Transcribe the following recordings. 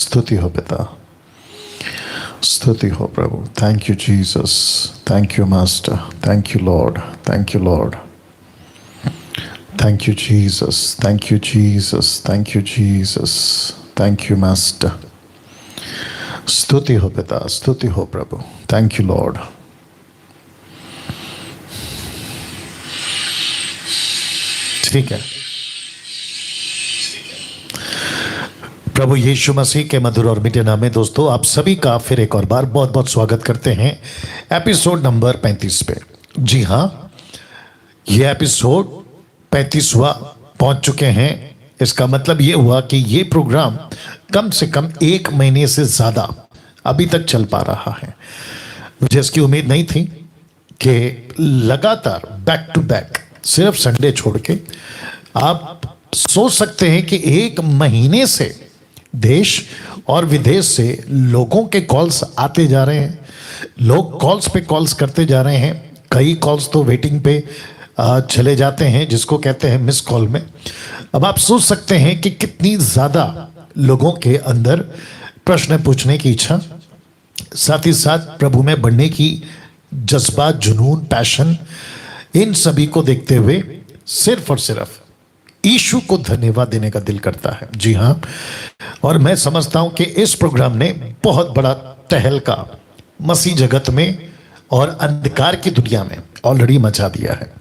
स्तुति हो पिता, स्तुति हो प्रभु। Thank you Jesus, thank you master, thank you Lord, thank you Lord, thank you Jesus, thank you Jesus, thank you Jesus, thank you master. स्तुति हो पिता, स्तुति हो प्रभु। Thank you Lord. ठीक है, प्रभु यीशु मसीह के मधुर और मीठे नाम में दोस्तों आप सभी का फिर एक और बार बहुत बहुत स्वागत करते हैं एपिसोड नंबर 35 पे। जी हाँ, ये एपिसोड 35वां पहुंच चुके हैं। इसका मतलब ये हुआ कि ये प्रोग्राम कम से कम 1 महीने से ज़्यादा अभी तक चल पा रहा है। मुझे इसकी उम्मीद नहीं थी कि लगातार बैक टू बैक सिर्फ संडे छोड़ के आप सोच सकते हैं कि 1 महीने से देश और विदेश से लोगों के कॉल्स आते जा रहे हैं। लोग कॉल्स पे कॉल्स करते जा रहे हैं। कई कॉल्स तो वेटिंग पे चले जाते हैं, जिसको कहते हैं मिस कॉल में। अब आप सोच सकते हैं कि कितनी ज़्यादा लोगों के अंदर प्रश्न पूछने की इच्छा, साथ ही साथ प्रभु में बढ़ने की जज्बा, जुनून, पैशन, इन सभी को देखते हुए सिर्फ और सिर्फ यीशु को धन्यवाद देने का दिल करता है। जी हाँ, और मैं समझता हूं कि इस प्रोग्राम ने बहुत बड़ा तहलका मसीह जगत में और अंधकार की दुनिया में ऑलरेडी मचा दिया है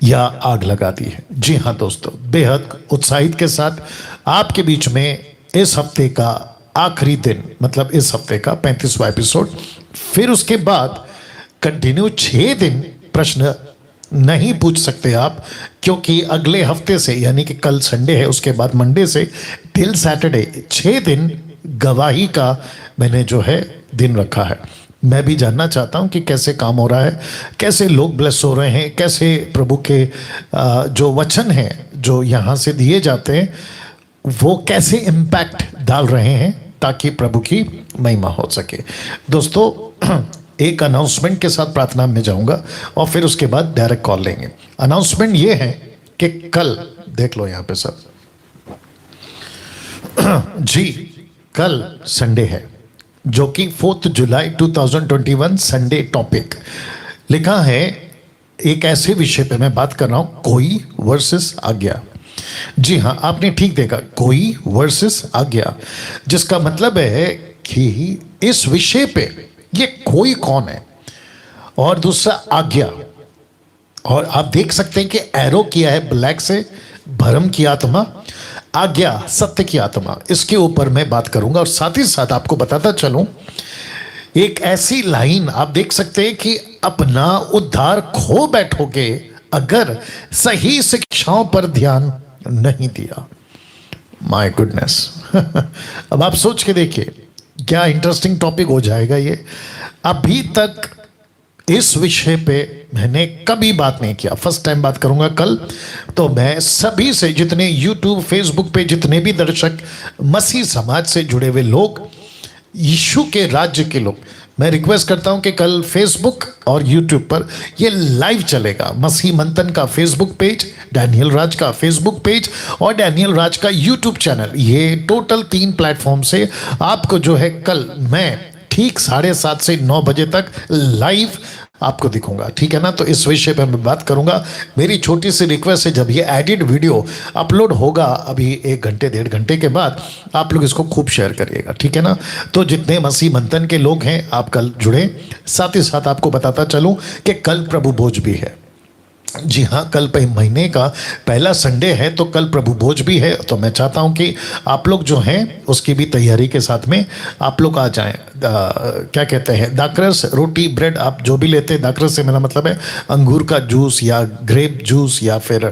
या आग लगा दी है। जी हाँ दोस्तों, बेहद उत्साहित के साथ आपके बीच में इस हफ्ते का आखिरी दिन, मतलब इस हफ्ते का 35वां एपिसोड। फिर उसके बाद कंटिन्यू 6 दिन प्रश्न नहीं पूछ सकते आप, क्योंकि अगले हफ्ते से यानी कि कल संडे है, उसके बाद मंडे से टिल सैटरडे 6 दिन गवाही का मैंने जो है दिन रखा है। मैं भी जानना चाहता हूं कि कैसे काम हो रहा है, कैसे लोग ब्लेस हो रहे हैं, कैसे प्रभु के जो वचन हैं जो यहाँ से दिए जाते हैं वो कैसे इम्पैक्ट डाल रहे हैं, ताकि प्रभु की महिमा हो सके। दोस्तों एक अनाउंसमेंट के साथ प्रार्थना में जाऊंगा और फिर उसके बाद डायरेक्ट कॉल लेंगे। अनाउंसमेंट ये है कि कल देख लो यहाँ पे सब जी, कल संडे है, जो कि 4 जुलाई 2021 संडे। टॉपिक लिखा है, एक ऐसे विषय पे मैं बात कर रहा हूं, कोई वर्सेस आज्ञा। जी हाँ, आपने ठीक देखा, कोई वर्सेस आज्ञा, जिसका मतलब है कि इस विषय पे ये कोई कौन है और दूसरा आज्ञा। और आप देख सकते हैं कि एरो किया है ब्लैक से, भरम की आत्मा, आज्ञा सत्य की आत्मा। इसके ऊपर मैं बात करूंगा और साथ ही साथ आपको बताता चलूं, एक ऐसी लाइन आप देख सकते हैं कि अपना उद्धार खो बैठोगे अगर सही शिक्षाओं पर ध्यान नहीं दिया। माय गुडनेस अब आप सोच के देखिए क्या इंटरेस्टिंग टॉपिक हो जाएगा ये। अभी तक इस विषय पे मैंने कभी बात नहीं किया, फर्स्ट टाइम बात करूंगा कल। तो मैं सभी से, जितने यूट्यूब फेसबुक पे जितने भी दर्शक मसीह समाज से जुड़े हुए लोग, यीशु के राज्य के लोग, मैं रिक्वेस्ट करता हूं कि कल फेसबुक और यूट्यूब पर ये लाइव चलेगा। मसीह मंथन का फेसबुक पेज, डैनियल राज का फेसबुक पेज और डैनियल राज का यूट्यूब चैनल, ये टोटल 3 प्लेटफॉर्म से आपको जो है कल मैं ठीक 7:30 से 9 बजे तक लाइव आपको दिखूंगा। ठीक है ना? तो इस विषय पर मैं बात करूंगा। मेरी छोटी सी रिक्वेस्ट है, जब ये एडिट वीडियो अपलोड होगा अभी 1 घंटे 1.5 घंटे के बाद, आप लोग इसको खूब शेयर करिएगा। ठीक है ना? तो जितने मसीह मंथन के लोग हैं आप कल जुड़े। साथ ही साथ आपको बताता चलूं कि कल प्रभु भोज भी है। जी हाँ, कल महीने का पहला संडे है, तो कल प्रभु भोज भी है। तो मैं चाहता हूं कि आप लोग जो हैं उसकी भी तैयारी के साथ में आप लोग आ जाएं। क्या कहते हैं, दाखरस, रोटी, ब्रेड, आप जो भी लेते हैं, दाखरस से मेरा मतलब है अंगूर का जूस या ग्रेप जूस या फिर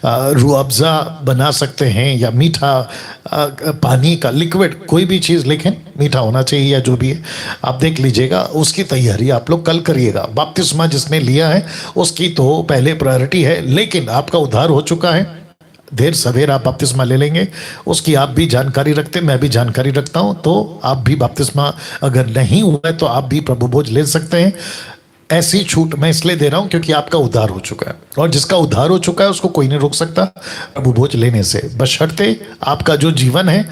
रूह अफ़ज़ा बना सकते हैं, या मीठा पानी का लिक्विड, कोई भी चीज़, लेकिन मीठा होना चाहिए या जो भी है, आप देख लीजिएगा। उसकी तैयारी आप लोग कल करिएगा। बपतिस्मा जिसने लिया है उसकी तो पहले प्रायोरिटी है, लेकिन आपका उद्धार हो चुका है, देर सवेर आप बपतिस्मा ले लेंगे, उसकी आप भी जानकारी रखते, मैं भी जानकारी रखता हूं। तो आप भी बपतिस्मा अगर नहीं हुआ है तो आप भी प्रभु भोज ले सकते हैं। ऐसी छूट मैं इसलिए दे रहा हूं क्योंकि आपका उद्धार हो चुका है, और जिसका उद्धार हो चुका है उसको कोई नहीं रोक सकता प्रभु भोज लेने से, बशर्ते आपका जो जीवन है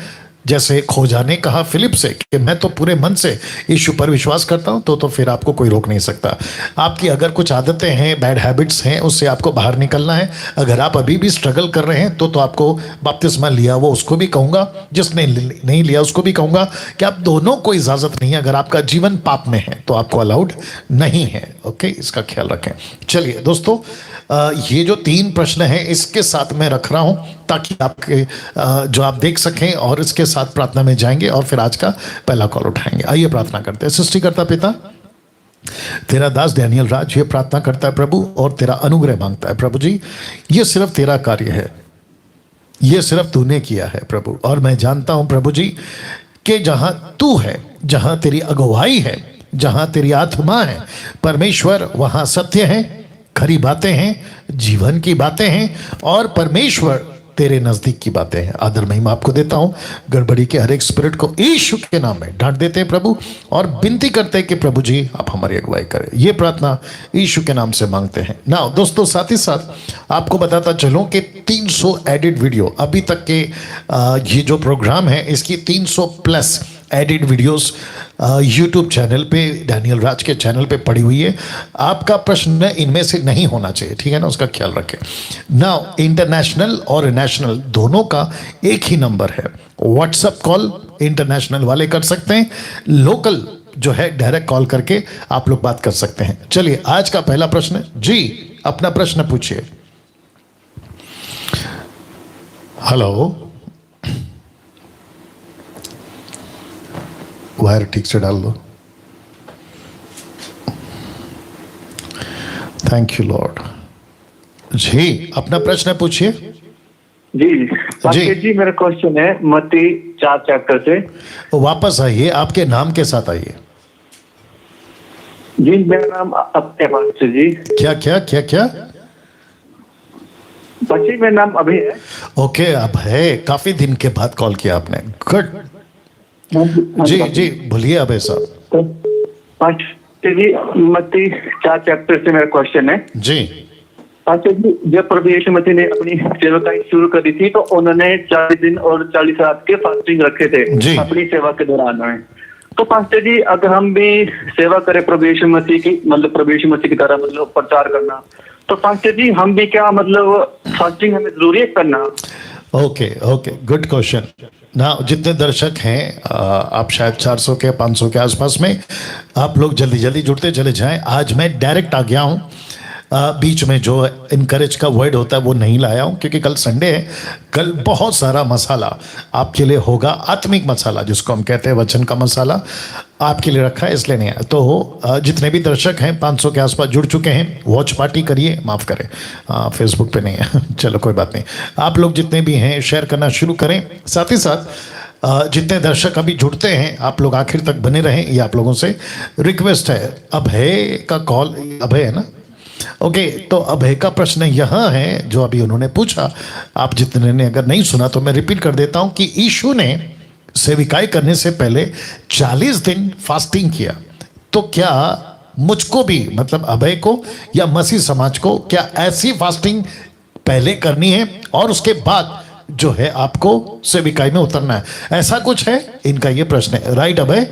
जैसे खोजा ने कहा फिलिप से कि मैं तो पूरे मन से यीशु पर विश्वास करता हूं, तो फिर आपको कोई रोक नहीं सकता। आपकी अगर कुछ आदतें हैं, बैड हैबिट्स हैं, उससे आपको बाहर निकलना है। अगर आप अभी भी स्ट्रगल कर रहे हैं तो आपको बपतिस्मा लिया वो उसको भी कहूंगा, जिसने नहीं लिया उसको भी कहूंगा कि आप दोनों को इजाजत नहीं है। अगर आपका जीवन पाप में है तो आपको अलाउड नहीं है। ओके, इसका ख्याल रखें। चलिए दोस्तों, ये जो 3 प्रश्न हैं इसके साथ मैं रख रहा हूं ताकि आपके जो आप देख सकें, और इसके साथ प्रार्थना में जाएंगे और फिर आज का पहला कॉल उठाएंगे। आइए प्रार्थना करते हैं। सृष्टिकर्ता पिता, तेरा दास डैनियल राज ये प्रार्थना करता है प्रभु, और तेरा अनुग्रह मांगता है प्रभु जी। ये सिर्फ तेरा कार्य है, ये सिर्फ तूने किया है प्रभु, और मैं जानता हूं प्रभु जी कि जहां तू है, जहां तेरी अगुवाई है, जहां तेरी आत्मा है परमेश्वर, वहां सत्य है, खरी बातें हैं, जीवन की बातें हैं, और परमेश्वर तेरे नजदीक की बातें हैं। आदर महिमा आपको देता हूं। गड़बड़ी के हर एक स्पिरिट को यीशु के नाम में डांट देते हैं प्रभु, और विनती करते हैं कि प्रभु जी आप हमारी अगुवाई करें। ये प्रार्थना यीशु के नाम से मांगते हैं ना। दोस्तों, साथ ही साथ आपको बताता चलूं कि 300 एडिट वीडियो अभी तक के ये जो प्रोग्राम है इसकी 300 plus edit videos YouTube channel पे, डैनियल राज के चैनल पे पड़ी हुई है। आपका प्रश्न इनमें से नहीं होना चाहिए, ठीक है ना, उसका ख्याल रखें। नाउ, इंटरनेशनल और नेशनल दोनों का एक ही नंबर है। व्हाट्सएप कॉल इंटरनेशनल वाले कर सकते हैं, लोकल जो है डायरेक्ट कॉल करके आप लोग बात कर सकते हैं। चलिए, आज का पहला प्रश्न जी, अपना प्रश्न पूछिए। हेलो, वायर ठीक से डाल दो। Thank you Lord. जी, अपना प्रश्न पूछिए। जी, मेरा क्वेश्चन है मत्ती 4 चैप्टर से। वापस आइए, आपके नाम के साथ आइए। जी, मेरा नाम अभय है जी। क्या क्या क्या क्या? बच्ची, मेरा नाम अभय है। ओके, अभय, काफी दिन के बाद कॉल किया आपने। गुड। जी जी, बोलिए अभय साहब। जी, मत्ती 4 चैप्टर से मेरा क्वेश्चन है जी। अच्छा जी, जब प्रभु यीशु मसीह ने अपनी सेवकाई शुरू करी थी तो उन्होंने 40 दिन और 40 रात के फास्टिंग रखे थे जी। अपनी सेवा के दौरान में। तो पास्टर जी, अगर हम भी सेवा करें प्रभु यीशु मसीह की, मतलब प्रभु यीशु मसीह की तरह, मतलब प्रचार करना, तो पास्टर जी हम भी क्या, मतलब फास्टिंग हमें जरूरी है करना? ओके ओके, गुड क्वेश्चन ना। जितने दर्शक हैं, आप शायद 400 के 500 के आसपास में, आप लोग जल्दी जल्दी जुड़ते चले जाएं। आज मैं डायरेक्ट आ गया हूं, बीच में जो इनकरेज का वर्ड होता है वो नहीं लाया हूं, क्योंकि कल संडे है। कल बहुत सारा मसाला आपके लिए होगा, आत्मिक मसाला जिसको हम कहते हैं, वचन का मसाला आपके लिए रखा है, इसलिए नहीं आया। तो जितने भी दर्शक हैं 500 के आसपास जुड़ चुके हैं, वॉच पार्टी करिए, माफ़ करें फेसबुक पे नहीं है चलो कोई बात नहीं। आप लोग जितने भी हैं शेयर करना शुरू करें। साथ ही साथ जितने दर्शक अभी जुड़ते हैं, आप लोग आखिर तक बने रहें, ये आप लोगों से रिक्वेस्ट है। अभय का कॉल, अभय है ना? ओके, तो अभय का प्रश्न यहाँ है जो अभी उन्होंने पूछा। आप जितने ने अगर नहीं सुना तो मैं रिपीट कर देता हूं कि यीशु ने सेविकाई करने से पहले 40 दिन फास्टिंग किया। तो क्या मुझको भी, मतलब अभय को या मसीह समाज को, क्या ऐसी फास्टिंग पहले करनी है और उसके बाद जो है आपको सेविकाई में उतरना है? ऐसा कुछ है, इनका ये प्रश्न है। Right Abhay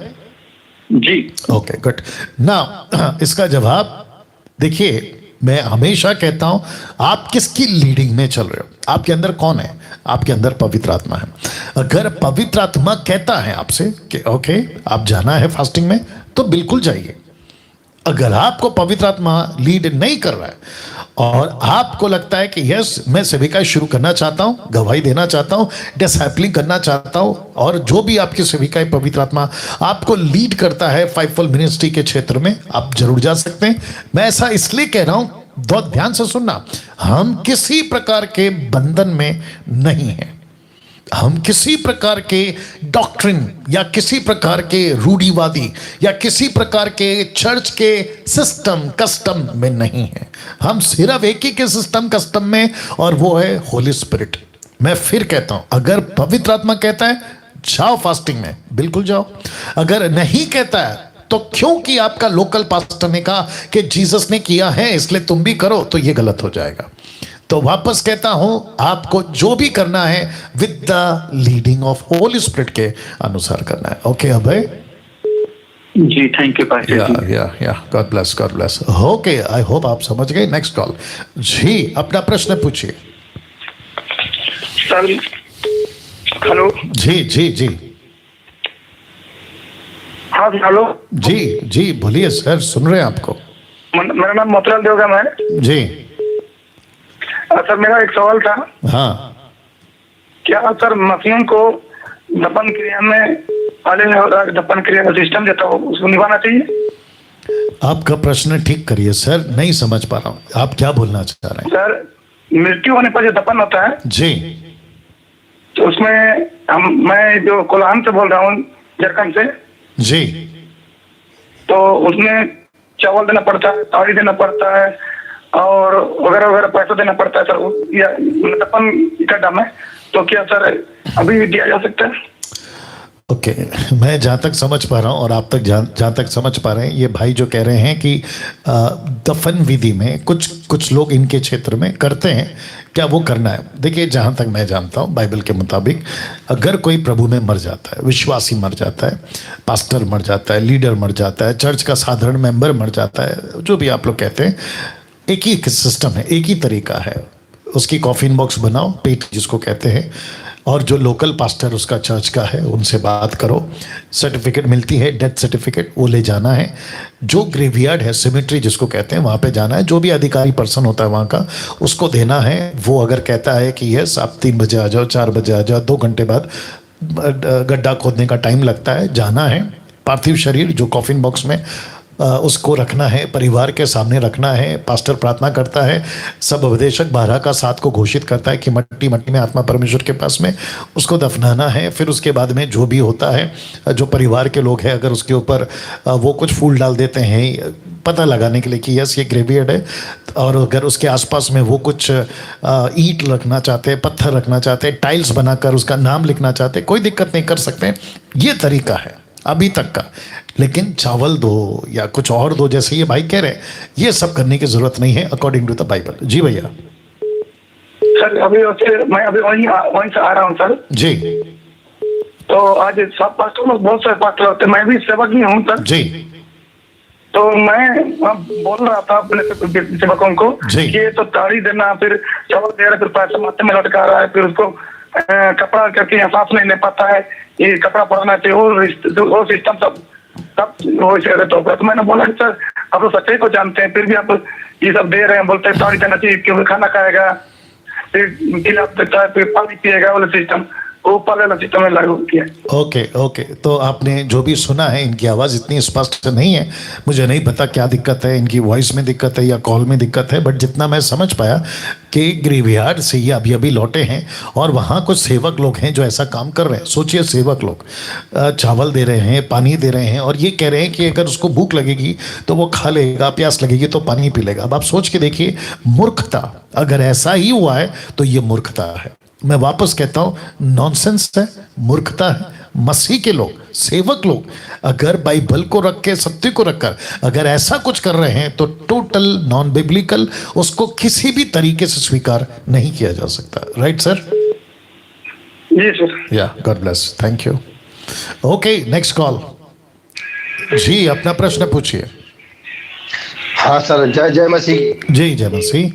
ji? Okay, good. ना, इसका जवाब देखिए, मैं हमेशा कहता हूं, आप किसकी लीडिंग में चल रहे हो? आपके अंदर कौन है? आपके अंदर पवित्र आत्मा है। अगर पवित्र आत्मा कहता है आपसे कि ओके आप जाना है फास्टिंग में, तो बिल्कुल जाइए। अगर आपको पवित्र आत्मा लीड नहीं कर रहा है और आपको लगता है कि यस मैं सेविकाई शुरू करना चाहता हूं, गवाही देना चाहता हूं, डिसाइपलिंग करना चाहता हूं, और जो भी आपकी सेविकाई पवित्र आत्मा आपको लीड करता है फाइवफोल्ड मिनिस्ट्री के क्षेत्र में, आप जरूर जा सकते हैं। मैं ऐसा इसलिए कह रहा हूं, बहुत ध्यान से सुनना, हम किसी प्रकार के बंधन में नहीं हैं, हम किसी प्रकार के डॉक्ट्रिन या किसी प्रकार के रूढ़िवादी या किसी प्रकार के चर्च के सिस्टम कस्टम में नहीं है। हम सिर्फ एक ही के सिस्टम कस्टम में, और वो है होली स्पिरिट। मैं फिर कहता हूं, अगर पवित्र आत्मा कहता है जाओ फास्टिंग में, बिल्कुल जाओ। अगर नहीं कहता है, तो क्योंकि आपका लोकल पास्टर ने कहा कि जीसस ने किया है इसलिए तुम भी करो, तो ये गलत हो जाएगा। तो वापस कहता हूं, आपको जो भी करना है with the leading of Holy Spirit के अनुसार करना है। Okay Abhay? Ji thank you pastor ji. या God bless. Okay, I hope आप समझ गए। नेक्स्ट कॉल जी, अपना प्रश्न पूछिए। Sir hello. जी हाँ हेलो। जी बोलिए सर, सुन रहे हैं आपको। मेरा नाम मोतीलाल देवगम है जी। सर मेरा एक सवाल था। हाँ, क्या सर मसीहों को दफन क्रिया में पहले दफन क्रिया का सिस्टम देता हो उसको निभाना चाहिए? आपका प्रश्न ठीक करिए सर, नहीं समझ पा रहा हूँ आप क्या बोलना चाह रहे हैं। सर मृत्यु होने पर जो दफन होता है जी तो उसमें मैं जो कोल्हान से बोल रहा हूँ, झारखंड से। जी तो उसमें चावल देना पड़ता है, ताड़ी देना पड़ता है और वगैरह वगैरह पैसा देना पड़ता है सर, या दफन इकट्ठा में। तो क्या सर अभी भी दिया जा सकता है? ओके, मैं जहाँ तक समझ पा रहा हूँ और आप तक जहाँ तक समझ पा रहे हैं, ये भाई जो कह रहे हैं कि दफन विधि में कुछ लोग इनके क्षेत्र में करते हैं, क्या वो करना है? देखिए, जहाँ तक मैं जानता हूँ बाइबल के मुताबिक, अगर कोई प्रभु में मर जाता है, विश्वासी मर जाता है, पास्टर मर जाता है, लीडर मर जाता है, चर्च का साधारण मेंबर मर जाता है, जो भी आप लोग कहते हैं, एक ही सिस्टम है, एक ही तरीका है। उसकी कॉफिन बॉक्स बनाओ, पेट जिसको कहते हैं, और जो लोकल पास्टर उसका चर्च का है उनसे बात करो, सर्टिफिकेट मिलती है, डेथ सर्टिफिकेट, वो ले जाना है। जो ग्रेवयार्ड है, सिमेट्री जिसको कहते हैं, वहाँ पे जाना है, जो भी अधिकारी पर्सन होता है वहाँ का, उसको देना है। वो अगर कहता है कि यस आप 3 बजे आ जाओ, 4 बजे आ जाओ, 2 घंटे बाद गड्ढा खोदने का टाइम लगता है, जाना है। पार्थिव शरीर जो कॉफिन बॉक्स में उसको रखना है, परिवार के सामने रखना है। पास्टर प्रार्थना करता है, सब उपदेशक 12 का 7 को घोषित करता है कि मट्टी में आत्मा परमेश्वर के पास में, उसको दफनाना है। फिर उसके बाद में जो भी होता है, जो परिवार के लोग हैं अगर उसके ऊपर वो कुछ फूल डाल देते हैं पता लगाने के लिए कि यस ये ग्रेवयार्ड है, और अगर उसके आसपास में वो कुछ ईंट रखना चाहते हैं, पत्थर रखना चाहते हैं, टाइल्स बनाकर उसका नाम लिखना चाहते हैं, कोई दिक्कत नहीं, कर सकते हैं। ये तरीका है अभी तक का। लेकिन चावल दो या कुछ और दो, जैसे ये भाई कह रहे हैं, ये सब करने की जरूरत नहीं है अकॉर्डिंग टू द बाइबल। जी भैया। सर अभी मैं अभी वहीं से आ रहा हूँ सर जी। तो आज सब पास्टर लोग, बहुत सारे पास्टर होते हैं, मैं भी सेवक ही हूँ सर जी। तो मैं बोल रहा था अपने सेवकों को जी। कि ये तो ताड़ी देना, फिर चावल दे रहा है, फिर पैसा माथे में लटका रहा है, फिर उसको कपड़ा करके एहसास नहीं ले पाता है, ये कपड़ा पड़ना चाहिए, वो सिस्टम सब वो तो मैंने बोला कि सर आप तो सच्चाई को जानते हैं, फिर भी आप ये सब दे रहे हैं, बोलते हैं ताड़ी देना चाहिए क्योंकि खाना खाएगा, फिर गिलास देता है, फिर पानी पिएगा, वाला सिस्टम ऊपर वाला सिस्टम में लागू किया। ओके, तो आपने जो भी सुना है, इनकी आवाज़ इतनी स्पष्ट नहीं है, मुझे नहीं पता क्या दिक्कत है, इनकी वॉइस में दिक्कत है या कॉल में दिक्कत है, बट जितना मैं समझ पाया कि ग्रेवयार्ड से ये अभी लौटे हैं और वहाँ कुछ सेवक लोग हैं जो ऐसा काम कर रहे हैं। सोचिए, सेवक लोग चावल दे रहे हैं, पानी दे रहे हैं, और ये कह रहे हैं कि अगर उसको भूख लगेगी तो वो खा लेगा, प्यास लगेगी तो पानी पी लेगा। अब आप सोच के देखिए, मूर्खता, अगर ऐसा ही हुआ है तो ये मूर्खता है। मैं वापस कहता हूं, नॉनसेंस है, मूर्खता है। मसीह के लोग, सेवक लोग अगर बाइबल को रख के, सत्य को रखकर अगर ऐसा कुछ कर रहे हैं तो टोटल नॉन बिब्लिकल, उसको किसी भी तरीके से स्वीकार नहीं किया जा सकता। Right sir? जी sir. Yeah God bless, thank you. Okay, next call जी, अपना प्रश्न पूछिए। हाँ सर, जय मसीह। जी जय मसीह।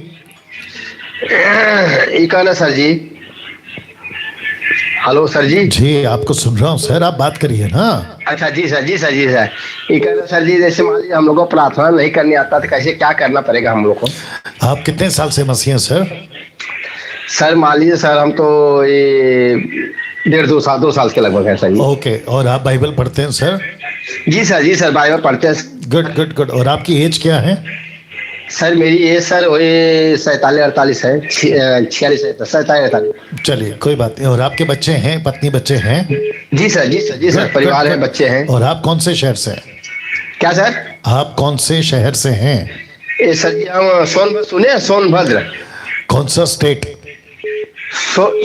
इकाना सर जी, हेलो सर जी। जी आपको सुन रहा हूँ सर, आप बात करिए ना। अच्छा जी सर। इकाना सर जी, जैसे मान लीजिए हम लोग को प्रार्थना नहीं करनी आता तो कैसे क्या करना पड़ेगा हम लोग को? आप कितने साल से मसीह हैं सर? सर मान लीजिए सर, हम तो ये 1.5-2 साल के लगभग है सर जी। ओके, और आप बाइबल पढ़ते हैं सर? जी सर बाइबल पढ़ते हैं। गुड। और आपकी एज क्या है? सर मेरी एज सर वही 47-48 है, 46-47-48। चलिए कोई बात नहीं। और आपके बच्चे हैं, पत्नी बच्चे हैं? जी सर, परिवार है, बच्चे हैं। और आप कौन से शहर से हैं? क्या सर? आप कौन से शहर से हैं? ये सर जी हम सोनभद्र। कौन सा स्टेट?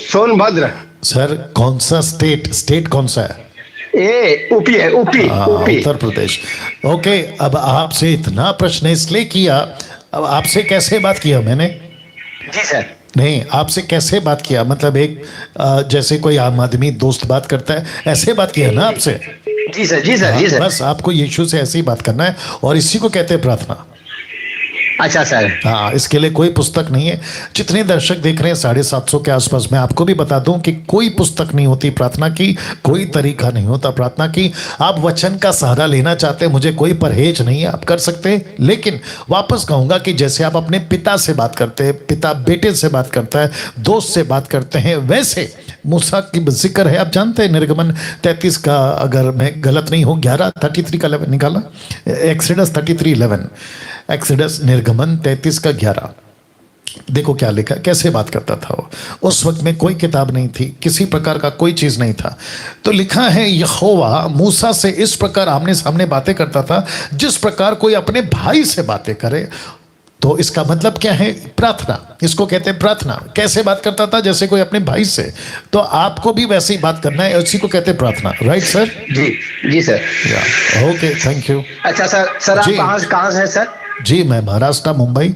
सोनभद्र। सर कौन सा स्टेट कौन सा है? ये ऊपी है, ऊपी। उत्तर प्रदेश। ओके, अब आपसे इतना प्रश्न इसलिए किया, अब आपसे कैसे बात किया मैंने? जी सर। नहीं, आपसे कैसे बात किया? मतलब एक जैसे कोई आम आदमी दोस्त बात करता है, ऐसे बात किया ना आपसे? जी सर, जी सर, जी सर। बस आपको यीशु से ऐसे ही बात करना है, और इसी को कहते हैं प्रार्थना। अच्छा सर। हाँ, इसके लिए कोई पुस्तक नहीं है। जितने दर्शक देख रहे हैं 750 के आसपास, मैं आपको भी बता दूं कि कोई पुस्तक नहीं होती प्रार्थना की, कोई तरीका नहीं होता प्रार्थना की। आप वचन का सहारा लेना चाहते हैं, मुझे कोई परहेज नहीं है, आप कर सकते हैं। लेकिन वापस कहूंगा कि जैसे आप अपने पिता से बात करते हैं, पिता बेटे से बात करता है, दोस्त से बात करते हैं, वैसे मूसा की जिक्र है, आप जानते हैं निर्गमन 33 का, अगर मैं गलत नहीं हूँ 11:33 का 11 निकाला, एक्सोडस 33:11, एक्सोडस निर्गमन 33 का 11। देखो क्या लिखा, कैसे बात करता था वो। उस वक्त में कोई किताब नहीं थी, किसी प्रकार का कोई चीज नहीं था। तो लिखा है यहोवा मूसा से इस प्रकार आमने सामने बातें करता था जिस प्रकार कोई अपने भाई से बातें करे। तो इसका मतलब क्या है? प्रार्थना, इसको कहते हैं प्रार्थना। कैसे बात करता था? जैसे कोई अपने भाई से। तो आपको भी वैसे ही बात करना है, उसी को कहते हैं प्रार्थना। Right sir? जी जी सर। Okay, thank you. अच्छा सर, सर आप जी। कहाँ से हैं सर? जी, मैं महाराष्ट्र, मुंबई।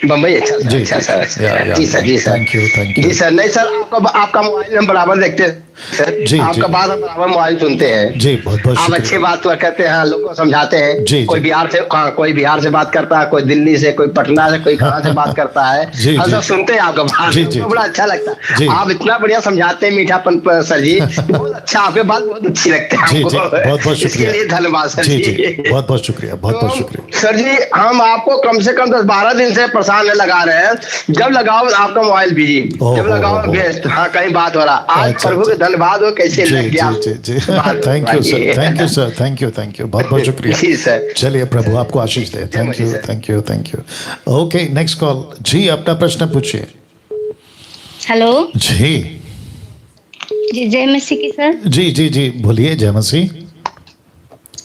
बम्बई। अच्छा सर, जी, अच्छा जी, सर, या, जी सर, जी sir. Thank you, thank you. जी सर। नहीं सर, आपका मोबाइल हम बराबर देखते हैं सर। जी, आपका जी। बात हम बराबर मोबाइल सुनते हैं। जी, बहुत बहुत आप शुक्रिया। अच्छी बात करते हैं, लोगों को समझाते हैं। जी, कोई जी। बिहार से बात करता है, कोई दिल्ली से, कोई पटना से, कोई कहाँ से बात करता है। जी, हम जी। सब सुनते हैं आपका बात, जी, जी, हमको बड़ा अच्छा लगता जी। है। आप इतना बढ़िया समझाते हैं, मीठापन पर सर जी, बहुत अच्छा, आपके बात बहुत अच्छी लगती है जी, हमको। जी, बहुत बहुत इसके शुक्रिया। लिए धन्यवाद सर जी, जी। जी, बहुत बहुत शुक्रिया, बहुत बहुत तो शुक्रिया। सर जी, हम आपको कम से कम 10-12 दिन से परेशान लगा रहे हैं। जब लगाओ आपका मोबाइल बिजी, ओह, जब लगाओ ओह, ओह। व्यस्त। हाँ, कहीं बात हो रहा। आज अच्छा, प्रभु के अच्छा। धन्यवाद हो, कैसे जी, लग गया। जी, जी, जी। Thank you sir, thank you sir, thank you, thank you, बहुत बहुत शुक्रिया। जी सर। चलिए, प्रभु आपको आशीष दे। थैंक जी you, sir. Thank you, thank you. Okay, next call. जी, अपना प्रश्न पूछिए। हेलो जी जी, जय मसीह की सर। जी जी जी, बोलिए। जय मसीह।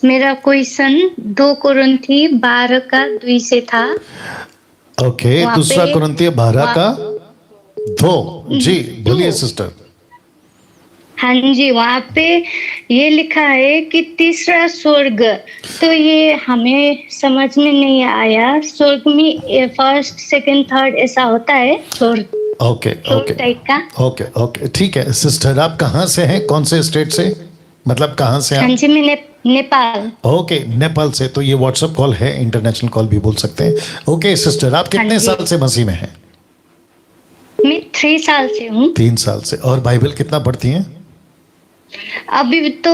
मेरा क्वेश्चन 2 कुरिन्थी 12 का 2 से था। ओके, वहाँ दूसरा पे- कुरिन्थियों 12 का 2। जी, बोलिए दो। सिस्टर। हाँ जी, वहाँ पे ये लिखा है कि तीसरा स्वर्ग, तो ये हमें समझ में नहीं आया। स्वर्ग में फर्स्ट, सेकंड, थर्ड ऐसा होता है स्वर्ग, ओके ओके टाइप का। ओके ओके, ठीक है सिस्टर। आप कहाँ से हैं? कौन से स्टेट से? मतलब कहाँ से हाँ आप? जी, मैं नेपाल। ओके, नेपाल से। तो ये व्हाट्सएप कॉल है, इंटरनेशनल कॉल भी बोल सकते हैं। ओके सिस्टर, आप कितने हाँ जी। साल से मसीह में हैं? मैं 3 साल से हूँ। 3 साल से। और बाइबल कितना पढ़ती हैं? अभी तो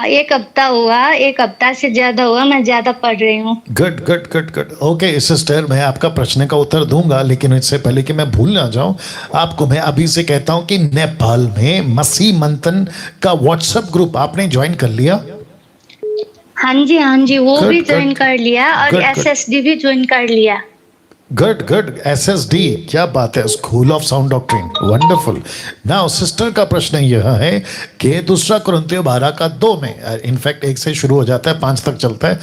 1 हफ्ता हुआ, 1 हफ्ता से ज्यादा हुआ, मैं ज्यादा पढ़ रही हूँ। Good good good good. Okay sister, मैं आपका प्रश्न का उत्तर दूंगा, लेकिन इससे पहले कि मैं भूल ना जाऊं, आपको मैं अभी से कहता हूं कि नेपाल में मसीह मंथन का व्हाट्सएप ग्रुप आपने ज्वाइन कर लिया? हाँ जी, वो Good, भी good. ज्वाइन कर लिया, और Good, good. SSD भी ज्वाइन कर लिया। गुड गुड, SSD, क्या बात है, school of sound doctrine, wonderful. Now sister का प्रश्न यह है कि दूसरा कुरिन्थियों 12 का 2 में, इनफैक्ट 1 से शुरू हो जाता है, 5 तक चलता है।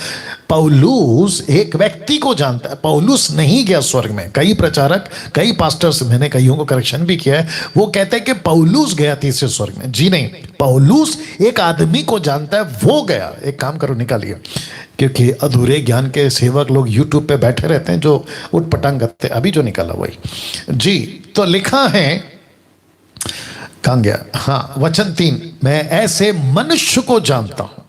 पौलुस एक व्यक्ति को जानता है। पौलुस नहीं गया स्वर्ग में। कई प्रचारक, कई पास्टर्स, मैंने कईयों को करेक्शन भी किया है, वो कहते हैं कि पौलुस गया तीसरे स्वर्ग में। जी नहीं, पौलुस एक आदमी को जानता है, वो गया। एक काम करो, निकालिए, क्योंकि अधूरे ज्ञान के सेवक लोग यूट्यूब पे बैठे रहते हैं जो उठपटांग करते हैं। अभी जो निकाला वही। जी, तो लिखा है, कहाँ गया? हाँ, वचन 3, मैं ऐसे मनुष्य को जानता हूं,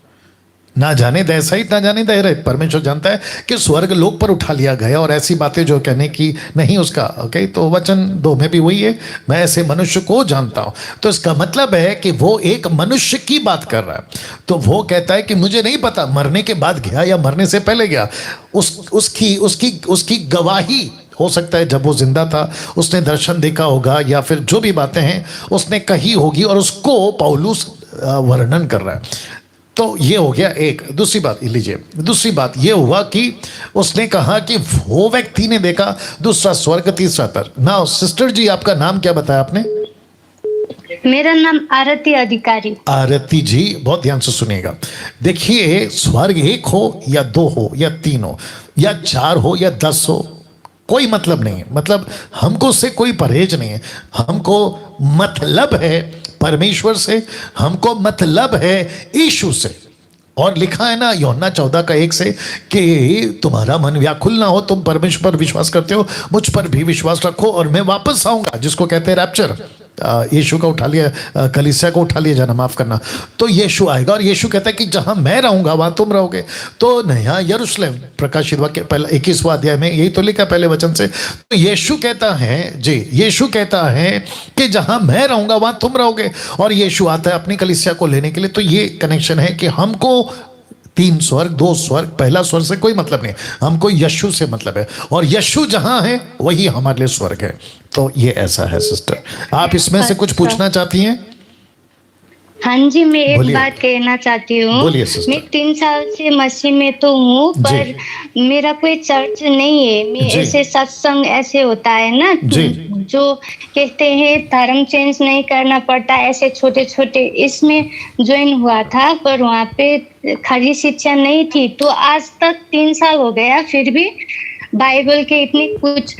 ना जाने दे सहित ना जाने दे रहित। परमेश्वर जानता है कि स्वर्ग लोक पर उठा लिया गया, और ऐसी बातें जो कहने की नहीं उसका। ओके, तो वचन 2 में भी वही है, मैं ऐसे मनुष्य को जानता हूं। तो इसका मतलब है कि वो एक मनुष्य की बात कर रहा है। तो वो कहता है कि मुझे नहीं पता मरने के बाद गया या मरने से पहले गया। उसकी गवाही हो सकता है जब वो जिंदा था उसने दर्शन देखा होगा, या फिर जो भी बातें हैं उसने कही होगी, और उसको पौलुस वर्णन कर रहा है। तो ये हो गया एक। दूसरी बात लीजिए, दूसरी बात ये हुआ कि उसने कहा कि वो व्यक्ति ने देखा दूसरा स्वर्ग, तीसरा तर। नाउ सिस्टर जी, आपका नाम क्या बताया आपने? मेरा नाम आरती अधिकारी। आरती जी, बहुत ध्यान से सुनिएगा। देखिए, स्वर्ग 1 हो या 2 हो या 3 हो या 4 हो या 10 हो, कोई मतलब नहीं है। मतलब हमको उससे कोई परहेज नहीं है। हमको मतलब है परमेश्वर से, हमको मतलब है यीशु से। और लिखा है ना यूहन्ना 14:1 से कि तुम्हारा मन व्याकुल ना हो, तुम परमेश्वर पर विश्वास करते हो, मुझ पर भी विश्वास रखो और मैं वापस आऊंगा, जिसको कहते हैं रैप्चर। यीशु का उठा लिया, कलीसिया को उठा लिया जाना, माफ करना। तो यीशु आएगा और यीशु कहता है कि जहां मैं रहूंगा वहां तुम रहोगे। तो नया यरूशलेम, प्रकाशित वाक्य पहला 21वां अध्याय में यही तो लिखा पहले वचन से। तो यीशु कहता है जी, यीशु कहता है कि जहां मैं रहूंगा वहां तुम रहोगे, और यीशु आता है अपनी कलीसिया को लेने के लिए। तो ये कनेक्शन है कि हमको 3 स्वर्ग 2 स्वर्ग, पहला स्वर्ग से कोई मतलब नहीं, हमको यीशु से मतलब है, और यीशु जहां है वही हमारे लिए स्वर्ग है। तो ये ऐसा है सिस्टर। आप इसमें से कुछ पूछना चाहती हैं? हाँ जी, मैं एक बोलिए। बात कहना चाहती हूँ। बोलिए सिस्टर। मैं 3 साल से मसीह में तो हूँ, पर मेरा कोई चर्च नहीं है। मैं जी। ऐसे सत्संग ऐसे होता है ना, जी। जो कहते हैं धर्म चेंज नहीं करना पड़ता, ऐसे छोटे छोटे, इसमें ज्वाइन हुआ था, पर वहाँ पे खरी शिक्षा नहीं थी। तो आज तक 3 साल हो गया, फिर भी बाइबल के इतनी कुछ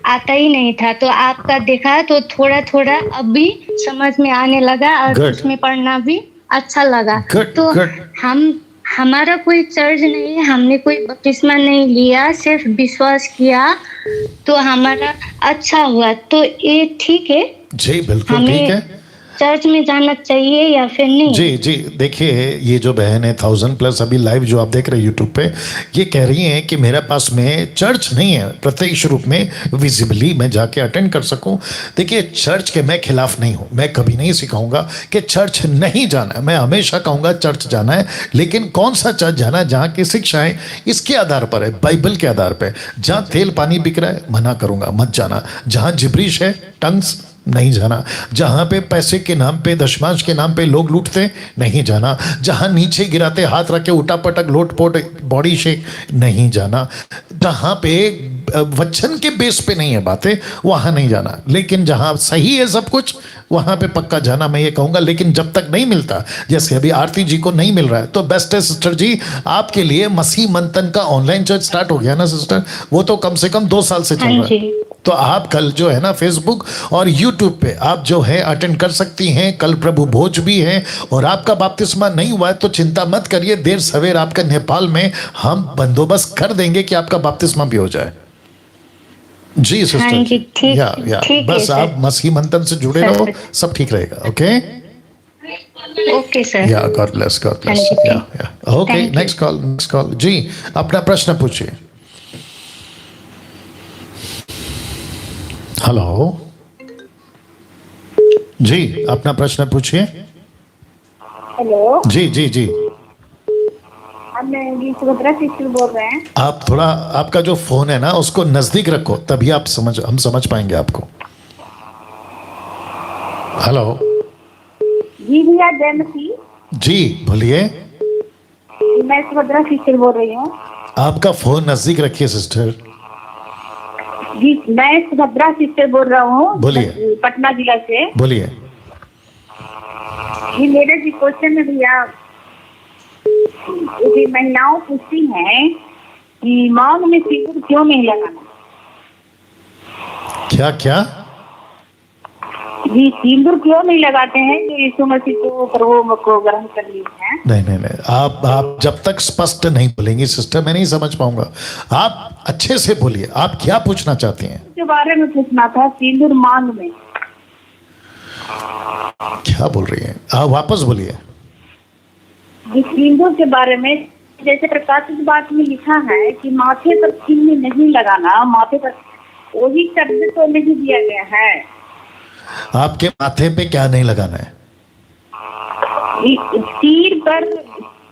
आता ही नहीं था। तो आपका देखा तो थोड़ा थोड़ा अभी समझ में आने लगा, और Good. उसमें पढ़ना भी अच्छा लगा। Good, तो good. हमारा कोई चर्च नहीं है, हमने कोई बपतिस्मा नहीं लिया, सिर्फ विश्वास किया, तो हमारा अच्छा हुआ। तो ये ठीक है, जी बिल्कुल हमें ठीक है। चर्च में जाना चाहिए या फिर नहीं? जी जी, देखिए ये जो बहन है 1000+ अभी लाइव जो आप देख रहे हैं यूट्यूब पे, ये कह रही हैं कि मेरे पास में चर्च नहीं है प्रत्यक्ष रूप में विजिबली मैं जाके अटेंड कर सकूं। देखिए चर्च के मैं खिलाफ नहीं हूं, मैं कभी नहीं सिखाऊंगा कि चर्च नहीं जाना है, मैं हमेशा कहूंगा चर्च जाना है, लेकिन कौन सा चर्च जाना है जहाँ की शिक्षाएं इसके आधार पर है, बाइबल के आधार पर। जहाँ तेल पानी बिक रहा है मना करूंगा, मत जाना। जहाँ जिब्रिश है, टंग्स, नहीं जाना। जहां पे पैसे के नाम पे, दशमांश के नाम पे लोग लूटते, नहीं जाना। जहां नीचे गिराते, हाथ रख के उठा पटक लोटपोट बॉडी शेक, नहीं जाना। जहां पे वचन के बेस पे नहीं है बातें, वहां नहीं जाना। लेकिन जहां सही है सब कुछ, वहां पे पक्का जाना मैं ये कहूंगा। लेकिन जब तक नहीं मिलता, जैसे अभी आरती जी को नहीं मिल रहा है, तो बेस्ट है सिस्टर जी आपके लिए मसीह मंथन का ऑनलाइन चर्च स्टार्ट हो गया ना सिस्टर, वो तो कम से कम 2 साल से चल रहा है। तो आप कल जो है ना फेसबुक और यूट्यूब पे आप जो है अटेंड कर सकती हैं। कल प्रभु भोज भी है, और आपका बपतिस्मा नहीं हुआ है तो चिंता मत करिए, देर सवेर आपका नेपाल में हम बंदोबस्त कर देंगे कि आपका बपतिस्मा भी हो जाए। जी सिस्टर। हाँ जी, ठीक या ठीक है बस सर। आप मसीह मंथन से जुड़े रहो, सब ठीक रहेगा। Okay okay sir. Yeah God bless, God bless. हाँ जी, yeah okay, Thank you. Next call जी, अपना प्रश्न पूछिए। हेलो जी, अपना प्रश्न पूछिए। हेलो, जी जी जी, हम सुभद्रा सिस्टर बोल रहे हैं। आप थोड़ा आपका जो फोन है ना उसको नजदीक रखो, तभी आप हम समझ पाएंगे आपको। हेलो जी भैया, जय मसीह। जी बोलिए। मैं सुभद्रा सिस्टर बोल रही हूँ। आपका फोन नजदीक रखिए सिस्टर। जी, मैं सुभद्रा सिस्टर बोल रहा हूँ, बोलिए। पटना जिला से। बोलिए। जी मेरा जी क्वेश्चन है भैया, जी महिलाओं पूछती हैं कि मांग में सिंदूर क्यों नहीं लगाना? क्या क्या? जी सिंदूर क्यों नहीं लगाते हैं जो यीशु मसीह को प्रभु को ग्रहण कर लिए हैं? नहीं, आप जब तक स्पष्ट नहीं बोलेंगी सिस्टर मैं नहीं समझ पाऊंगा। आप अच्छे से बोलिए, आप क्या पूछना चाहती हैं? के बारे में पूछना था, सिंदूर मांग में। क्या बोल रही हैं आप? वापस बोलिए। जी सिंदूर के बारे में, जैसे प्रकाशित बात में लिखा है कि माथे पर चिन्ह नहीं लगाना, माथे पर वही शब्द तो नहीं दिया गया है। आपके माथे पे क्या नहीं लगाना है? सिर पर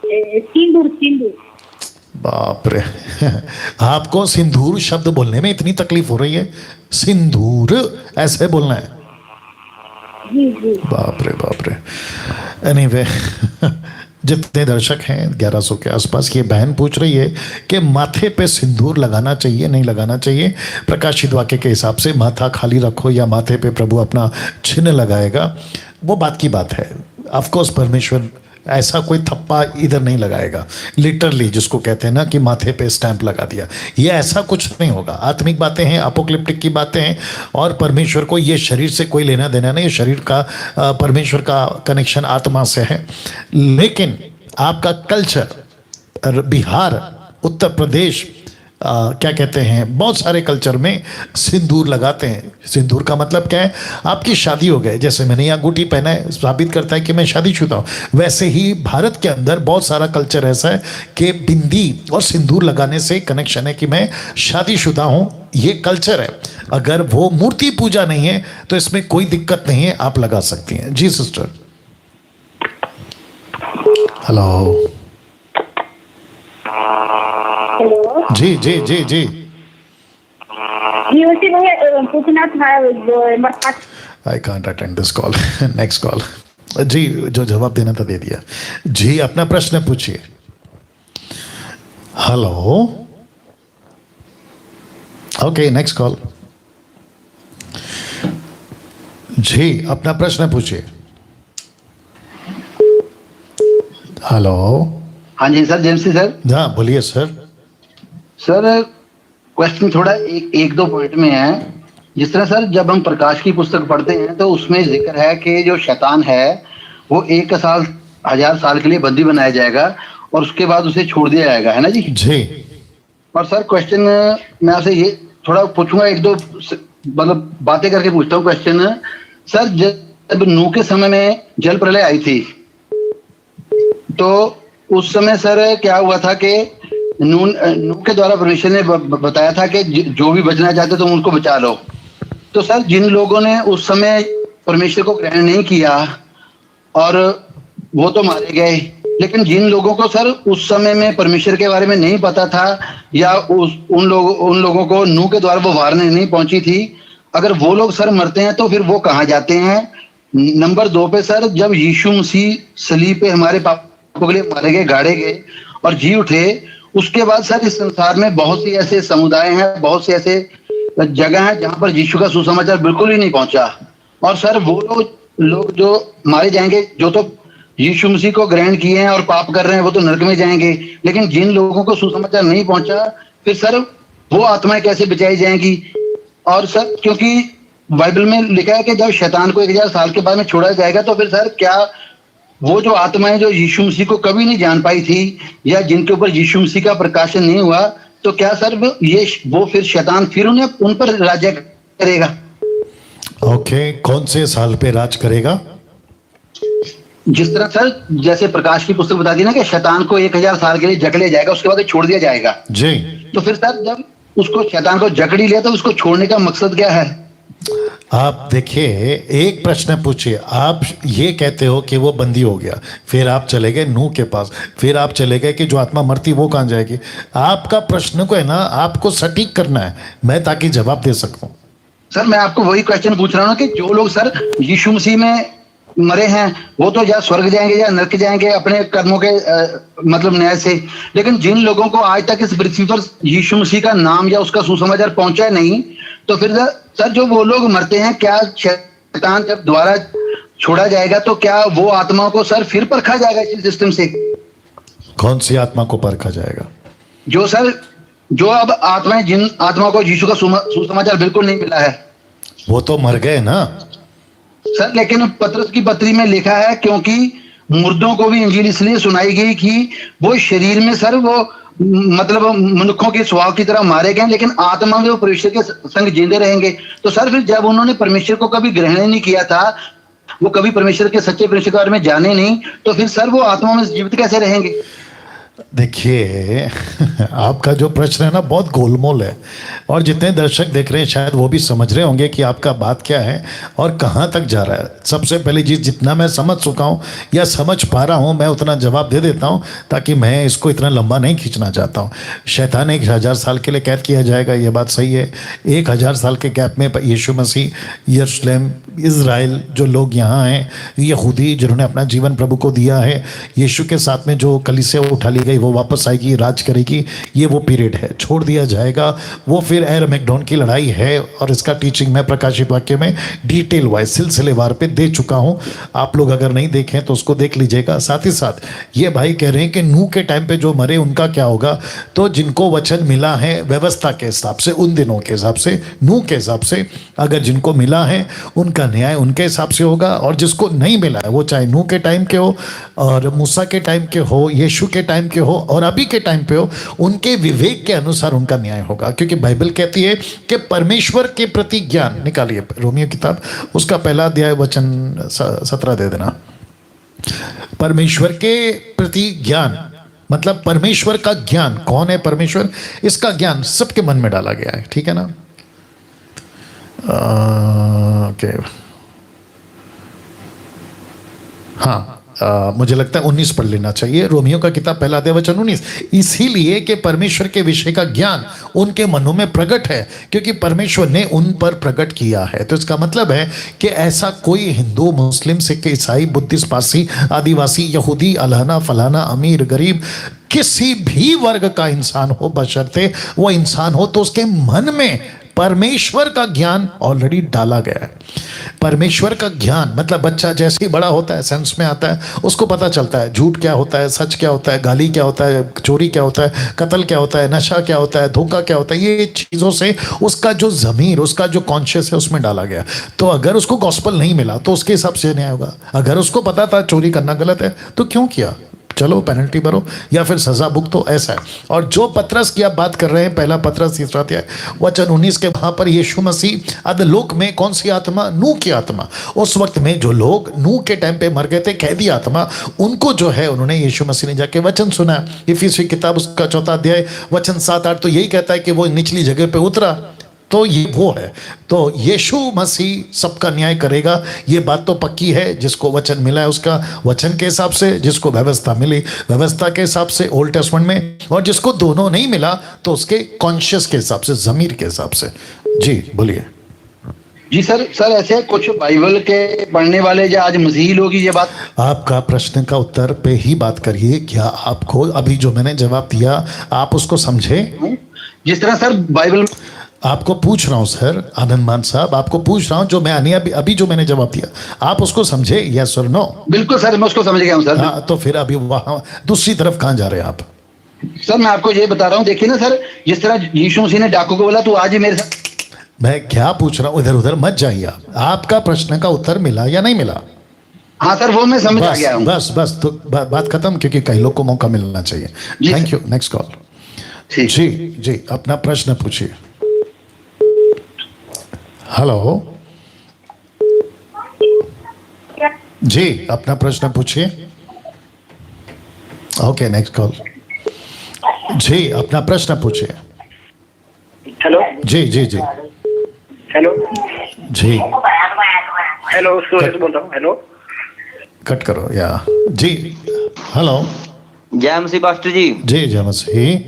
सिंदूर। सिंदूर। बाप रे आपको सिंदूर शब्द बोलने में इतनी तकलीफ हो रही है? सिंदूर ऐसे बोलना है? जी जी। बाप रे। एनीवे जितने दर्शक हैं 1100 के आसपास, ये बहन पूछ रही है कि माथे पे सिंदूर लगाना चाहिए नहीं लगाना चाहिए। प्रकाशित वाक्य के हिसाब से माथा खाली रखो या माथे पे प्रभु अपना चिन्ह लगाएगा, वो बात की बात है। ऑफ कोर्स परमेश्वर ऐसा कोई थप्पा इधर नहीं लगाएगा, लिटरली जिसको कहते हैं ना कि माथे पे स्टैंप लगा दिया, ये ऐसा कुछ नहीं होगा। आत्मिक बातें हैं, अपोक्लिप्टिक की बातें हैं, और परमेश्वर को ये शरीर से कोई लेना देना नहीं। शरीर का परमेश्वर का कनेक्शन आत्मा से है। लेकिन आपका कल्चर, बिहार, उत्तर प्रदेश, क्या कहते हैं, बहुत सारे कल्चर में सिंदूर लगाते हैं। सिंदूर का मतलब क्या है? आपकी शादी हो गई, जैसे मैंने यहाँ अंगूठी पहना है साबित करता है कि मैं शादीशुदा हूँ। वैसे ही भारत के अंदर बहुत सारा कल्चर ऐसा है कि बिंदी और सिंदूर लगाने से कनेक्शन है कि मैं शादीशुदा हूँ। ये कल्चर है। अगर वो मूर्ति पूजा नहीं है तो इसमें कोई दिक्कत नहीं है, आप लगा सकती हैं। जी सिस्टर। हेलो। हेलो जी जी जी जी। जी उसी में पूछना था I can't attend this call. Next call. जी, जो जवाब देना था दे दिया। जी, अपना प्रश्न पूछिए। हेलो। Okay, next call. जी, अपना प्रश्न पूछिए। हेलो। हाँ जी सर, जेम्स सर। हाँ, बोलिए सर। सर क्वेश्चन थोड़ा एक दो पॉइंट में है। जिस तरह सर जब हम प्रकाश की पुस्तक पढ़ते हैं तो उसमें जिक्र है कि जो शैतान है वो 1000 साल के लिए बंदी बनाया जाएगा और उसके बाद उसे छोड़ दिया जाएगा, है ना जी? जी। और सर क्वेश्चन मैं आपसे ये थोड़ा पूछूंगा, एक दो मतलब बातें करके पूछता हूँ क्वेश्चन। सर जब नूह के समय में जल प्रलय आई थी तो उस समय सर क्या हुआ था कि नूह के द्वारा परमेश्वर ने बताया था कि जो भी बचना चाहते तुम उनको बचा लो। तो सर जिन लोगों ने उस समय परमेश्वर को ग्रहण नहीं किया और वो तो मारे गए, लेकिन जिन लोगों को सर उस समय में परमेश्वर के बारे में नहीं पता था या उन लोगों को नूह के द्वारा वो वार्निंग नहीं पहुंची थी, अगर वो लोग सर मरते हैं तो फिर वो कहाँ जाते हैं? नंबर 2 पे सर जब यीशु मसीह सलीब पे हमारे पापों के लिए मारे गए, गाड़े गए और जी उठे, उसके बाद सर इस संसार में बहुत सी ऐसे समुदाय हैं, बहुत से ऐसे जगह हैं जहां पर यीशु का सुसमाचार बिल्कुल ही नहीं पहुंचा। और सर वो लोग जो मारे जाएंगे, जो तो यीशु मसीह को ग्रहण किए हैं और पाप कर रहे हैं, वो तो नरक में जाएंगे। लेकिन जिन लोगों को सुसमाचार नहीं पहुंचा, फिर सर वो आत्माएं कैसे बचाई जाएंगी? और सर क्योंकि बाइबल में लिखा है कि जब शैतान को 1000 साल के बाद में छोड़ा जाएगा तो फिर सर क्या वो जो आत्माएं जो यीशु मसीह को कभी नहीं जान पाई थी या जिनके ऊपर यीशु मसीह का प्रकाशन नहीं हुआ, तो क्या सर वो फिर शैतान फिर उन पर राज्य करेगा? ओके, कौन से साल पे राज करेगा? जिस तरह सर जैसे प्रकाश की पुस्तक बताती है ना कि शैतान को 1000 साल के लिए जकड़ लिया जाएगा, उसके बाद छोड़ दिया जाएगा। जी। तो फिर सर जब उसको शैतान को जकड़ लिया तो उसको छोड़ने का मकसद क्या है? आप देखिए, एक प्रश्न पूछिए। आप ये कहते हो कि वो बंदी हो गया, फिर आप चले गए नूह के पास, फिर आप चले गए कि जो आत्मा मरती वो कहाँ जाएगी? आपका प्रश्न को है ना, आपको सटीक करना है, मैं ताकि जवाब दे सकूं। सर मैं आपको वही क्वेश्चन पूछ रहा हूँ कि जो लोग सर यीशु मसीह में मरे हैं वो तो या स्वर्ग जाएंगे या नरक जाएंगे अपने कर्मों के मतलब न्याय से, लेकिन जिन लोगों को आज तक इस पृथ्वी पर यीशु मसीह का नाम या उसका सुसमाचार पहुंचा नहीं, तो फिर सर जो वो लोग मरते हैं, क्या शैतान जब दोबारा छोड़ा जाएगा तो क्या वो आत्माओं को सर फिर परखा जाएगा इस सिस्टम से? कौन सी आत्मा को परखा जाएगा? जो अब आत्माएं, जिन आत्माओं को यीशु का सुसमाचार बिल्कुल नहीं मिला है, वो तो मर गए ना सर। लेकिन पतरस की पत्री में लिखा है क्योंकि मुर्दों को भी इंजील इसलिए सुनाई गई कि वो शरीर में सर वो मतलब मनुष्यों के स्वभाव की तरह मारे गए, लेकिन आत्मा में वो परमेश्वर के संग जिंदे रहेंगे। तो सर फिर जब उन्होंने परमेश्वर को कभी ग्रहण नहीं किया था, वो कभी परमेश्वर के सच्चे परमेश्वर के बारे में जाने नहीं, तो फिर सर वो आत्मा में जीवित कैसे रहेंगे? देखिए, आपका जो प्रश्न है ना बहुत गोलमोल है, और जितने दर्शक देख रहे हैं शायद वो भी समझ रहे होंगे कि आपका बात क्या है और कहाँ तक जा रहा है। सबसे पहली चीज़, जितना मैं समझ चुका हूँ या समझ पा रहा हूँ मैं उतना जवाब दे देता हूँ, ताकि मैं इसको इतना लंबा नहीं खींचना चाहता हूँ। शैतान 1000 साल के लिए कैद किया जाएगा, ये बात सही है। 1000 साल के गैप में यीशु मसीह, यरूशलेम, इज़राइल, जो लोग यहाँ हैं, यहूदी जिन्होंने अपना जीवन प्रभु को दिया है, यीशु के साथ में जो कलीसिया उठा ली गई वो वापस आएगी, राज करेगी, ये वो पीरियड है। छोड़ दिया जाएगा वो फिर मैकडॉन की लड़ाई है, और इसका टीचिंग मैं प्रकाशित वाक्य में डिटेल वाइज सिलसिलेवार पे दे चुका हूँ। आप लोग अगर नहीं देखें तो उसको देख लीजिएगा। साथ ही साथ ये भाई कह रहे हैं कि नूह के टाइम पे जो मरे उनका क्या होगा? तो जिनको वचन मिला है व्यवस्था के हिसाब से, उन दिनों के हिसाब से, नूह के हिसाब से, अगर जिनको मिला है उनका न्याय उनके हिसाब से होगा, और जिसको नहीं मिला है वो चाहे नूह के टाइम के हो और मूसा के टाइम के हो, यीशु के टाइम के हो और अभी के टाइम पे हो, उनके विवेक के अनुसार उनका न्याय होगा। क्योंकि बाइबल कहती है कि परमेश्वर के प्रति ज्ञान, निकालिए रोमियो किताब उसका पहला अध्याय वचन 17 दे देना। परमेश्वर के प्रति ज्ञान मतलब परमेश्वर का ज्ञान, कौन है परमेश्वर, इसका ज्ञान सबके मन में डाला गया है, ठीक है ना। ओके हाँ, मुझे लगता है 19 पढ़ लेना चाहिए, रोमियो का किताब पहला अध्याय वचन 19। इसीलिए कि परमेश्वर के विषय का ज्ञान उनके मनों में प्रकट है, क्योंकि परमेश्वर ने उन पर प्रकट किया है। तो इसका मतलब है कि ऐसा कोई हिंदू, मुस्लिम, सिख, ईसाई, बुद्धिस्ट, पारसी, आदिवासी, यहूदी, अल्लाना, फलाना, अमीर, गरीब, किसी भी वर्ग का इंसान हो, बशर्ते वो इंसान हो तो उसके मन में परमेश्वर का ज्ञान ऑलरेडी डाला गया है। परमेश्वर का ज्ञान मतलब बच्चा जैसे ही बड़ा होता है, सेंस में आता है, उसको पता चलता है झूठ क्या होता है, सच क्या होता है, गाली क्या होता है, चोरी क्या होता है, कत्ल क्या होता है, नशा क्या होता है, धोखा क्या होता है। ये चीज़ों से उसका जो ज़मीर, उसका जो कॉन्शियस है उसमें डाला गया। तो अगर उसको गॉस्पल नहीं मिला तो उसके हिसाब से न्याय होगा। अगर उसको पता था चोरी करना गलत है तो क्यों किया, चलो पेनल्टी भरो या फिर सजा भुगतो, ऐसा है। और जो पतरस की आप बात कर रहे हैं, पहला पतरस 3 अध्याय वचन 19 के वहां पर यीशु मसीह अधलोक में कौन सी आत्मा, नूह की आत्मा, उस वक्त में जो लोग नूह के टाइम पे मर गए थे, कैदी आत्मा, उनको जो है उन्होंने यीशु मसीह ने जाके वचन सुना। इफिसी किताब उसका 4 अध्याय वचन 7-8 तो यही कहता है कि वो निचली जगह पे उतरा। तो ये वो है, तो यीशु मसीह सबका न्याय करेगा, ये बात तो पक्की है। जिसको वचन मिला है उसका वचन के हिसाब से, जिसको व्यवस्था मिली व्यवस्था के हिसाब से ओल्ड टेस्टमेंट में, और जिसको दोनों नहीं मिला तो उसके कॉन्शियस के हिसाब से, जमीर के हिसाब से। जी बोलिए। जी सर ऐसे कुछ बाइबल के पढ़ने वाले या आज मसीही लोग ही ये बात, आपका प्रश्न का उत्तर पे ही बात करिए। क्या आपको अभी जो मैंने जवाब दिया आप उसको समझे? जिस तरह सर बाइबल, आपको पूछ रहा हूं सर आनंद मान साहब, आपको पूछ रहा हूं जो मैं अभी जो मैंने जवाब दिया आप उसको समझे, यस और नो? बिल्कुल सर, मैं उसको समझ गया हूं सर। हाँ, तो फिर अभी वहां दूसरी तरफ कहां जा रहे हैं आप? सर मैं आपको ये बता रहा हूँ, देखिए ना सर, जिस तरह यीशु मसीह ने डाकू को बोला तू आज ही मेरे साथ, मैं क्या पूछ रहा हूं, इधर उधर मत जाइए आप। आपका प्रश्न का उत्तर मिला या नहीं मिला? हाँ सर वो मैं समझ आ गया हूँ। बस तो बात खत्म, क्योंकि कई लोग को मौका मिलना चाहिए। Thank you. Next call. जी अपना प्रश्न पूछिए। हेलो जी, अपना प्रश्न पूछिए। Okay next call. जी अपना प्रश्न पूछिए। हेलो जी हेलो जी, हेलो, सुरेश बोल रहा हूँ। हेलो, कट करो या जी। हेलो जय मसीह पास्टर जी। जी जय मसीह।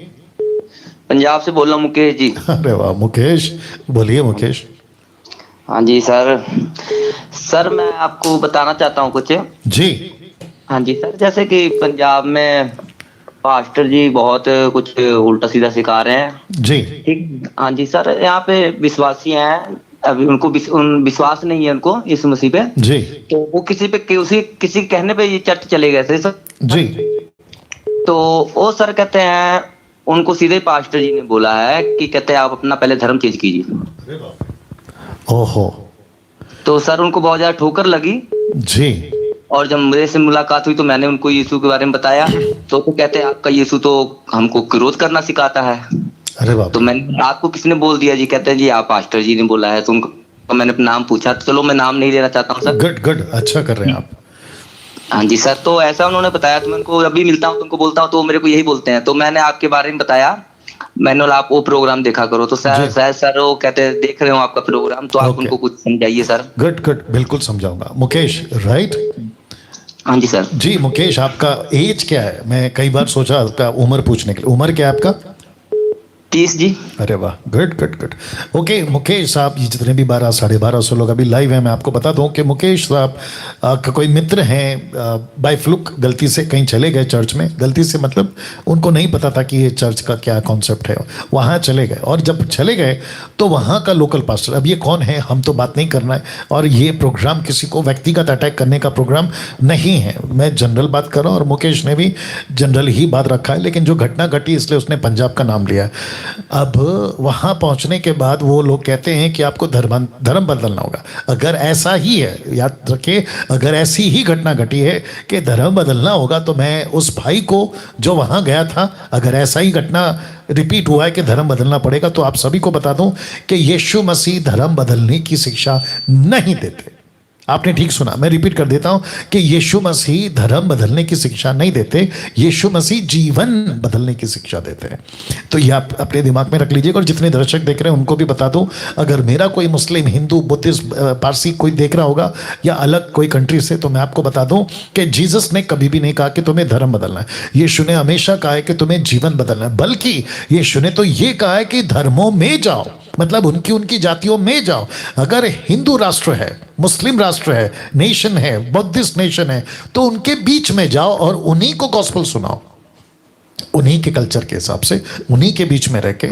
पंजाब से बोल रहा हूँ मुकेश जी। अरे वाह मुकेश, बोलिए मुकेश। हाँ जी सर मैं आपको बताना चाहता हूँ कुछ। जी हाँ जी सर, जैसे कि पंजाब में पास्टर जी बहुत कुछ उल्टा सीधा सिखा रहे हैं। जी ठीक, हाँ जी सर, यहाँ पे विश्वासी हैं, अभी उनको विश्वास नहीं है उनको इस मसीह पे। जी तो वो किसी कहने पे ये चर्च चले गए थे सर। जी, तो वो सर कहते हैं, उनको सीधे पास्टर जी ने बोला है कि कहते हैं आप अपना पहले धर्म चेंज कीजिए। ओहो। तो सर उनको बहुत ज्यादा ठोकर लगी जी। और जब मेरे से मुलाकात हुई तो मैंने उनको यीशु के बारे में बताया, तो वो कहते हैं आपका यीशु तो हमको विरोध करना सिखाता है। अरे बाप। तो मैंने, आपको किसने बोल दिया जी? कहते हैं जी आप पास्टर जी ने बोला है। तो उनको, तो मैंने नाम पूछा, तो चलो मैं नाम नहीं लेना चाहता हूँ सर। गुड, अच्छा कर रहे हैं आप। हाँ जी सर, तो ऐसा उन्होंने बताया। तो मैं उनको अभी मिलता हूँ तो उनको बोलता हूँ, तो मेरे को यही बोलते हैं। तो मैंने आपके बारे में बताया, मैंने बोला आप वो प्रोग्राम देखा करो। तो सर वो कहते हैं देख रहे हो आपका प्रोग्राम, तो आप उनको कुछ समझाइए सर। गुड, बिल्कुल समझाऊंगा। मुकेश राइट? हाँ जी सर। जी मुकेश, आपका एज क्या है? मैं कई बार सोचा आपका उम्र पूछने के लिए। उम्र क्या है आपका? 30 जी। अरे वाह, गुड। ओके मुकेश साहब, ये जितने भी 1200-1250 लोग अभी लाइव हैं, मैं आपको बता दूं कि मुकेश साहब का कोई मित्र हैं, बाय फ्लुक गलती से कहीं चले गए चर्च में। गलती से मतलब उनको नहीं पता था कि ये चर्च का क्या कॉन्सेप्ट है, वहाँ चले गए। और जब चले गए तो वहाँ का लोकल पास्टर, अब ये कौन है हम तो बात नहीं करना है, और ये प्रोग्राम किसी को व्यक्तिगत अटैक करने का प्रोग्राम नहीं है, मैं जनरल बात कर रहा हूँ। और मुकेश ने भी जनरल ही बात रखा है, लेकिन जो घटना घटी इसलिए उसने पंजाब का नाम लिया है। अब वहां पहुंचने के बाद वो लोग कहते हैं कि आपको धर्म बदलना होगा। अगर ऐसा ही है, याद रखिए, अगर ऐसी ही घटना घटी है कि धर्म बदलना होगा, तो मैं उस भाई को जो वहां गया था, अगर ऐसा ही घटना रिपीट हुआ है कि धर्म बदलना पड़ेगा, तो आप सभी को बता दूं कि यीशु मसीह धर्म बदलने की शिक्षा नहीं देते। आपने ठीक सुना, मैं रिपीट कर देता हूं कि यीशु मसीह धर्म बदलने की शिक्षा नहीं देते, यीशु मसीह जीवन बदलने की शिक्षा देते हैं। तो ये आप अपने दिमाग में रख लीजिएगा। और जितने दर्शक देख रहे हैं उनको भी बता दूं, अगर मेरा कोई मुस्लिम, हिंदू, बुद्धिस्ट, पारसी कोई देख रहा होगा या अलग कोई कंट्री से, तो मैं आपको बता दूं कि जीसस ने कभी भी नहीं कहा कि तुम्हें धर्म बदलना है। यीशु ने हमेशा कहा है कि तुम्हें जीवन बदलना है, बल्कि यीशु ने तो ये कहा है कि धर्मों में जाओ, मतलब उनकी जातियों में जाओ। अगर हिंदू राष्ट्र है, मुस्लिम राष्ट्र है, नेशन है, बुद्धिस्ट नेशन है, तो उनके बीच में जाओ और उन्हीं को गॉस्पेल सुनाओ, उन्हीं के कल्चर के हिसाब से, उन्हीं के बीच में रह के।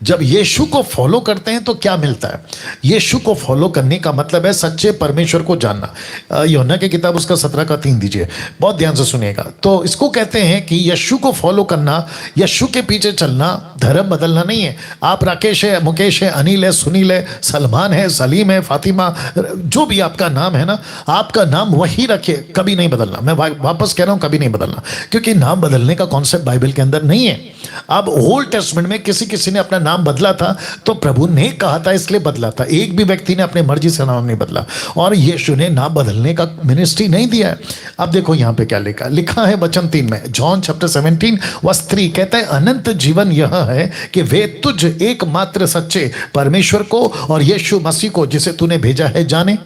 जब यीशु को फॉलो करते हैं तो क्या मिलता है? यीशु को फॉलो करने का मतलब है सच्चे परमेश्वर को जानना। यूहन्ना की किताब उसका 17:3 दीजिए, बहुत ध्यान से सुनिएगा। तो इसको कहते हैं कि यीशु को फॉलो करना, यीशु के पीछे चलना, धर्म बदलना नहीं है। आप राकेश है, मुकेश है, अनिल है, सुनील है, सलमान है, सलीम है, फातिमा, जो भी आपका नाम है ना, आपका नाम वही रखिए, कभी नहीं बदलना। मैं वापस कह रहा हूं, कभी नहीं बदलना, क्योंकि नाम बदलने का कॉन्सेप्ट बाइबल के अंदर नहीं है। अब ओल्ड टेस्टमेंट में किसी ने अपना नाम बदला था तो प्रभु ने कहा था इसलिए बदला था। एक भी व्यक्ति ने अपने मर्जी से नाम नहीं बदला, और यीशु ने नाम बदलने का मिनिस्ट्री नहीं दिया है। अब देखो यहां पे क्या लिखा है वचन 3 में, जॉन चैप्टर 17:3 कहता है, अनंत जीवन यह है कि वे तुझ एकमात्र सच्चे परमेश्वर को और यीशु मसीह को जिसे तूने भेजा है जाने।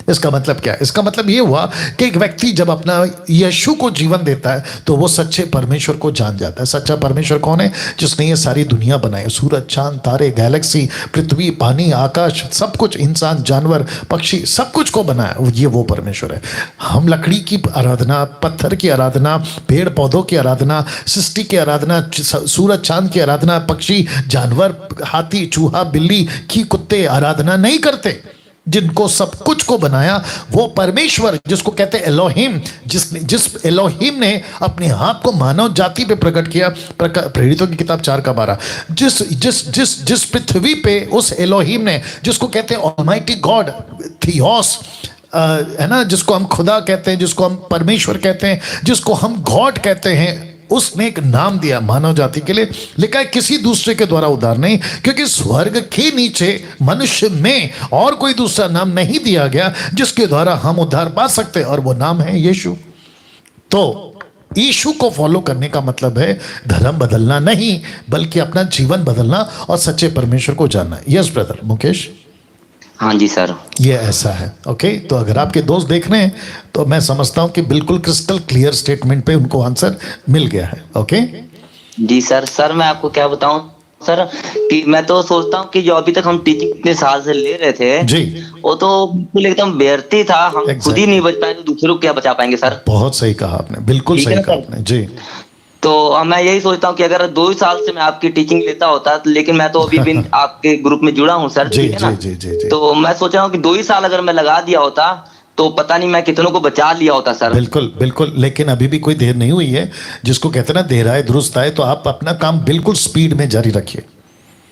इसका मतलब क्या है? इसका मतलब यह हुआ कि एक व्यक्ति जब अपना यीशु को जीवन देता है तो वो सच्चे परमेश्वर को जान जाता है। सच्चा परमेश्वर कौन है? जिसने ये सारी दुनिया बनाई, सूरज, चांद, तारे, गैलेक्सी, पृथ्वी, पानी, आकाश, सब कुछ, इंसान, जानवर, पक्षी, सब कुछ को बनाया, ये वो परमेश्वर है। हम लकड़ी की आराधना, पत्थर की आराधना, पेड़ पौधों की आराधना, सृष्टि की आराधना, सूरज चांद की आराधना, पक्षी, जानवर, हाथी, चूहा, बिल्ली की, कुत्ते आराधना नहीं करते। जिनको सब कुछ को बनाया वो परमेश्वर, जिसको कहते हैं एलोहिम, जिस एलोहिम ने अपने आप को मानव जाति पे प्रकट किया। प्रेरितों की किताब 4:12, जिस पृथ्वी पे उस एलोहिम ने, जिसको कहते हैं ऑलमाइटी गॉड, थियोस, है ना, जिसको हम खुदा कहते हैं, जिसको हम परमेश्वर कहते हैं, जिसको हम गॉड कहते हैं, उसने एक नाम दिया मानव जाति के लिए। लिखा है किसी दूसरे के द्वारा उद्धार नहीं, क्योंकि स्वर्ग के नीचे मनुष्य में और कोई दूसरा नाम नहीं दिया गया जिसके द्वारा हम उद्धार पा सकते, और वो नाम है यीशु। तो यीशु को फॉलो करने का मतलब है धर्म बदलना नहीं, बल्कि अपना जीवन बदलना और सच्चे परमेश्वर को जानना। यस ब्रदर मुकेश, हाँ जी सर, ये ऐसा है। ओके, तो अगर आपके दोस्त देख रहे हैं तो मैं समझता हूं कि बिल्कुल क्रिस्टल क्लियर स्टेटमेंट पे उनको आंसर मिल गया है। ओके जी सर मैं आपको क्या बताऊं सर, कि मैं तो सोचता हूं कि जो अभी तक हम टीचिंग इतने साल से ले रहे थे जी, वो तो बिल्कुल एकदम व्यर्थी था। हम खुद ही नहीं बच पाए तो दूसरों को क्या बचा पाएंगे सर? बहुत सही कहा आपने, बिल्कुल ठीक है सही कहा सर। आपने जी। तो मैं यही सोचता हूँ कि अगर 2 साल से मैं आपकी टीचिंग लेता होता, लेकिन मैं तो अभी भी आपके ग्रुप में जुड़ा हूँ सर, जी ठीक है ना? जी जी जी जी। तो मैं सोच रहा हूँ कि 2 ही साल अगर मैं लगा दिया होता तो पता नहीं मैं कितनों को बचा लिया होता सर। बिल्कुल बिल्कुल, लेकिन अभी भी कोई देर नहीं हुई है। जिसको कहते हैं ना देर आए दुरुस्त आए, तो आप अपना काम बिल्कुल स्पीड में जारी रखिए।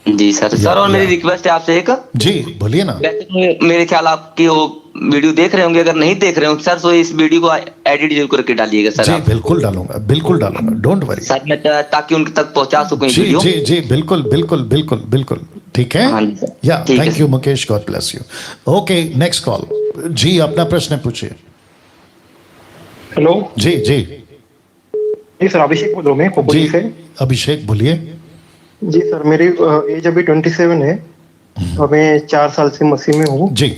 जी सर और मेरी रिक्वेस्ट है आपसे एक, जी बोलिए ना। वैसे मेरे ख्याल आपकी वो वीडियो देख रहे होंगे, अगर नहीं देख रहे हो सर तो इस वीडियो को एडिट जरूर करके डालिएगा सर। जी आप बिल्कुल डालूंगा, बिल्कुल डालूंगा, डोंट वरी सर, मैं ताकि उनके तक पहुंचा सकूं जी वीडियो। जी जी, बिल्कुल बिल्कुल बिल्कुल बिल्कुल, ठीक है। हाँ जी सर, या ठीक है thank sir. You Mukesh, God bless you. Okay next call जी, अपना प्रश्न पूछिए। हेलो जी जी जी सर, अभिषेक बोल रहा हूँ मैं खोपोली जी, से। अभिषेक बोलिए। जी सर, मेरी एज अभी 27 है और मैं 4 साल से मसीह में हूँ। जी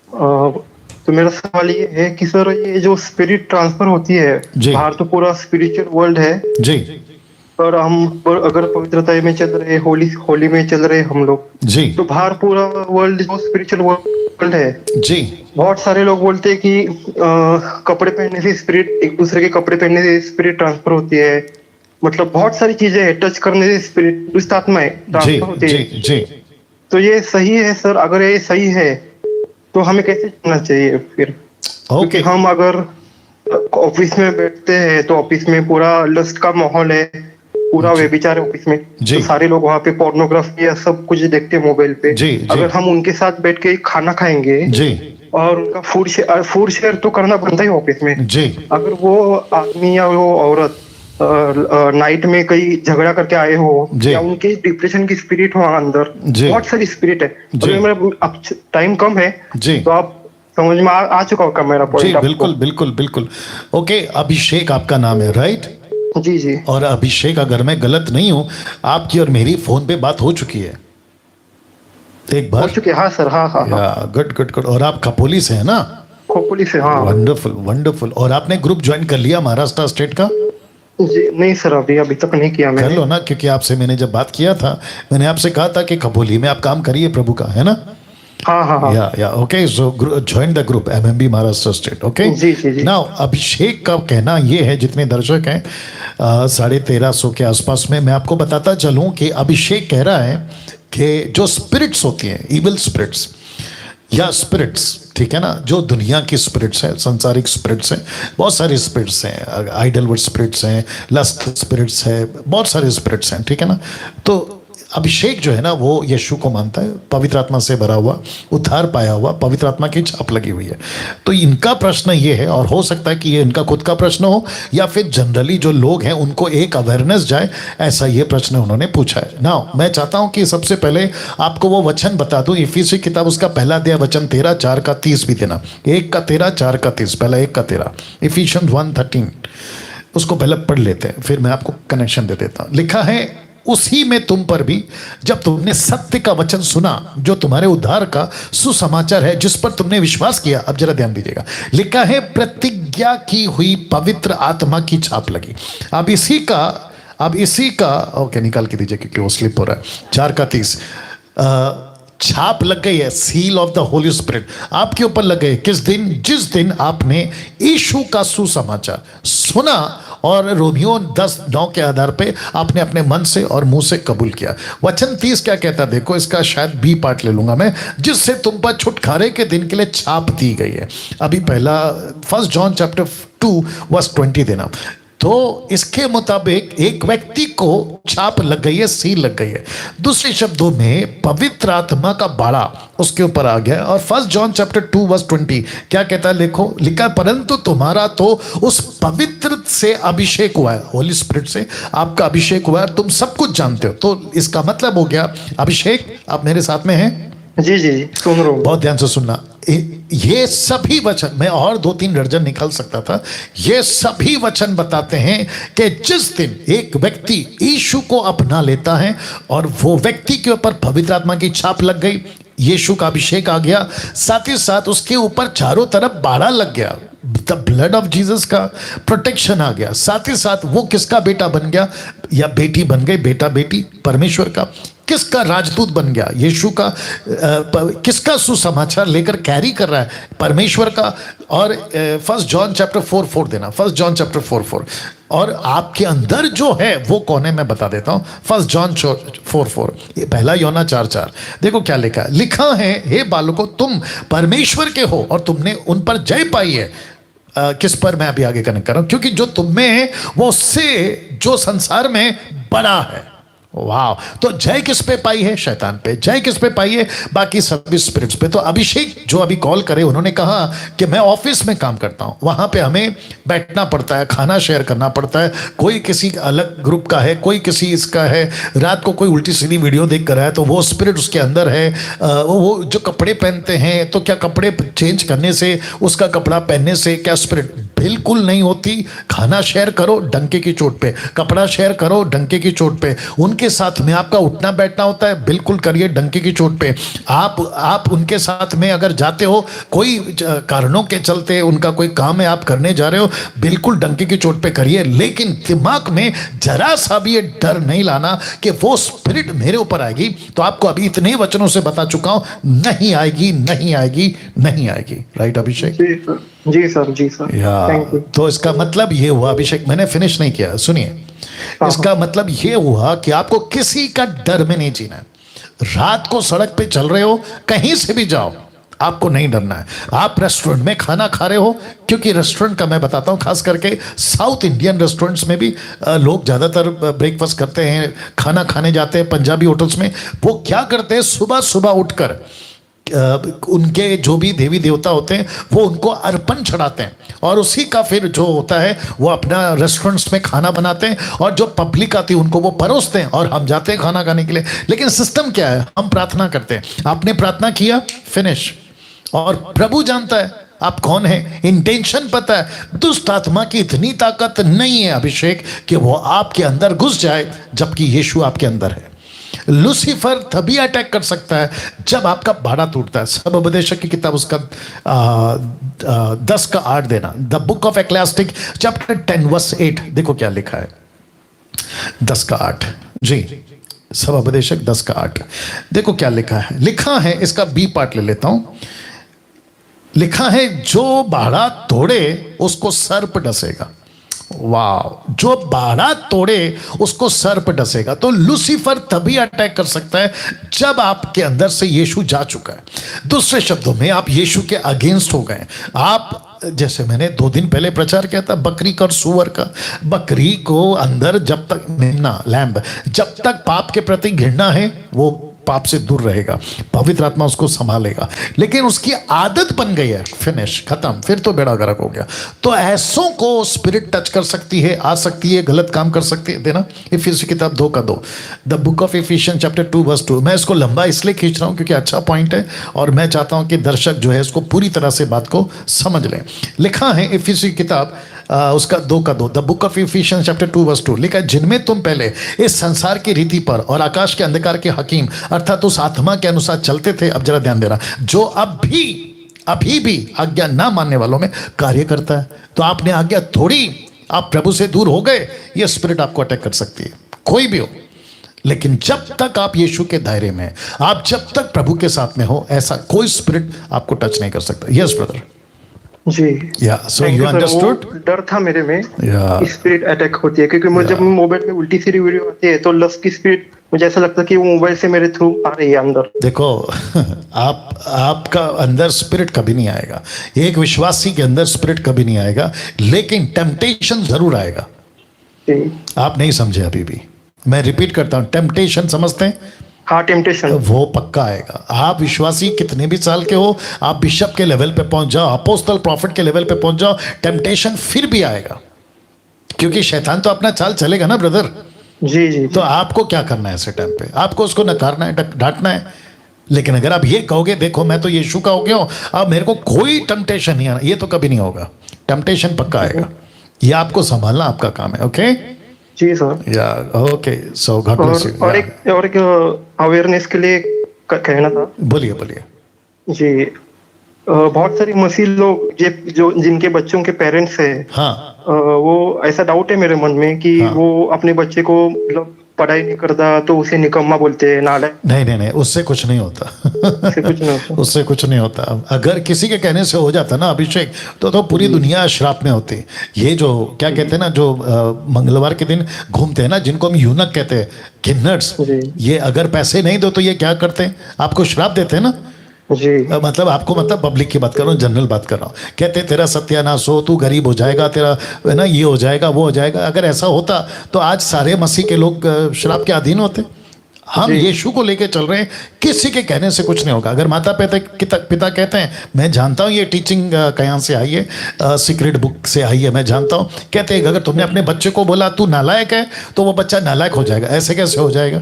तो मेरा सवाल ये है कि सर ये जो स्पिरिट ट्रांसफर होती है, जी। बाहर तो पूरा स्पिरिचुअल वर्ल्ड है, जी पर अगर पवित्रता में चल रहे, होली में चल रहे हम लोग, जी तो बाहर पूरा वर्ल्ड जो स्पिरिचुअल वर्ल्ड है। जी बहुत सारे लोग बोलते हैं कि कपड़े पहनने से स्पिरिट, एक दूसरे के कपड़े पहनने से स्पिरिट ट्रांसफर होती है, मतलब बहुत सारी चीजें है, टच करने से स्पिरिट, दुष्ट आत्माएं जी ट्रांसफर होती जी है। जी। तो ये सही है सर? अगर ये सही है तो हमें कैसे चलना चाहिए फिर? क्योंकि हम अगर ऑफिस में बैठते हैं तो ऑफिस में पूरा लस्ट का माहौल है, पूरा व्यभिचार है ऑफिस में। जी। तो सारे लोग वहाँ पे पोर्नोग्राफी या सब कुछ देखते हैं मोबाइल पे। जी, जी। अगर हम उनके साथ बैठ के खाना खाएंगे जी और उनका फूड शेयर तो करना बनता है ऑफिस में। जी अगर वो आदमी या वो औरत नाइट में कहीं झगड़ा करके आए हो जी। या उनके डिप्रेशन की स्पिरिट हो अंदर, जी। बहुत सारी स्पिरिट है। जी। अगर मेरा अब टाइम कम है जी। तो आप समझ में आ चुका होगा मेरा जी पॉइंट। बिल्कुल बिल्कुल बिल्कुल। ओके, अभिषेक आपका नाम है, राइट? जी जी और अभिषेक, अगर मैं गलत नहीं हूं, आपकी और मेरी फोन पे बात हो चुकी है एक हो बार। चुके। हाँ सर, हाँ हाँ हाँ। Good good good. और आप खपोली से है ना? खोपड़ी से, हाँ। Wonderful wonderful. और आपने ग्रुप ज्वाइन कर लिया महाराष्ट्र स्टेट का? जी नहीं सर, अभी तक नहीं किया कर मैंने। लो ना, क्योंकि आपसे मैंने जब बात किया था, मैंने आपसे कहा था कि खपोली में आप काम करिए प्रभु का, है ना? हाँ हाँ हाँ। Yeah okay, so join the group MMB Maharashtra state. ओके जी जी जी। नाउ अभिषेक का कहना ये है, जितने दर्शक हैं 1350 के आसपास में, मैं आपको बताता चलूं कि अभिषेक कह रहा है कि जो स्पिरिट्स होती हैं, इविल स्पिरिट्स या स्पिरिट्स, ठीक है ना, जो दुनिया की स्पिरिट्स हैं, संसारिक स्पिरिट्स हैं, बहुत सारे स्पिरिट्स हैं, आइडलवर्ड स्पिरिट्स हैं, लस्ट स्पिरिट्स हैं, बहुत सारे स्पिरिट्स हैं, ठीक है ना। तो अभिषेक जो है ना, वो यीशु को मानता है, पवित्र आत्मा से भरा हुआ, उद्धार पाया हुआ, पवित्र आत्मा की छाप लगी हुई है। तो इनका प्रश्न ये है, और हो सकता है कि ये इनका खुद का प्रश्न हो या फिर जनरली जो लोग हैं उनको एक अवेयरनेस जाए, ऐसा ये प्रश्न उन्होंने पूछा है। नाउ मैं चाहता हूं कि सबसे पहले आपको वो वचन बता दूं, इफिसी किताब उसका पहला अध्याय वचन 13, 4 का 30 भी देना, 1 का 13, 4 का 30, पहला 1 का 13, इफिशियंस 1:13, उसको पहले पढ़ लेते हैं, फिर मैं आपको कनेक्शन दे देता हूं। लिखा है, उसी में तुम पर भी, जब तुमने सत्य का वचन सुना, जो तुम्हारे उद्धार का सुसमाचार है, जिस पर तुमने विश्वास किया। अब जरा ध्यान दीजिएगा, लिखा है प्रतिज्ञा की हुई पवित्र आत्मा की छाप लगी। अब इसी का ओके निकाल के दीजिए, क्योंकि वो स्लिप हो रहा है। 4 का 30 छाप लग गई है, seal of the Holi spirit आपके ऊपर लग गई। किस दिन? जिस दिन आपने यीशु का सुसमाचार सुना और रोमियो 10:9 के आधार पे आपने अपने मन से और मुंह से कबूल किया। वचन 30 क्या कहता है देखो, इसका शायद बी पार्ट ले लूंगा मैं, जिससे तुम पर छुटकारे के दिन के लिए छाप दी गई है। अभी पहला 1 जॉन चैप्टर 2:20 देना। तो इसके मुताबिक एक व्यक्ति को छाप लग गई है, सील लग गई है। दूसरे शब्दों में पवित्र आत्मा का बाड़ा उसके ऊपर आ गया। और 1 जॉन चैप्टर 2:20 क्या कहता है, देखो लिखा, परंतु तुम्हारा तो उस पवित्र से अभिषेक हुआ है, होली स्पिरिट से आपका अभिषेक हुआ है, तुम सब कुछ जानते हो। तो इसका मतलब हो गया, अभिषेक आप मेरे साथ में हैं? जी जी सुन रहा हूँ। बहुत ध्यान से सुनना, ये सभी वचन, मैं और 2-3 दर्जन निकाल सकता था, ये सभी वचन बताते हैं कि जिस दिन एक व्यक्ति यीशु को अपना लेता है और वो व्यक्ति के ऊपर पवित्र आत्मा की छाप लग गई, यीशु का अभिषेक आ गया, साथ ही साथ उसके ऊपर चारों तरफ बाड़ा लग गया, द ब्लड ऑफ जीसस का प्रोटेक्शन आ गया, साथ ही साथ वो किसका बेटा बन गया या बेटी बन गई, बेटा बेटी परमेश्वर का, किसका राजदूत बन गया, यीशु का, किसका सुसमाचार लेकर कैरी कर रहा है, परमेश्वर का। और 1 जॉन चैप्टर 4:4 देना, 1 जॉन चैप्टर 4:4। और आपके अंदर जो है वो कौन है मैं बता देता हूं, 1 जॉन 4:4, ये पहला यूहन्ना 4:4। देखो क्या लिखा है, लिखा है, हे बालकों तुम परमेश्वर के हो और तुमने उन पर जय पाई है। किस पर? मैं अभी आगे कनेक्ट कर रहा हूं, क्योंकि जो तुम में है वो उससे जो संसार में बड़ा है। वाह, तो जय किस पे पाई है? शैतान पे। जय किस पे पाई है? बाकी सभी स्पिरिट्स पे। तो अभिषेक जो अभी कॉल करे, उन्होंने कहा कि मैं ऑफिस में काम करता हूं, वहां पे हमें बैठना पड़ता है, खाना शेयर करना पड़ता है, कोई किसी अलग ग्रुप का है, कोई किसी इसका है, रात को कोई उल्टी सीधी वीडियो देख कर आया तो वो स्पिरिट उसके अंदर है। वो जो कपड़े पहनते हैं, तो क्या कपड़े चेंज करने से, उसका कपड़ा पहनने से क्या स्पिरिट? बिल्कुल नहीं होती। खाना शेयर करो डंके की चोट पे, कपड़ा शेयर करो डंके की चोट पे, उनके साथ में आपका उठना बैठना होता है, बिल्कुल करिए डंके की चोट पे। आप उनके साथ में अगर जाते हो, कोई कारणों के चलते उनका कोई काम है आप करने जा रहे हो, बिल्कुल डंके की चोट पे करिए। लेकिन दिमाग में जरा सा भी ये डर नहीं लाना कि वो स्पिरिट मेरे ऊपर आएगी। तो आपको अभी इतने वचनों से बता चुका हूं, नहीं आएगी, नहीं आएगी, नहीं आएगी। राइट अभिषेक? जी सर, जी सर। Thank you. तो इसका मतलब ये हुआ, अभिषेक मैंने फिनिश नहीं किया, सुनिए। इसका मतलब ये हुआ कि आपको किसी का डर में नहीं जीना है। रात को सड़क पे चल रहे हो, कहीं से भी जाओ, आपको नहीं डरना है। आप रेस्टोरेंट में खाना खा रहे हो, क्योंकि रेस्टोरेंट का मैं बताता हूँ, खास करके साउथ इंडियन रेस्टोरेंट्स में भी लोग ज़्यादातर ब्रेकफास्ट करते हैं, खाना खाने जाते हैं पंजाबी होटल्स में। वो क्या करते हैं, सुबह सुबह उठकर उनके जो भी देवी देवता होते हैं वो उनको अर्पण चढ़ाते हैं, और उसी का फिर जो होता है वो अपना रेस्टोरेंट्स में खाना बनाते हैं, और जो पब्लिक आती है उनको वो परोसते हैं, और हम जाते हैं खाना खाने के लिए। लेकिन सिस्टम क्या है, हम प्रार्थना करते हैं, आपने प्रार्थना किया, फिनिश, और प्रभु जानता है आप कौन है, इंटेंशन पता है। दुष्ट आत्मा की इतनी ताकत नहीं है अभिषेक कि वो आपके अंदर घुस जाए जबकि यीशु आपके अंदर है। लूसीफर तभी अटैक कर सकता है जब आपका भाड़ा टूटता है। सब उपदेशक की किताब उसका 10:8 देना, the book of Ecclesiastes chapter 10 verse 8, देखो क्या लिखा है, 10:8 जी, सब उपदेशक 10:8, देखो क्या लिखा है। लिखा है, इसका बी पार्ट ले लेता हूं, लिखा है जो बाड़ा तोड़े उसको सर्प डसेगा। वाह, जो बाड़ा तोड़े उसको सर्प डसेगा। तो लूसीफर तभी अटैक कर सकता है जब आपके अंदर से यीशु जा चुका है। दूसरे शब्दों में आप यीशु के अगेंस्ट हो गए। आप, जैसे मैंने 2 दिन पहले प्रचार किया था बकरी का और सूअर का, बकरी को अंदर जब तक मेमना लैम्ब जब तक पाप के प्रति घृणा है वो पाप से दूर रहेगा, पवित्र आत्मा उसको संभालेगा। लेकिन उसकी आदत बन गई है, फिनिश, खत्म, फिर तो बेड़ा गर्क हो गया। तो ऐसों को स्पिरिट टच कर सकती है, आ सकती है, गलत काम कर सकती है। देना इफिसी किताब 2:2, the book of Ephesians chapter 2 verse 2। मैं इसको लंबा इसलिए खींच रहा हूं क्योंकि अच्छा पॉइंट है, और मैं चाहता हूं कि दर्शक जो है इसको पूरी तरह से बात को समझ लें। लिखा है इफिसी किताब उसका 2:2, the book of Ephesians chapter 2 verse 2, लिखा है जिनमें तुम पहले इस संसार की रीति पर और आकाश के अंधकार के हकीम अर्थात उस आत्मा के अनुसार चलते थे। अब जरा ध्यान देना, जो अभी भी आज्ञा ना मानने वालों में कार्य करता है। तो आपने आज्ञा थोड़ी, आप प्रभु से दूर हो गए, यह स्पिरिट आपको अटैक कर सकती है, कोई भी हो। लेकिन जब तक आप यीशु के दायरे में, आप जब तक प्रभु के साथ में हो, ऐसा कोई स्पिरिट आपको टच नहीं कर सकता। यस ब्रदर जी, या सो यू अंडरस्टूड। डर था मेरे में Yeah. स्पिरिट अटैक होती है, क्योंकि मुझे जब मोबाइल में उल्टी सीधी वीडियो आती है तो लस्ट की स्पिरिट मुझे ऐसा लगता है कि वो मोबाइल से मेरे थ्रू आ रही है अंदर। देखो आपका अंदर स्पिरिट कभी नहीं आएगा, एक विश्वासी के अंदर स्पिरिट कभी नहीं आएगा, लेकिन टेम्पटेशन जरूर आएगा। जी, आप नहीं समझे अभी भी, मैं रिपीट करता हूं, टेम्पटेशन समझते हैं, हाँ, टेम्पटेशन वो पक्का आएगा। आप विश्वासी कितने भी साल के हो, आप बिशप के लेवल पे पहुंच जाओ, अपोस्टल प्रॉफिट के लेवल पे पहुंच जाओ, टेम्पटेशन फिर भी आएगा, क्योंकि शैतान तो अपना चाल चलेगा ना ब्रदर। जी जी, तो आपको क्या करना है ऐसे टाइम पे, आपको उसको नकारना है, डांटना है। लेकिन अगर आप ये कहोगे देखो मैं तो यीशु का हो गया हूं, अब मेरे को कोई टेम्पटेशन नहीं आना, ये तो कभी नहीं होगा। टेम्पटेशन पक्का आएगा, ये आपको संभालना आपका काम है। ओके जी सर। या okay, so God bless you. और एक अवेयरनेस के लिए कहना था। बोलिए बोलिए। जी, बहुत सारी मसीह लोग जो जिनके बच्चों के पेरेंट्स है, हाँ, वो ऐसा डाउट है मेरे मन में कि हाँ। वो अपने बच्चे को मतलब पढ़ाई नहीं करता तो उसे निकम्मा बोलते हैं, नालायक। नहीं, उससे कुछ नहीं होता। उससे कुछ नहीं होता। उससे कुछ नहीं होता। अगर किसी के कहने से हो जाता ना अभिषेक, तो पूरी दुनिया श्राप में होती। ये जो क्या कहते हैं ना, जो मंगलवार के दिन घूमते हैं ना, जिनको हम यूनक कहते हैं, किन्नर्स, ये अगर पैसे नहीं दो तो ये क्या करते हैं, आपको श्राप देते हैं ना। जी, मतलब आपको, मतलब पब्लिक की बात कर रहा हूँ, जनरल बात कर रहा हूँ। कहते तेरा सत्यानाश हो, तू गरीब हो जाएगा, तेरा है ना ये हो जाएगा वो हो जाएगा। अगर ऐसा होता तो आज सारे मसीह के लोग शराब के अधीन होते। हम यीशु को लेके चल रहे हैं, किसी के कहने से कुछ नहीं होगा। अगर माता पिता कहते हैं, मैं जानता हूँ ये टीचिंग कहाँ से आई है, सीक्रेट बुक से आई है, मैं जानता हूँ। कहते हैं अगर तुमने अपने बच्चे को बोला तू नालायक है तो वो बच्चा नालायक हो जाएगा। ऐसे कैसे हो जाएगा?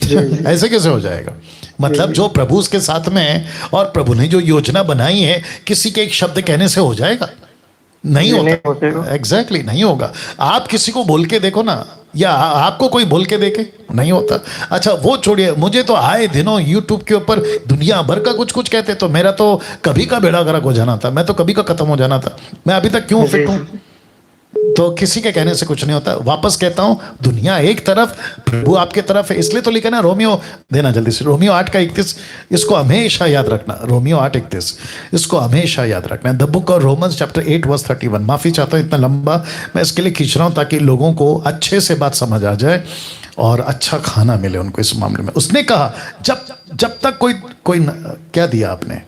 ऐसे कैसे हो जाएगा? मतलब जो प्रभु उसके साथ में है और प्रभु ने जो योजना बनाई है, किसी के एक शब्द कहने से हो जाएगा? नहीं होता। एग्जैक्टली नहीं होगा। आप किसी को बोल के देखो ना, या आपको कोई बोल के देखे, नहीं होता। अच्छा वो छोड़िए, मुझे तो आए दिनों यूट्यूब के ऊपर दुनिया भर का कुछ कुछ कहते, तो मेरा तो कभी का बेड़ा गर्क हो जाना था, मैं तो कभी का खत्म हो जाना था। मैं अभी तक क्यों फिट हूं? तो किसी के कहने से कुछ नहीं होता। वापस कहता हूं, दुनिया एक तरफ, प्रभु आपके तरफ है। इसलिए तो लिखा ना, रोमियो देना जल्दी से, रोमियो 8:31, इसको हमेशा याद रखना। रोमियो 8:31, इसको हमेशा याद रखना। The book of Romans chapter 8 verse 31। माफी चाहता हूं इतना लंबा मैं इसके लिए खींच रहा हूं, ताकि लोगों को अच्छे से बात समझ आ जाए और अच्छा खाना मिले उनको इस मामले में। उसने कहा जब तक कोई क्या दिया आपने?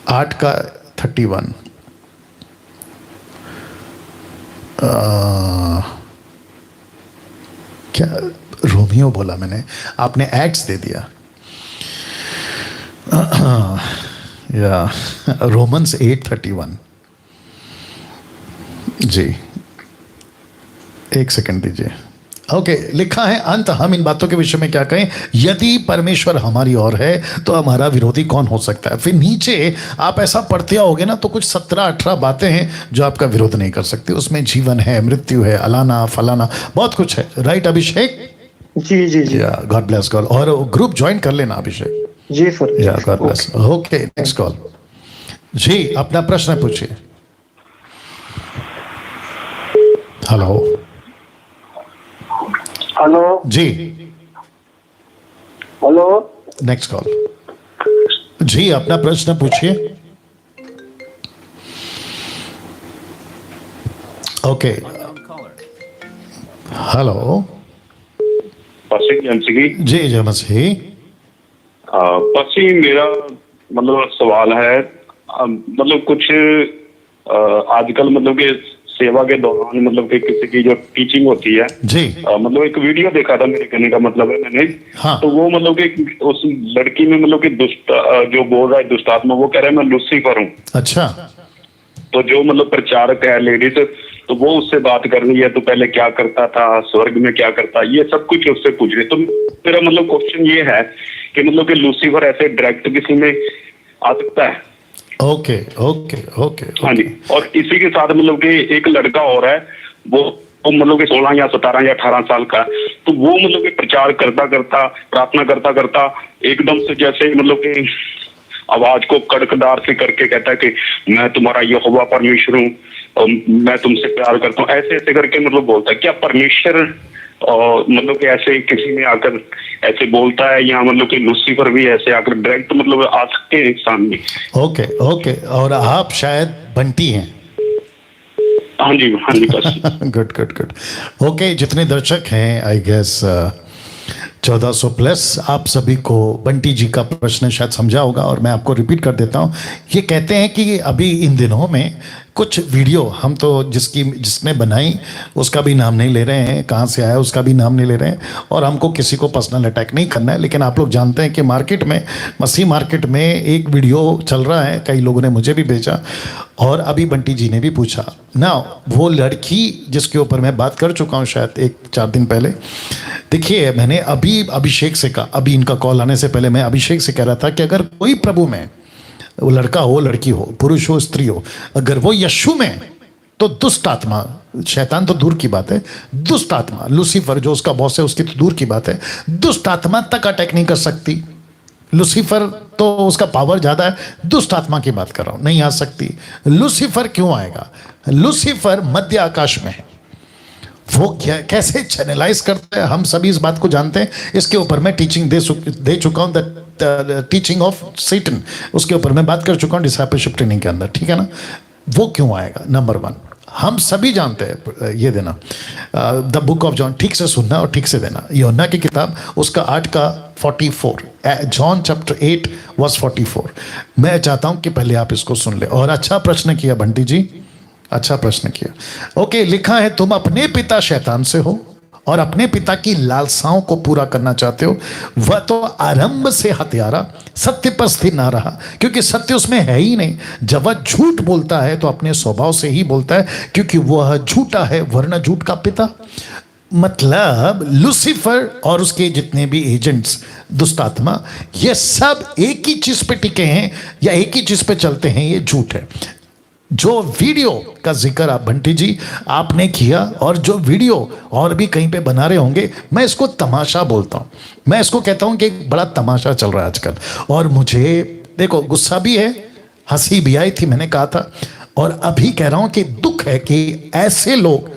8 का 31 क्या रोमियो बोला मैंने, आपने एक्ट्स दे दिया। या रोमन्स 8:31 जी, एक सेकंड दीजिए। ओके, लिखा है अंत हम इन बातों के विषय में क्या कहें, यदि परमेश्वर हमारी ओर है तो हमारा विरोधी कौन हो सकता है। फिर नीचे आप ऐसा पढ़ते आओगे ना तो कुछ 17-18 बातें हैं जो आपका विरोध नहीं कर सकती। उसमें जीवन है, मृत्यु है, अलाना फलाना बहुत कुछ है। राइट अभिषेक? जी जी जी। God bless God. और ग्रुप ज्वाइन कर लेना अभिषेक। जी sir. Yeah God bless. Okay, next call जी, अपना प्रश्न पूछिए। हेलो हेलो जी, हेलो नेक्स्ट कॉल जी, अपना प्रश्न पूछिए। ओके, हेलो पसी एमसीकी जी, जय मसीह। पसी मेरा मतलब सवाल है, मतलब कुछ आजकल मतलब कि सेवा के दौरान मतलब कि किसी की जो टीचिंग होती है जी, मतलब एक वीडियो देखा था, मेरे कहने का मतलब है मैंने। हाँ। तो वो मतलब कि उस लड़की में मतलब कि दुष्ट जो बोल रहा है दुष्टात्मा, वो कह रहा है मैं लूसीफर हूँ। अच्छा, तो जो मतलब प्रचारक है लेडीज, तो वो उससे बात कर रही है, तो पहले क्या करता था, स्वर्ग में क्या करता, ये सब कुछ उससे पूछ रही। तो मेरा मतलब क्वेश्चन ये है कि मतलब कि लूसीफर ऐसे डायरेक्ट किसी में आ सकता है? Okay okay okay. हाँ जी। और इसी के साथ मतलब कि एक लड़का और है, वो मतलब कि 16 या 17 या 18 साल का, तो वो मतलब कि प्रचार करता करता, प्रार्थना करता करता एकदम से जैसे मतलब कि आवाज को कड़कदार से करके कहता है कि मैं तुम्हारा यहोवा परमेश्वर हूँ और मैं तुमसे प्यार करता हूँ, ऐसे ऐसे करके मतलब बोलता है। क्या परमेश्वर और मतलब कि ऐसे किसी में आकर ऐसे बोलता है, या मतलब कि लूसीफर भी ऐसे आकर डायरेक्ट मतलब आ सकते हैं सामने? Okay okay. और आप शायद बंटी हैं? हाँ जी, हाँ जी, बस। Good good good. ओके, जितने दर्शक हैं आई गेस 1400 प्लस, आप सभी को बंटी जी का प्रश्न शायद समझा होगा और मैं आपको रिपीट कर देता हूँ। ये कहते हैं कि अभी इन दिनों में कुछ वीडियो हम तो जिसने बनाई उसका भी नाम नहीं ले रहे हैं, कहाँ से आया उसका भी नाम नहीं ले रहे हैं, और हमको किसी को पर्सनल अटैक नहीं करना है। लेकिन आप लोग जानते हैं कि मार्केट में, मसीह मार्केट में एक वीडियो चल रहा है, कई लोगों ने मुझे भी भेजा और अभी बंटी जी ने भी पूछा ना, वो लड़की जिसके ऊपर मैं बात कर चुका हूँ शायद 1-4 दिन पहले। देखिए, मैंने अभी अभिषेक से कहा, अभी इनका कॉल आने से पहले मैं अभिषेक से कह रहा था कि अगर कोई प्रभु में, वो लड़का हो लड़की हो, पुरुष हो स्त्री हो, अगर वो यीशु में, तो दुष्ट आत्मा, शैतान तो दूर की बात है, दुष्ट आत्मा लूसीफर जो उसका बॉस है उसकी तो दूर की बात है, दुष्ट आत्मा तक अटैक नहीं कर सकती। लूसीफर तो उसका पावर ज्यादा है, दुष्ट आत्मा की बात कर रहा हूं, नहीं आ सकती। लूसीफर क्यों आएगा? लूसीफर मध्य आकाश में है, वो क्या कैसे चैनलाइज करते हैं हम सभी इस बात को जानते हैं। इसके ऊपर मैं टीचिंग दे चुका हूं, द टीचिंग ऑफ सैटन, उसके ऊपर मैं बात कर चुका हूं डिसाइपलशिप ट्रेनिंग के अंदर, ठीक है ना। वो क्यों आएगा? नंबर 1 हम सभी जानते हैं, ये देना द बुक ऑफ जॉन, ठीक से सुनना और ठीक से देना, यूहन्ना की किताब उसका 8 का 44, जॉन चैप्टर 8 वर्स 44। मैं चाहता हूं कि पहले आप इसको सुन ले। और अच्छा प्रश्न किया बंटी जी, अच्छा प्रश्न किया। ओके, लिखा है तुम अपने पिता शैतान से हो और अपने पिता की लालसाओं को पूरा करना चाहते हो। वह तो आरंभ से हत्यारा, सत्य पर स्थिर ना रहा, क्योंकि सत्य उसमें है ही नहीं। जब वह झूठ बोलता है तो अपने स्वभाव से ही बोलता है, क्योंकि वह झूठा है, वरना झूठ का पिता। मतलब लूसीफर और उसके जितने भी एजेंट्स, दुष्ट आत्मा, ये सब एक ही चीज पे टिके हैं या एक ही चीज पे चलते हैं, ये झूठ है। जो वीडियो का जिक्र आप बंटी जी आपने किया, और जो वीडियो और भी कहीं पे बना रहे होंगे, मैं इसको तमाशा बोलता हूं। मैं इसको कहता हूं कि एक बड़ा तमाशा चल रहा है आजकल। और मुझे देखो गुस्सा भी है, हंसी भी आई थी, मैंने कहा था, और अभी कह रहा हूं कि दुख है कि ऐसे लोग,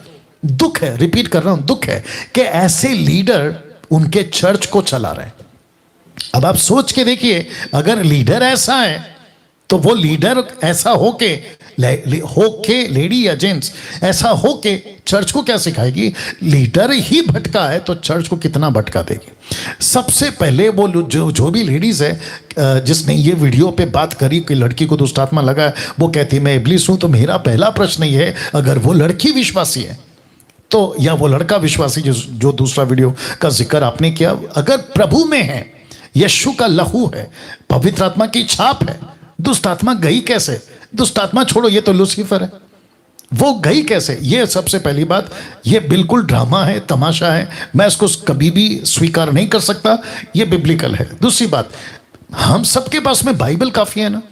दुख है, रिपीट कर रहा हूं, दुख है कि ऐसे लीडर उनके चर्च को चला रहे हैं। अब आप सोच के देखिए, अगर लीडर ऐसा है तो वो लीडर ऐसा हो के होके लेडी या जेंट्स ऐसा होके चर्च को क्या सिखाएगी? लीडर ही भटका है तो चर्च को कितना भटका देगी? सबसे पहले वो जो भी लेडीज है जिसने ये वीडियो पे बात करी कि लड़की को दुष्ट आत्मा लगा है, वो कहती मैं इब्लीस हूं, तो मेरा पहला प्रश्न ये है, अगर वो लड़की विश्वासी है तो, या वो लड़का विश्वासी जो दूसरा वीडियो का जिक्र आपने किया, अगर प्रभु में है, यीशु का लहू है, पवित्र आत्मा की छाप है, दुष्ट आत्मा गई कैसे? दुष्ट आत्मा छोड़ो, ये तो लूसीफर है, वो गई कैसे? ये सबसे पहली बात, ये बिल्कुल ड्रामा है, तमाशा है, मैं इसको कभी भी स्वीकार नहीं कर सकता, ये बिब्लिकल है। दूसरी बात, हम सबके पास में बाइबल काफी है ना,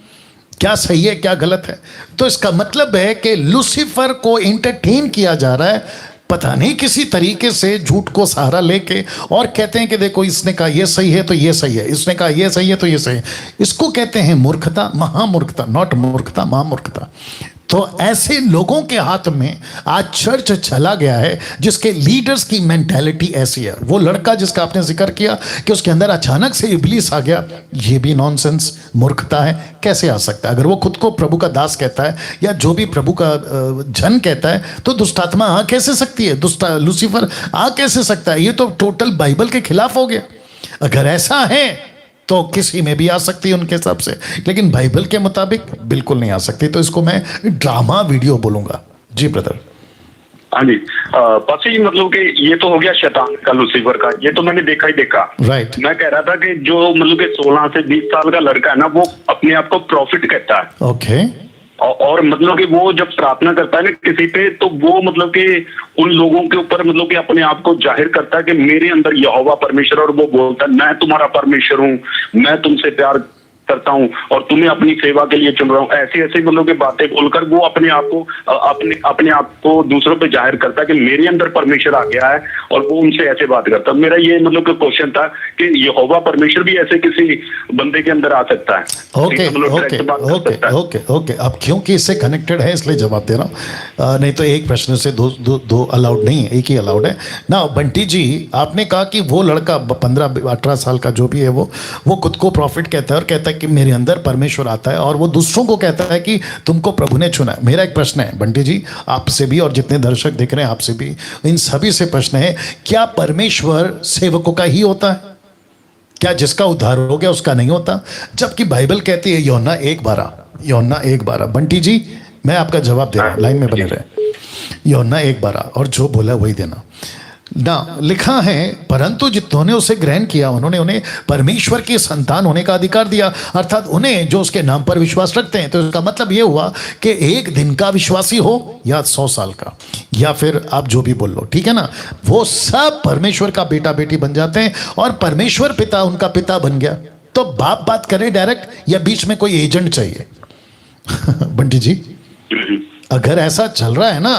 क्या सही है क्या गलत है? तो इसका मतलब है कि लूसीफर को एंटरटेन किया जा रहा है, पता नहीं किसी तरीके से झूठ को सहारा लेके, और कहते हैं कि देखो इसने कहा ये सही है तो ये सही है, इसने कहा ये सही है तो ये सही है। इसको कहते हैं मूर्खता, महामूर्खता, नॉट मूर्खता, महामूर्खता। तो ऐसे लोगों के हाथ में आज चर्च चला गया है जिसके लीडर्स की मेंटालिटी ऐसी है। वो लड़का जिसका आपने जिक्र किया कि उसके अंदर अचानक से इब्लीस आ गया, ये भी नॉनसेंस, मूर्खता है। कैसे आ सकता है? अगर वो खुद को प्रभु का दास कहता है या जो भी प्रभु का जन कहता है, तो दुष्टात्मा आ कैसे सकती है? लूसीफर आ कैसे सकता है? ये तो टोटल बाइबल के खिलाफ हो गया। अगर ऐसा है तो किसी में भी आ सकती है उनके हिसाब से, लेकिन बाइबल के मुताबिक बिल्कुल नहीं आ सकती। तो इसको मैं ड्रामा वीडियो बोलूंगा। जी ब्रदर। हाँ जी, पसी मतलब कि ये तो हो गया शैतान का, लूसीफर का, ये तो मैंने देखा ही देखा। राइट। मैं कह रहा था कि जो मतलब कि 16 से 20 साल का लड़का है ना, वो अपने आप को प्रॉफिट कहता है। ओके। और मतलब कि वो जब प्रार्थना करता है ना किसी पे, तो वो मतलब कि उन लोगों के ऊपर मतलब कि अपने आप को जाहिर करता है कि मेरे अंदर यहोवा परमेश्वर, और वो बोलता है मैं तुम्हारा परमेश्वर हूँ, मैं तुमसे प्यार करता हूँ और तुम्हें अपनी सेवा के लिए चुन रहा हूँ। ऐसी ऐसी मतलब की बातें बोलकर वो अपने आप को दूसरों पे जाहिर करता है कि मेरे अंदर परमेश्वर आ गया है, और वो उनसे ऐसे बात करता है। मेरा ये मतलब कि क्वेश्चन था कि यहोवा परमेश्वर भी ऐसे किसी बंदे के अंदर आ सकता है? Okay okay okay okay okay. अब क्योंकि इससे कनेक्टेड है इसलिए जवाब दे रहा हूँ, नहीं तो एक प्रश्न से दो अलाउड नहीं है, एक ही अलाउड है ना। बंटी जी, आपने कहा कि वो लड़का 15-18 साल का जो भी है वो खुद को प्रॉफिट कहता है और कहता है कि मेरे अंदर परमेश्वर आता है, और वो दूसरों को कहता है कि तुमको प्रभु ने चुना है। मेरा एक प्रश्न है बंटी जी, आपसे भी और जितने दर्शक दिख रहे हैं आपसे भी, इन सभी से प्रश्न है, क्या परमेश्वर सेवकों का ही होता है? क्या जिसका उद्धार हो गया उसका नहीं होता? जबकि बाइबल कहती है यूहन्ना 1:12। बंटी जी, मैं आपका जवाब दे रहा हूं, लाइन में बने रहे। यूहन्ना 1:12, और जो बोला वही देना ना। लिखा है, परंतु जितनों ने उसे ग्रहण किया उन्होंने उन्हें परमेश्वर की संतान होने का अधिकार दिया, अर्थात उन्हें जो उसके नाम पर विश्वास रखते हैं। तो इसका मतलब यह हुआ कि एक दिन का विश्वासी हो या 100 साल का, या फिर आप जो भी बोल लो, ठीक है ना, वो सब परमेश्वर का बेटा बेटी बन जाते हैं, और परमेश्वर पिता उनका पिता बन गया। तो बात करे डायरेक्ट या बीच में कोई एजेंट चाहिए? बंटी जी, अगर ऐसा चल रहा है ना,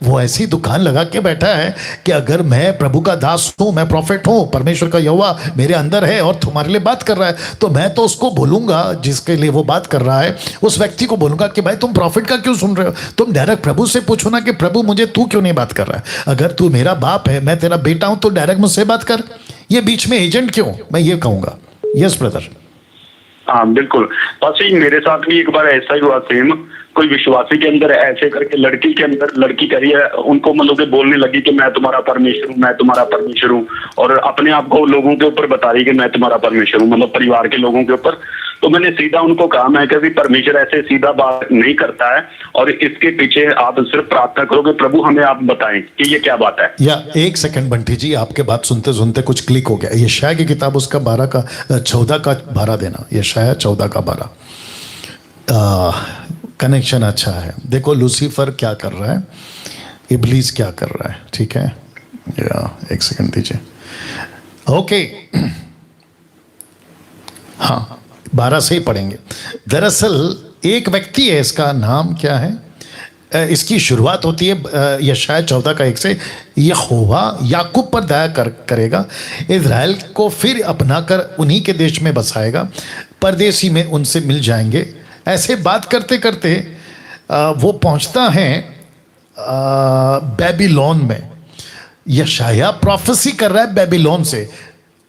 वो ऐसी दुकान लगा के बैठा है कि अगर मैं प्रभु का दास हूं, मैं प्रॉफिट हूं, परमेश्वर का यहोवा मेरे अंदर है और तुम्हारे लिए बात कर रहा है, तो मैं तो उसको बोलूंगा, जिसके लिए वो बात कर रहा है, उस व्यक्ति को बोलूंगा कि भाई तुम प्रॉफिट का क्यों सुन रहे हो? तुम डायरेक्ट प्रभु से पूछो ना कि प्रभु मुझे तू क्यों नहीं बात कर रहा है? अगर तू मेरा बाप है, मैं तेरा बेटा हूं, तो डायरेक्ट मुझसे बात कर। ये बीच में एजेंट क्यों? मैं ये कहूंगा। Yes brother. हाँ बिल्कुल, बस ही मेरे साथ भी एक बार ऐसा ही हुआ सेम। कोई विश्वासी के अंदर ऐसे करके लड़की के अंदर, लड़की कह रही है उनको मतलब कि बोलने लगी कि मैं तुम्हारा परमेश्वर हूँ, मैं तुम्हारा परमेश्वर हूँ, और अपने आप को लोगों के ऊपर बता रही कि मैं तुम्हारा परमेश्वर हूँ, मतलब परिवार के लोगों के ऊपर। तो मैंने सीधा उनको कहा, मैं कभी परमेश्वर ऐसे सीधा बात नहीं करता है, और इसके पीछे आप सिर्फ प्रार्थना करोगे, प्रभु हमें आप बताएं कि ये क्या बात है। या एक सेकंड बंटी जी, आपके बात सुनते सुनते कुछ क्लिक हो गया। यशायाह की किताब उसका 14 का 12 देना, यशायाह 14 का 12। कनेक्शन अच्छा है। देखो लूसीफर क्या कर रहा है, इब्लीस क्या कर रहा है, ठीक है। या एक सेकंड दीजिए। ओके, हाँ 12 से ही पढ़ेंगे। दरअसल एक व्यक्ति है, इसका नाम क्या है, इसकी शुरुआत होती है यशायाह 14 का 1 से, यहोवा याकूब पर दया करेगा, इज़राइल को फिर अपनाकर उन्हीं के देश में बसाएगा, परदेसी में उनसे मिल जाएंगे। ऐसे बात करते करते वो पहुंचता है बेबीलोन में। यशायाह प्रोफेसी कर रहा है बेबीलोन से,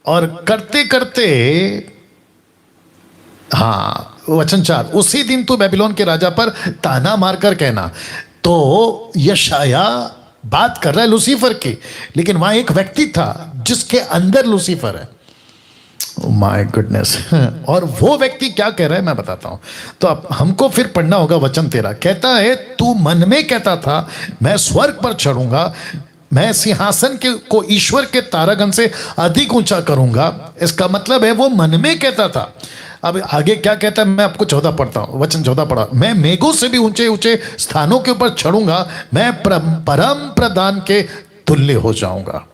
और करते करते हाँ वचन 4, उसी दिन तू बेबीलोन के राजा पर ताना मारकर कहना। तो यशाया बात कर रहा है लूसीफर की, लेकिन वहां एक व्यक्ति था जिसके अंदर लूसीफर है। My goodness. और वो व्यक्ति क्या कह रहा है मैं बताता हूं। तो अब हमको फिर पढ़ना होगा वचन 13। कहता है तू मन में कहता था मैं स्वर्ग पर चढ़ूंगा, मैं सिंहासन के को ईश्वर के तारागण से अधिक ऊंचा करूंगा। इसका मतलब है वो मन में कहता था। अब आगे क्या कहता है, मैं आपको 14 पढ़ता हूं, वचन 14 पढ़ा। मैं मेघों से भी ऊंचे ऊंचे स्थानों के ऊपर चढ़ूंगा, मैं परम प्रधान के तुल्य हो जाऊंगा।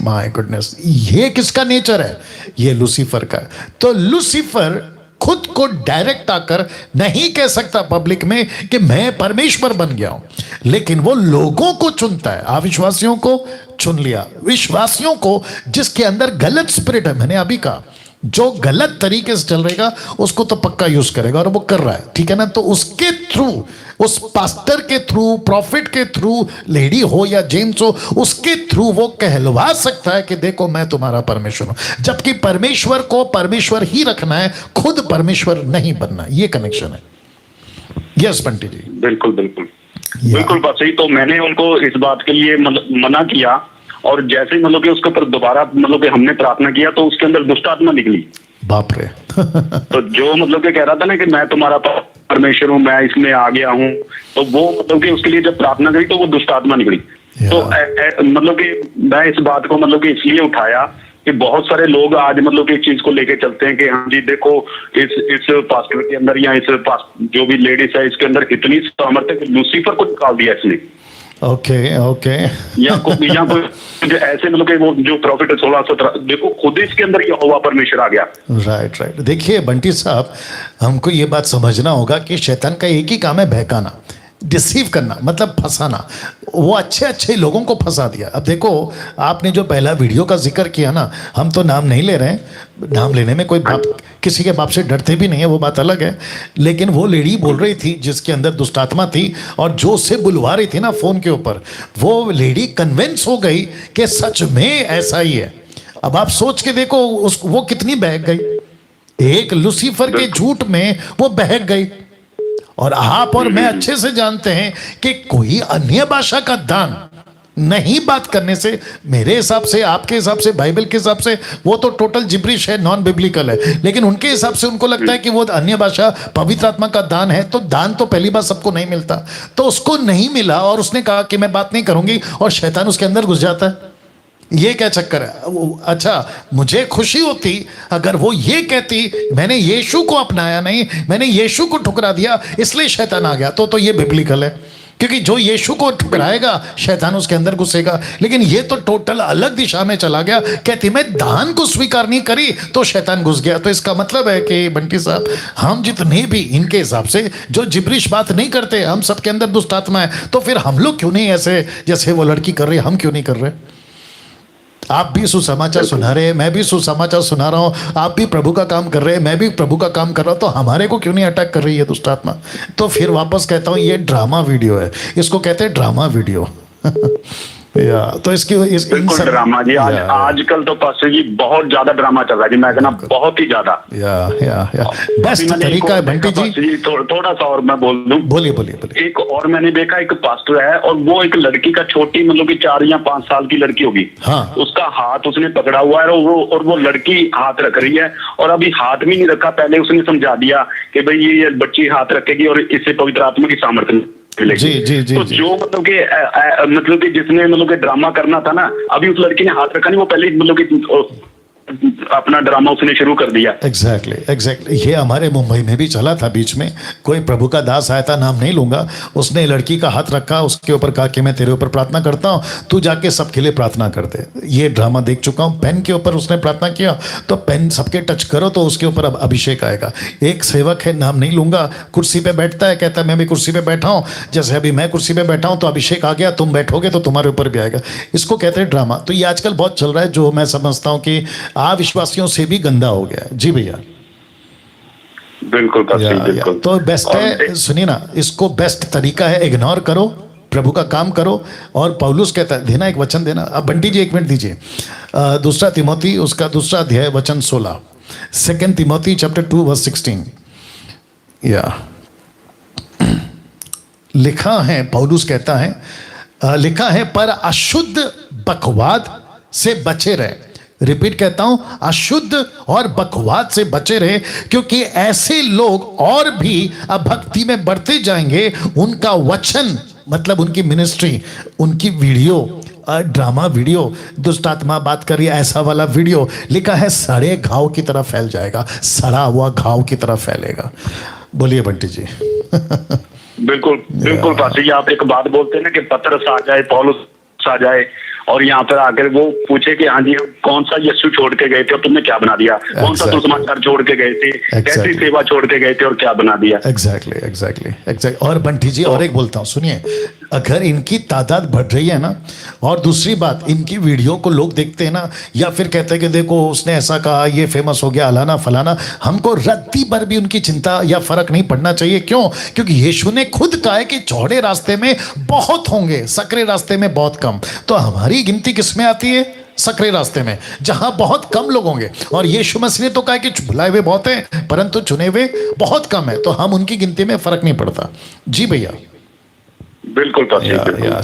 माय गुडनेस, ये किसका नेचर है? ये लूसीफर का। तो लूसीफर खुद को डायरेक्ट आकर नहीं कह सकता पब्लिक में कि मैं परमेश्वर बन गया हूं, लेकिन वो लोगों को चुनता है। अविश्वासियों को चुन लिया, विश्वासियों को जिसके अंदर गलत स्पिरिट है। मैंने अभी कहा जो गलत तरीके से चल रहेगा उसको तो पक्का यूज करेगा, और वो कर रहा है, ठीक है ना। तो उसके थ्रू, उस पास्टर के थ्रू, प्रॉफिट के थ्रू, लेडी हो या जेम्स हो, उसके थ्रू वो कहलवा सकता है कि देखो मैं तुम्हारा परमेश्वर हूं। जबकि परमेश्वर को परमेश्वर ही रखना है, खुद परमेश्वर नहीं बनना। ये कनेक्शन है। यस बंटी जी। बिल्कुल बिल्कुल बिल्कुल बात सही। तो मैंने उनको इस बात के लिए मना किया, और जैसे ही मतलब कि उसके ऊपर दोबारा मतलब कि हमने प्रार्थना किया तो उसके अंदर दुष्ट आत्मा निकली। बाप रे। तो जो मतलब कि कह रहा था ना कि मैं तुम्हारा परमेश्वर हूँ, मैं इसमें आ गया हूँ, तो वो मतलब कि उसके लिए जब प्रार्थना करी तो वो दुष्ट आत्मा निकली। तो मतलब कि मैं इस बात को मतलब कि इसलिए उठाया कि बहुत सारे लोग आज मतलब कि इस चीज को लेके चलते हैं कि हाँ जी देखो इस पास्टर के अंदर या इस जो भी लेडीज है इसके अंदर इतनी सामर्थ्य कि लूसीफर को निकाल दिया इसने। Okay okay. या कोई ऐसे मतलब कि वो जो प्रॉफिट 16-17 देखो खुद इसके अंदर ये हुआ परमेश्वर आ गया। Right right. देखिए बंटी साहब, हमको ये बात समझना होगा कि शैतान का एक ही काम है, बहकाना, डिसीव करना, मतलब फंसाना। वो अच्छे अच्छे लोगों को फंसा दिया। अब देखो आपने जो पहला वीडियो का जिक्र किया ना, हम तो नाम नहीं ले रहे हैं, नाम लेने में कोई बाप किसी के बाप से डरते भी नहीं है, वो बात अलग है। लेकिन वो लेडी बोल रही थी जिसके अंदर दुष्टात्मा थी, और जो उससे बुलवा रही थी ना फोन के ऊपर, वो लेडी कन्विंस हो गई कि सच में ऐसा ही है। अब आप सोच के देखो वो कितनी बहक गई। एक लूसीफर के झूठ में वो बहक गई। और आप और मैं अच्छे से जानते हैं कि कोई अन्य भाषा का दान नहीं बात करने से, मेरे हिसाब से, आपके हिसाब से, बाइबल के हिसाब से वो तो टोटल जिब्रिश है, नॉन बिब्लिकल है। लेकिन उनके हिसाब से उनको लगता है कि वो अन्य भाषा पवित्र आत्मा का दान है। तो दान तो पहली बार सबको नहीं मिलता, तो उसको नहीं मिला और उसने कहा कि मैं बात नहीं करूंगी, और शैतान उसके अंदर घुस जाता है। ये क्या चक्कर है? अच्छा, मुझे खुशी होती अगर वो ये कहती मैंने यीशु को अपनाया नहीं, मैंने यीशु को ठुकरा दिया इसलिए शैतान आ गया, तो ये बिब्लिकल है। क्योंकि जो यीशु को ठुकराएगा शैतान उसके अंदर घुसेगा। लेकिन ये तो टोटल अलग दिशा में चला गया। कहती मैं दान को स्वीकार नहीं करी तो शैतान घुस गया। तो इसका मतलब है कि बंटी साहब, हम जितने भी इनके हिसाब से जो जिब्रिश बात नहीं करते, हम सबके अंदर दुष्ट आत्मा है। तो फिर हम लोग क्यों नहीं ऐसे जैसे वो लड़की कर रही है, हम क्यों नहीं कर रहे? आप भी सुसमाचार सुना रहे हैं, मैं भी सुसमाचार सुना रहा हूं, आप भी प्रभु का काम कर रहे हैं, मैं भी प्रभु का काम कर रहा हूं, तो हमारे को क्यों नहीं अटैक कर रही है दुष्ट आत्मा? तो फिर वापस कहता हूं ये ड्रामा वीडियो है, इसको कहते हैं ड्रामा वीडियो। या तो बिल्कुल ड्रामा जी। आजकल तो पास्टर जी बहुत ज्यादा ड्रामा चल रहा है जी, मैं कहना बहुत ही ज्यादा। या बेस्ट तरीका है बंटी जी। थोड़ा सा और मैं बोल दूं। बोलिए बोलिए। एक और मैंने देखा, एक पास्टर है और वो एक लड़की का छोटी मतलब कि 4 या 5 साल की लड़की होगी, हाँ। उसका हाथ उसने पकड़ा हुआ है और वो लड़की हाथ रख रही है, और अभी हाथ भी नहीं रखा, पहले उसने समझा दिया कि भाई ये बच्ची हाथ रखेगी और इससे पवित्र आत्मा की सामर्थ्य। जी जी जी तो जी। जो मतलब कि जिसने मतलब कि ड्रामा करना था ना, अभी उस लड़की ने हाथ रखा नहीं, वो पहले मतलब कि अपना ड्रामा उसने शुरू कर दिया। एग्जैक्टली। ये हमारे मुंबई में भी चला था बीच में। कोई प्रभु का दास आया था, नाम नहीं लूंगा, उसने लड़की का हाथ रखा, उसके ऊपर कहा कि मैं तेरे ऊपर प्रार्थना करता हूँ, तू जाके सबके लिए प्रार्थना कर दे। ये ड्रामा देख चुका हूँ। पेन के ऊपर उसने प्रार्थना किया, तो पेन सबके टच करो तो उसके ऊपर अब अभिषेक आएगा। एक सेवक है, नाम नहीं लूंगा, कुर्सी पे बैठता है, कहता है मैं भी कुर्सी पे बैठा हूँ, जैसे अभी मैं कुर्सी पे बैठा हूँ तो अभिषेक आ गया, तुम बैठोगे तो तुम्हारे ऊपर भी आएगा। इसको कहते हैं ड्रामा। तो ये आजकल बहुत चल रहा है, जो मैं समझता हूँ कि अविश्वासियों से भी गंदा हो गया। जी भैया। बिल्कुल बिल्कुल। तो बेस्ट है, सुनिए ना, इसको बेस्ट तरीका है इग्नोर करो, प्रभु का काम करो। और पौलुस कहता है देना, एक वचन देना। अब बंटी जी 1 मिनट दीजिए। 2 तिमोथी उसका 2 अध्याय वचन 16, 2 तिमोथी चैप्टर 2 वर्स 16। या लिखा है, पौलुस कहता है, लिखा है पर अशुद्ध बकवाद से बचे रहे। रिपीट कहता हूं, अशुद्ध और बकवाद से बचे रहे, क्योंकि ऐसे लोग और भी अभक्ति में बढ़ते जाएंगे। उनका वचन मतलब उनकी मिनिस्ट्री, उनकी वीडियो, ड्रामा वीडियो, दुष्ट आत्मा बात कर रही है ऐसा वाला वीडियो, लिखा है सड़े घाव की तरह फैल जाएगा, सड़ा हुआ घाव की तरह फैलेगा। बोलिए बंटी जी। बिल्कुल बिल्कुल पास्टर जी, आप एक बात बोलते हैं ना कि पतरस आ जाए, पौलुस आ जाए और यहाँ पर आकर वो पूछे कि हाँ जी कौन सा यीशु छोड़ के गए थे और तुमने क्या बना दिया, कौन सा सुसमाचार छोड़ के गए थे, कैसी सेवा छोड़ के गए थे और क्या बना दिया। एग्जैक्टली। और बंटी जी और एक बोलता हूँ, सुनिए, अगर इनकी तादाद बढ़ रही है ना, और दूसरी बात इनकी वीडियो को लोग देखते हैं ना, या फिर कहते हैं कि देखो उसने ऐसा कहा, ये फेमस हो गया, अलाना फलाना, हमको रत्ती भर भी उनकी चिंता या फर्क नहीं पड़ना चाहिए। क्यों? क्योंकि यीशु ने खुद कहा है कि चौड़े रास्ते में बहुत होंगे, सकरे रास्ते में बहुत कम। तो हमारी गिनती किस में आती है? सकरे रास्ते में, जहां बहुत कम लोग होंगे। और यीशु मसीह ने तो कहा कि बुलाए हुए बहुत हैं परंतु चुने हुए बहुत कम है, तो हम उनकी गिनती में फर्क नहीं पड़ता। जी भैया। बिल्कुल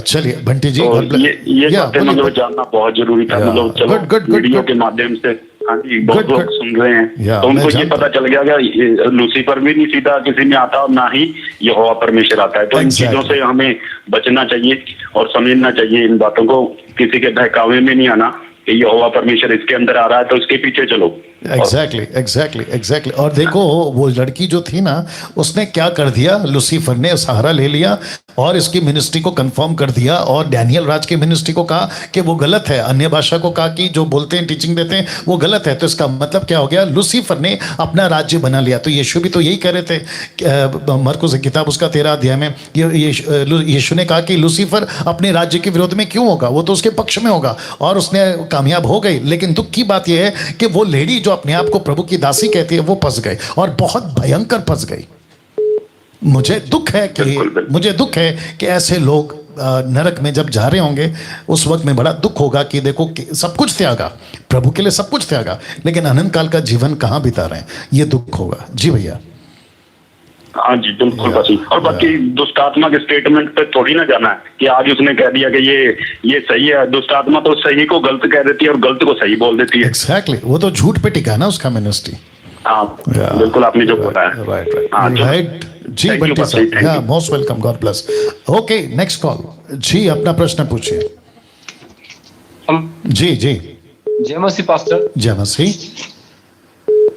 चलिए बंटी जी, ये बातें मतलब जानना बहुत जरूरी था। मतलब चलो वीडियो के माध्यम से हाँ जी बहुत लोग सुन रहे हैं, तो उनको ये पता चल गया कि लूसीफर भी नहीं सीधा किसी में आता और ना ही यहोवा परमेश्वर आता है। तो इन चीजों से हमें बचना चाहिए और समझना चाहिए इन बातों को, किसी के बहकावे में नहीं आना कि यहोवा परमेश्वर इसके अंदर आ रहा है तो उसके पीछे चलो। एग्जैक्टली। और देखो वो लड़की जो थी ना, उसने क्या कर दिया, लूसीफर ने सहारा ले लिया और इसकी मिनिस्ट्री को कंफर्म कर दिया, और डैनियल राज की मिनिस्ट्री को कहा कि वो गलत है, अन्य भाषा को कहा कि जो बोलते हैं टीचिंग देते हैं वो गलत है। तो इसका मतलब क्या हो गया, लूसीफर ने अपना राज्य बना लिया। तो यीशु भी तो यही कह रहे थे, मरकुस किताब उसका 13 अध्याय में यीशु ने कहा कि लूसीफर अपने राज्य के विरोध में क्यों होगा, वो तो उसके पक्ष में होगा, और उसने कामयाब हो गई। लेकिन दुख की बात यह है कि वो लेडी जो अपने आप को प्रभु की दासी कहती है वो फंस गई, और बहुत भयंकर फंस गई। मुझे दुख है कि ऐसे लोग नरक में जब जा रहे होंगे उस वक्त में बड़ा दुख होगा कि देखो कि सब कुछ त्यागा, प्रभु के लिए सब कुछ त्यागा, लेकिन अनंत काल का जीवन कहां बिता रहे हैं, ये दुख होगा। जी भैया। हाँ जी बिल्कुल बसी। और बाकी दुष्ट आत्मा के स्टेटमेंट पे थोड़ी ना जाना है कि आज उसने कह दिया कि ये सही है। दुष्ट आत्मा तो सही को गलत कह देती है और गलत को सही बोल देती है। एग्जैक्टली, वो तो झूठ पे टिका ना उसका मिनिस्ट्री। हाँ बिल्कुल, आपने जो बोला है राइट। जी बंटी साहब, most welcome, God bless. Okay, next call. जी अपना प्रश्न पूछिए। जी जय मसीह पास्टर। जय मसीह।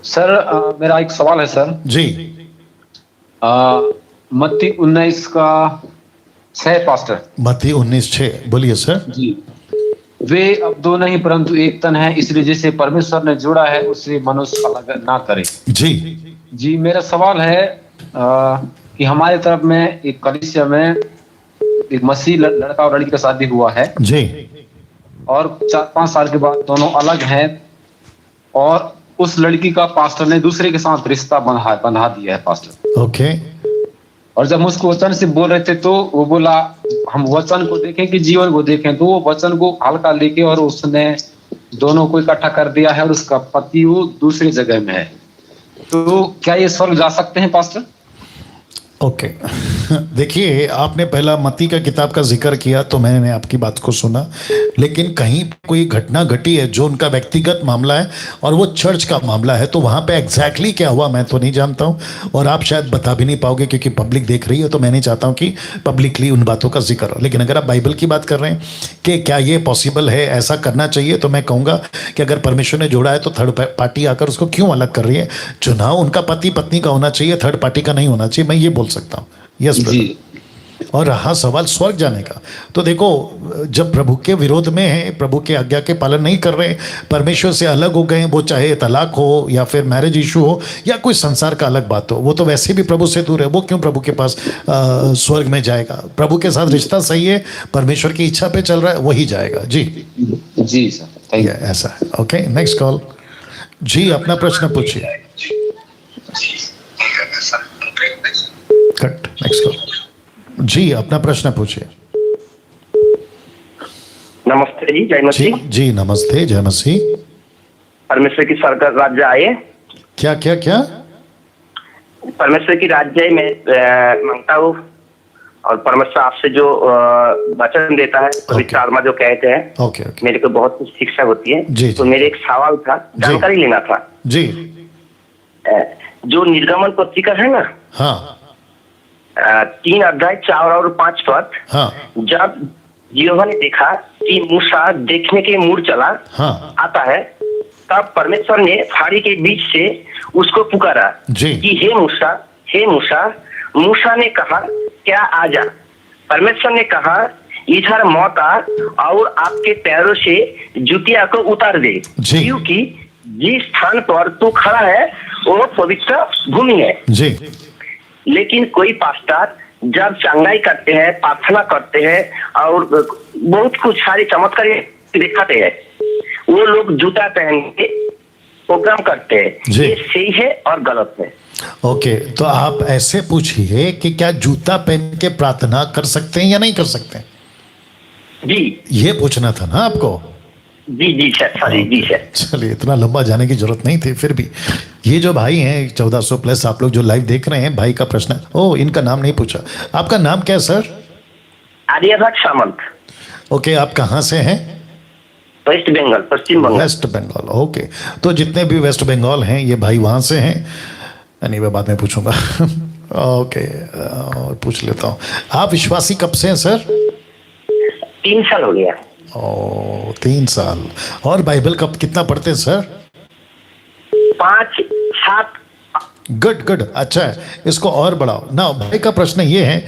सर मेरा एक सवाल है सर। जी। मत्ती 19 का 6 पास्टर। मत्ती 19:6 बोलिए सर। जी। वे अब दो नहीं परंतु एक तन है, इसलिए जिसे परमेश्वर ने जोड़ा है उसे मनुष्य अलग ना करे। जी मेरा सवाल है कि हमारे तरफ में एक कलीसिया में एक मसीह लड़का और लड़की का शादी हुआ है जी, और 4-5 साल के बाद दोनों अलग हैं, और उस लड़की का पास्टर ने दूसरे के साथ रिश्ता बंधा दिया है पास्टर। ओके। और जब उसको वचन से बोल रहे थे तो वो बोला हम वचन को देखें कि जीवन को देखें, तो वो वचन को हल्का लेके और उसने दोनों को इकट्ठा कर दिया है, और उसका पति वो दूसरी जगह में है। तो क्या ये स्वर्ग जा सकते हैं पास्टर? ओके। देखिए, आपने पहला मत्ती का किताब का जिक्र किया तो मैंने आपकी बात को सुना, लेकिन कहीं कोई घटना घटी है जो उनका व्यक्तिगत मामला है और वो चर्च का मामला है, तो वहाँ पे एग्जैक्टली क्या हुआ मैं तो नहीं जानता हूँ, और आप शायद बता भी नहीं पाओगे क्योंकि पब्लिक देख रही है, तो मैं नहीं चाहता हूँ कि पब्लिकली उन बातों का जिक्र हो। लेकिन अगर आप बाइबल की बात कर रहे हैं कि क्या ये पॉसिबल है, ऐसा करना चाहिए, तो मैं कहूँगा कि अगर परमेश्वर ने जोड़ा है तो थर्ड पार्टी आकर उसको क्यों अलग कर रही है। चुनाव उनका पति पत्नी का होना चाहिए, थर्ड पार्टी का नहीं होना चाहिए, मैं ये बोल सकता हूँ। Yes brother. और रहा सवाल स्वर्ग जाने का, तो देखो जब प्रभु के विरोध में है, प्रभु के आज्ञा के पालन नहीं कर रहे, परमेश्वर से अलग हो गए, वो चाहे तलाक हो या फिर मैरिज इशू हो या कोई संसार का अलग बात हो, वो तो वैसे भी प्रभु से दूर है, वो क्यों प्रभु के पास स्वर्ग में जाएगा। प्रभु के साथ रिश्ता सही है, परमेश्वर की इच्छा पे चल रहा है, वही जाएगा। जी सर, ऐसा है। Okay, next call. जी अपना प्रश्न पूछिए। Cut, next call. जी अपना प्रश्न पूछिए। नमस्ते जी, जय मसीह। जी नमस्ते, जय मसीह। परमेश्वर की सरकार राज्य आए। क्या क्या क्या? परमेश्वर की राज्य में मांगता हूँ, और परमेश्वर आपसे जो वचन देता है, पवित्र आत्मा जो कहते हैं, ओके मेरे को बहुत कुछ शिक्षा होती है। जी, तो जी। मेरे एक सवाल था, जानकारी लेना था जी। जो निर्गमन पत्रिका है ना, हाँ 3 अध्याय 4 और 5 पद, हाँ जब यहोवा ने देखा कि मूसा देखने के मुड़ चला हाँ आता है, तब परमेश्वर ने फाड़ी के बीच से उसको पुकारा जी। कि हे मूसा, हे मूसा। मूसा ने कहा क्या आ जा। परमेश्वर ने कहा इधर मत आ और आपके पैरों से जूतिया को उतार दे, जी। क्योंकि जिस स्थान पर तू खड़ा है वो पवित्र भूमि है। जी। लेकिन कोई पास्टर जब चंगाई करते हैं, प्रार्थना करते हैं और बहुत कुछ सारे चमत्कार दिखाते हैं, वो लोग जूता पहन के प्रोग्राम करते हैं। जी। ये सही है और गलत है। ओके, तो आप ऐसे पूछिए कि क्या जूता पहन के प्रार्थना कर सकते हैं या नहीं कर सकते? जी ये पूछना था ना आपको? जी जी सर, सॉरी जी सर। चलिए, इतना लंबा जाने की जरूरत नहीं थी। फिर भी ये जो भाई हैं 1400 प्लस आप लोग जो लाइव देख रहे हैं, भाई का प्रश्न है। ओ, इनका नाम नहीं पूछा। आपका नाम क्या है सर? आर्यभट्ट सामंत, ओके, आप कहाँ से हैं? West Bengal, Paschim Bengal. West Bengal, okay. तो जितने भी वेस्ट बंगाल हैं ये भाई वहाँ से हैं। नहीं, मैं बाद में पूछूंगा। ओके, और पूछ लेता हूँ, आप विश्वासी कब से हैं सर? 3 साल हो गया। ओ, 3 साल। और बाइबल कब कितना पढ़ते हैं सर? 5 7। गुड गुड, अच्छा है, इसको और बढ़ाओ ना। भाई का प्रश्न ये है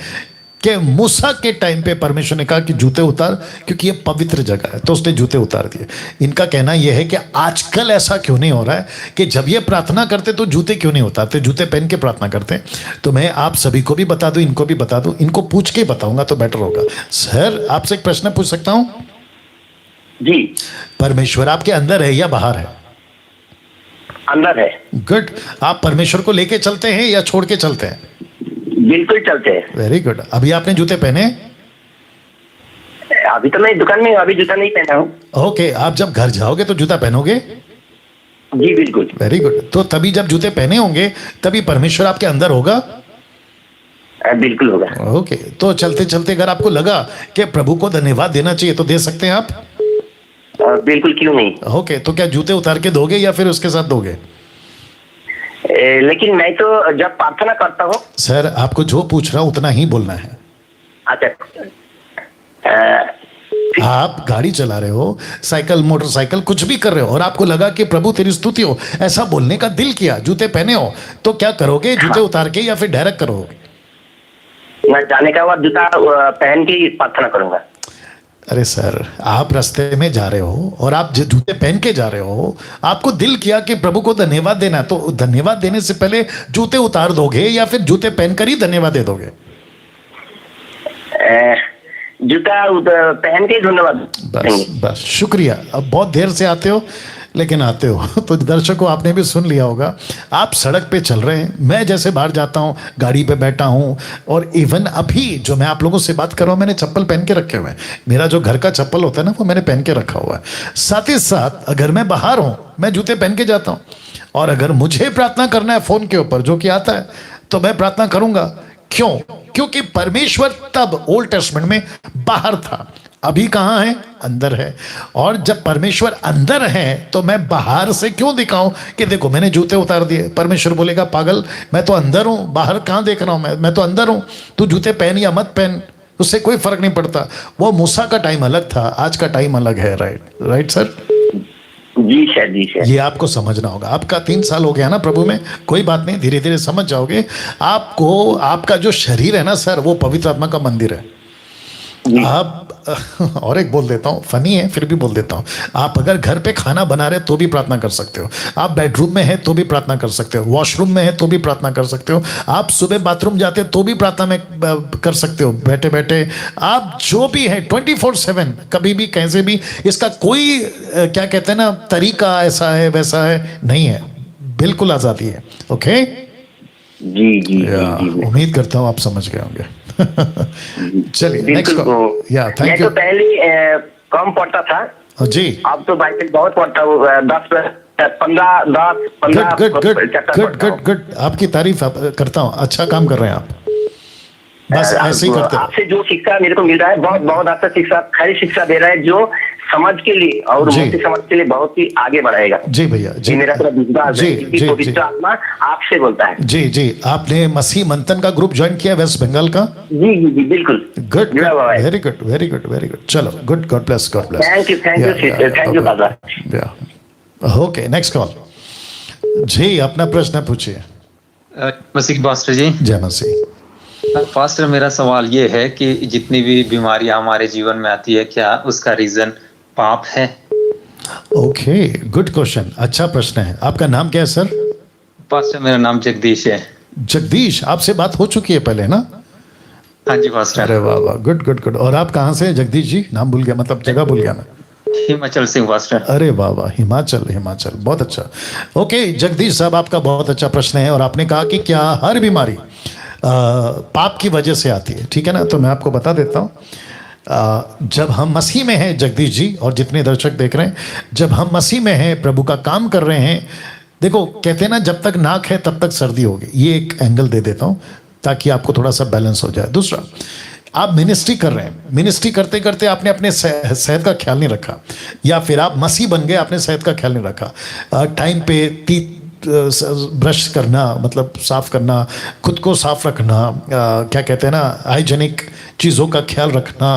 कि मूसा के टाइम पे परमेश्वर ने कहा कि जूते उतार, क्योंकि ये पवित्र जगह है, तो उसने जूते उतार दिए। इनका कहना यह है कि आजकल ऐसा क्यों नहीं हो रहा है कि जब ये प्रार्थना करते तो जूते क्यों नहीं उतारते, जूते पहन के प्रार्थना करते हैं। तो मैं आप सभी को भी बता दूं, इनको भी बता दूं, इनको पूछ के बताऊंगा तो बेटर होगा। सर, आपसे एक प्रश्न पूछ सकता हूं? जी। परमेश्वर आपके अंदर है या बाहर है? अंदर है। गुड। आप परमेश्वर को लेके चलते हैं या छोड़ के चलते हैं? बिल्कुल चलते हैं। Very good. अभी आपने जूते पहने? अभी तो मैं दुकान में हूँ, अभी जूता नहीं पहना हूँ। ओके, आप जब घर जाओगे तो जूता पहनोगे? जी बिल्कुल। Very good. तो तभी जब जूते पहने होंगे तभी परमेश्वर आपके अंदर होगा? बिल्कुल होगा। ओके, तो चलते चलते अगर आपको लगा कि प्रभु को धन्यवाद देना चाहिए तो दे सकते हैं आप? बिल्कुल, क्यों नहीं। ओके, तो क्या जूते उतार के दोगे या फिर उसके साथ दोगे? लेकिन मैं तो जब प्रार्थना करता हूँ। सर, आपको जो पूछ रहा हूं उतना ही बोलना है। अच्छा। आप गाड़ी चला रहे हो, साइकिल, मोटरसाइकिल, कुछ भी कर रहे हो और आपको लगा कि प्रभु तेरी स्तुति हो, ऐसा बोलने का दिल किया, जूते पहने हो, तो क्या करोगे? जूते उतार के या फिर डायरेक्ट करोगे? मैं जाने के बाद जूता पहन के ही प्रार्थना करूंगा। अरे सर, आप रास्ते में जा रहे हो और आप जूते पहन के जा रहे हो, आपको दिल किया कि प्रभु को धन्यवाद देना, तो धन्यवाद देने से पहले जूते उतार दोगे या फिर जूते पहनकर ही धन्यवाद दे दोगे? जूता पहन के धन्यवाद। बस बस, शुक्रिया। अब बहुत देर से आते हो लेकिन आते हो। तो दर्शकों, आपने भी सुन लिया होगा, आप सड़क पे चल रहे हैं, मैं जैसे बाहर जाता हूँ, गाड़ी पे बैठा हूँ, और इवन अभी जो मैं आप लोगों से बात कर रहा हूँ, मैंने चप्पल पहन के रखे हुए हैं। मेरा जो घर का चप्पल होता है ना, वो मैंने पहन के रखा हुआ है। साथ ही साथ अगर मैं बाहर हूँ, मैं जूते पहन के जाता हूँ, और अगर मुझे प्रार्थना करना है फोन के ऊपर, जो कि आता है, तो मैं प्रार्थना करूंगा। क्यों? क्योंकि परमेश्वर तब ओल्ड टेस्टमेंट में बाहर था, अभी कहां है? अंदर है। और जब परमेश्वर अंदर है तो मैं बाहर से क्यों दिखाऊं कि देखो मैंने जूते उतार दिए? परमेश्वर बोलेगा पागल, मैं तो अंदर हूं, बाहर कहां देख रहा हूं? मैं तो अंदर हूं, तू जूते पहन या मत पहन, उससे कोई फर्क नहीं पड़ता। वो मूसा का टाइम अलग था, आज का टाइम अलग है। Right sir? जी सर, जी सर। ये आपको समझना होगा। आपका 3 साल हो गया ना प्रभु में, कोई बात नहीं, धीरे धीरे समझ जाओगे। आपको, आपका जो शरीर है ना सर, वो पवित्र आत्मा का मंदिर है। आप और एक बोल देता हूँ, फनी है फिर भी बोल देता हूँ, आप अगर घर पे खाना बना रहे तो भी प्रार्थना कर सकते हो, आप बेडरूम में है तो भी प्रार्थना कर सकते हो, वॉशरूम में है तो भी प्रार्थना कर सकते हो, आप सुबह बाथरूम जाते हो तो भी प्रार्थना में कर सकते हो, बैठे बैठे, आप जो भी है 24/7, कभी भी कैसे भी। इसका कोई क्या कहते हैं ना, तरीका ऐसा है वैसा है नहीं है, बिल्कुल आज़ादी है। ओके जी जी, उम्मीद करता हूँ आप समझ गए होंगे। चलिए नेक्स्ट। या थैंक मैं यू। तो पहले कम पढ़ता था जी, अब तो बाइबल बहुत पढ़ता हूँ, 10 15 10 15 गुड आपकी तारीफ करता हूँ, अच्छा काम कर रहे हैं आप, बस ऐसे ही करते हैं। आपसे जो शिक्षा मेरे को मिल रहा है बहुत बहुत अच्छा शिक्षा, खरी शिक्षा दे रहा है जो समझ के लिए और मुक्ति समझ के लिए बहुत ही आगे बढ़ाएगा। जी भैया जी, मेरा पूरा विश्वास है क्योंकि पवित्र आत्मा आपसे बोलता है। जी जी, आपने मसीह मंथन का ग्रुप ज्वाइन किया वेस्ट बंगाल का? जी जी जी बिल्कुल। Good, very good very good very good. चलो good, God bless God bless. Thank you दादा। Okay, next call. जी अपना प्रश्न पूछिए। मसीह पास्टर जी। जय मसीह। पास्टर मेरा सवाल ये है कि जितनी भी बीमारियां हमारे जीवन में आती है क्या उसका रीजन पाप है? ओके, गुड क्वेश्चन, अच्छा प्रश्न है। आपका नाम क्या है सर? पास्टर मेरा नाम जगदीश है। जगदीश, आपसे बात हो चुकी है पहले ना? हाँ जी पास्टर। अरे वाह वाह, गुड गुड गुड। और आप कहाँ से जगदीश जी? नाम भूल गया, मतलब जगह भूल गया मैं। हिमाचल से पास्टर। अरे वाह वाह, हिमाचल, हिमाचल, बहुत अच्छा। ओके जगदीश साहब, आपका बहुत अच्छा प्रश्न है और आपने कहा कि क्या हर बीमारी पाप की वजह से आती है, ठीक है ना? तो मैं आपको बता देता हूँ, जब हम मसीह में हैं जगदीश जी और जितने दर्शक देख रहे हैं, जब हम मसीह में हैं, प्रभु का काम कर रहे हैं, देखो कहते हैं ना जब तक नाक है तब तक सर्दी होगी, ये एक एंगल दे देता हूँ ताकि आपको थोड़ा सा बैलेंस हो जाए। दूसरा, आप मिनिस्ट्री कर रहे हैं, मिनिस्ट्री करते करते आपने अपने सेहत का ख्याल नहीं रखा, या फिर आप मसीह बन गए, आपने सेहत का ख्याल नहीं रखा। टाइम पे ब्रश करना, मतलब साफ करना, खुद को साफ रखना, क्या कहते हैं ना, हाइजेनिक चीज़ों का ख्याल रखना,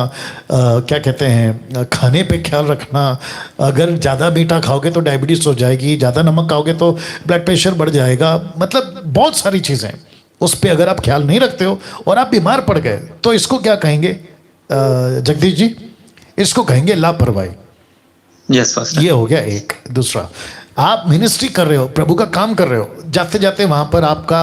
क्या कहते हैं, खाने पे ख्याल रखना। अगर ज़्यादा मीठा खाओगे तो डायबिटीज़ हो जाएगी, ज़्यादा नमक खाओगे तो ब्लड प्रेशर बढ़ जाएगा, मतलब बहुत सारी चीज़ें, उस पर अगर आप ख्याल नहीं रखते हो और आप बीमार पड़ गए तो इसको क्या कहेंगे जगदीश जी? इसको कहेंगे लापरवाही। Yes pastor. ये हो गया एक। दूसरा, आप मिनिस्ट्री कर रहे हो, प्रभु का काम कर रहे हो, जाते जाते वहाँ पर आपका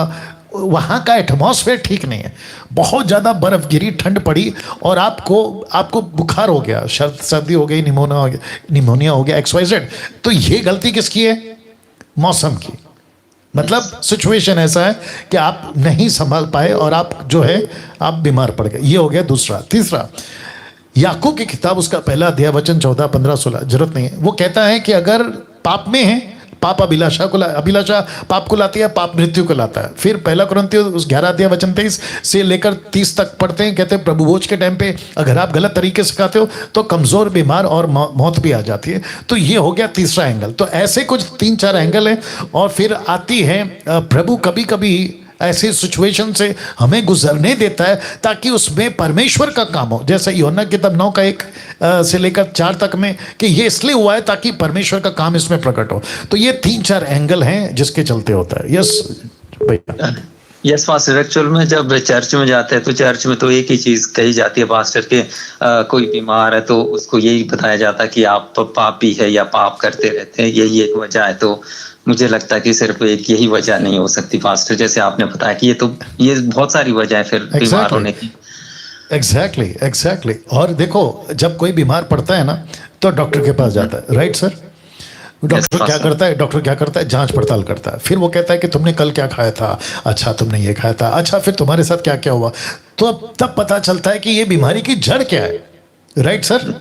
वहाँ का एटमॉस्फेयर ठीक नहीं है, बहुत ज़्यादा बर्फ़ गिरी, ठंड पड़ी और आपको बुखार हो गया, सर्दी हो गई, निमोनिया हो गया, XYZ, तो ये गलती किसकी है? मौसम की। मतलब सिचुएशन ऐसा है कि आप नहीं संभाल पाए और आप जो है आप बीमार पड़ गए, ये हो गया दूसरा। तीसरा, याकूब की किताब उसका पहला अध्याय वचन 14, 15, 16, जरूरत नहीं है, वो कहता है कि अगर पाप में है, पाप अभिलाषा पाप को लाती है, पाप मृत्यु को लाता है। फिर पहला कुरिन्थियों उस 11 अध्याय वचन 23 से लेकर 30 तक पढ़ते हैं, कहते हैं प्रभु भोज के टाइम पे अगर आप गलत तरीके से खाते हो तो कमजोर, बीमार और मौत भी आ जाती है। तो ये हो गया तीसरा एंगल। तो ऐसे कुछ 3-4 एंगल है। और फिर आती है प्रभु कभी कभी ऐसी सिचुएशन से हमें गुजरने देता है ताकि उसमें परमेश्वर का काम हो, जैसे यूहन्ना किताब 9 का 1 से लेकर 4 तक में, कि ये इसलिए हुआ है ताकि परमेश्वर का काम इसमें प्रकट हो। तो ये 3-4 एंगल हैं जिसके चलते होता है। यस भैया। यस पास्टर, एक्चुअल में जब चर्च में जाते हैं तो चर्च में तो एक ही चीज कही जाती है पास्टर के, कोई बीमार है तो उसको यही बताया जाता है कि आप पापी है या पाप करते रहते हैं, यही एक वजह है। तो मुझे लगता है कि सिर्फ एक यही वजह नहीं हो सकती पास्टर, जैसे आपने बताया कि ये बहुत सारी वजह है फिर बीमार होने की। एग्जैक्टली। और देखो जब कोई बीमार पड़ता है ना तो डॉक्टर के पास जाता है, राइट सर? डॉक्टर क्या करता है? जांच पड़ताल करता है। फिर वो कहता है कि तुमने कल क्या खाया था, अच्छा तुमने ये खाया था, अच्छा फिर तुम्हारे साथ क्या क्या हुआ, तो तब पता चलता है कि ये बीमारी की जड़ क्या है, राइट सर?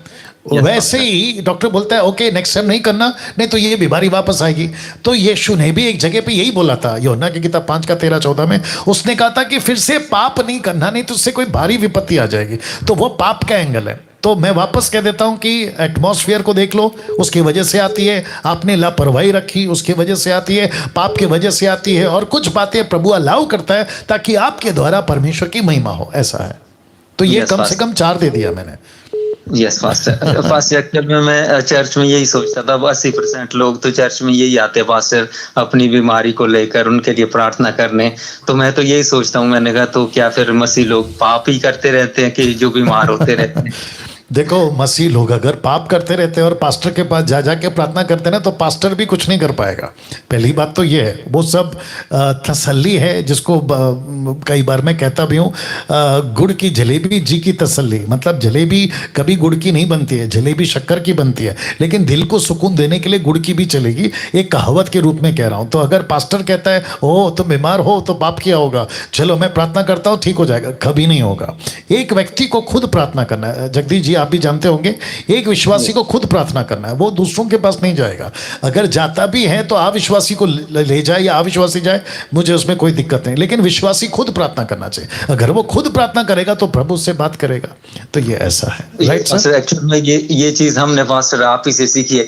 वैसे ही डॉक्टर बोलता है ओके नेक्स्ट टाइम नहीं करना, नहीं तो ये बीमारी वापस आएगी। तो यीशु ने भी एक जगह पे यही बोला था, यूहन्ना की किताब 5 का 13-14 में उसने कहा था कि फिर से पाप नहीं करना, नहीं तो उससे कोई भारी विपत्ति आ जाएगी। तो वो पाप का एंगल है। तो मैं वापस कह देता हूं कि एटमॉस्फेयर को देख लो, उसकी वजह से आती है, आपने लापरवाही रखी उसकी वजह से आती है, पाप की वजह से आती है, और कुछ बातें प्रभु अलाउ करता है ताकि आपके द्वारा परमेश्वर की महिमा हो, ऐसा है। तो ये कम से कम 4 दे दिया मैंने। Yes pastor. पास्टर एक्चुअल में मैं चर्च में यही सोचता था, 80% लोग तो चर्च में यही आते हैं पास्टर अपनी बीमारी को लेकर उनके लिए प्रार्थना करने। तो मैं तो यही सोचता हूँ, मैंने कहा तो क्या फिर मसीह लोग पाप ही करते रहते हैं कि जो बीमार होते रहते हैं? देखो मसीह लोग अगर पाप करते रहते हैं और पास्टर के पास जा के प्रार्थना करते हैं ना, तो पास्टर भी कुछ नहीं कर पाएगा। पहली बात तो ये है, वो सब तसल्ली है जिसको कई बार मैं कहता भी हूँ, गुड़ की जलेबी जी की तसल्ली। मतलब जलेबी कभी गुड़ की नहीं बनती है, जलेबी शक्कर की बनती है, लेकिन दिल को सुकून देने के लिए गुड़ की भी चलेगी। एक कहावत के रूप में कह रहा हूँ। तो अगर पास्टर कहता है ओ तुम बीमार हो तो पाप किया होगा, चलो मैं प्रार्थना करता हूँ ठीक हो जाएगा, कभी नहीं होगा। एक व्यक्ति को खुद प्रार्थना करना है। जगदीश जी आप भी जानते होंगे, एक विश्वासी को खुद प्रार्थना करना है, वो दूसरों के पास नहीं जाएगा। अगर जाता भी है तो अविश्वासी को ले जाए या अविश्वासी जाए, मुझे उसमें कोई दिक्कत नहीं, लेकिन विश्वासी खुद प्रार्थना करना चाहिए। अगर वो खुद प्रार्थना करेगा तो प्रभु से बात करेगा। तो ये ऐसा है, राइट सर? एक्चुअली में ये चीज हमने पास्टर आप ही से सीखी है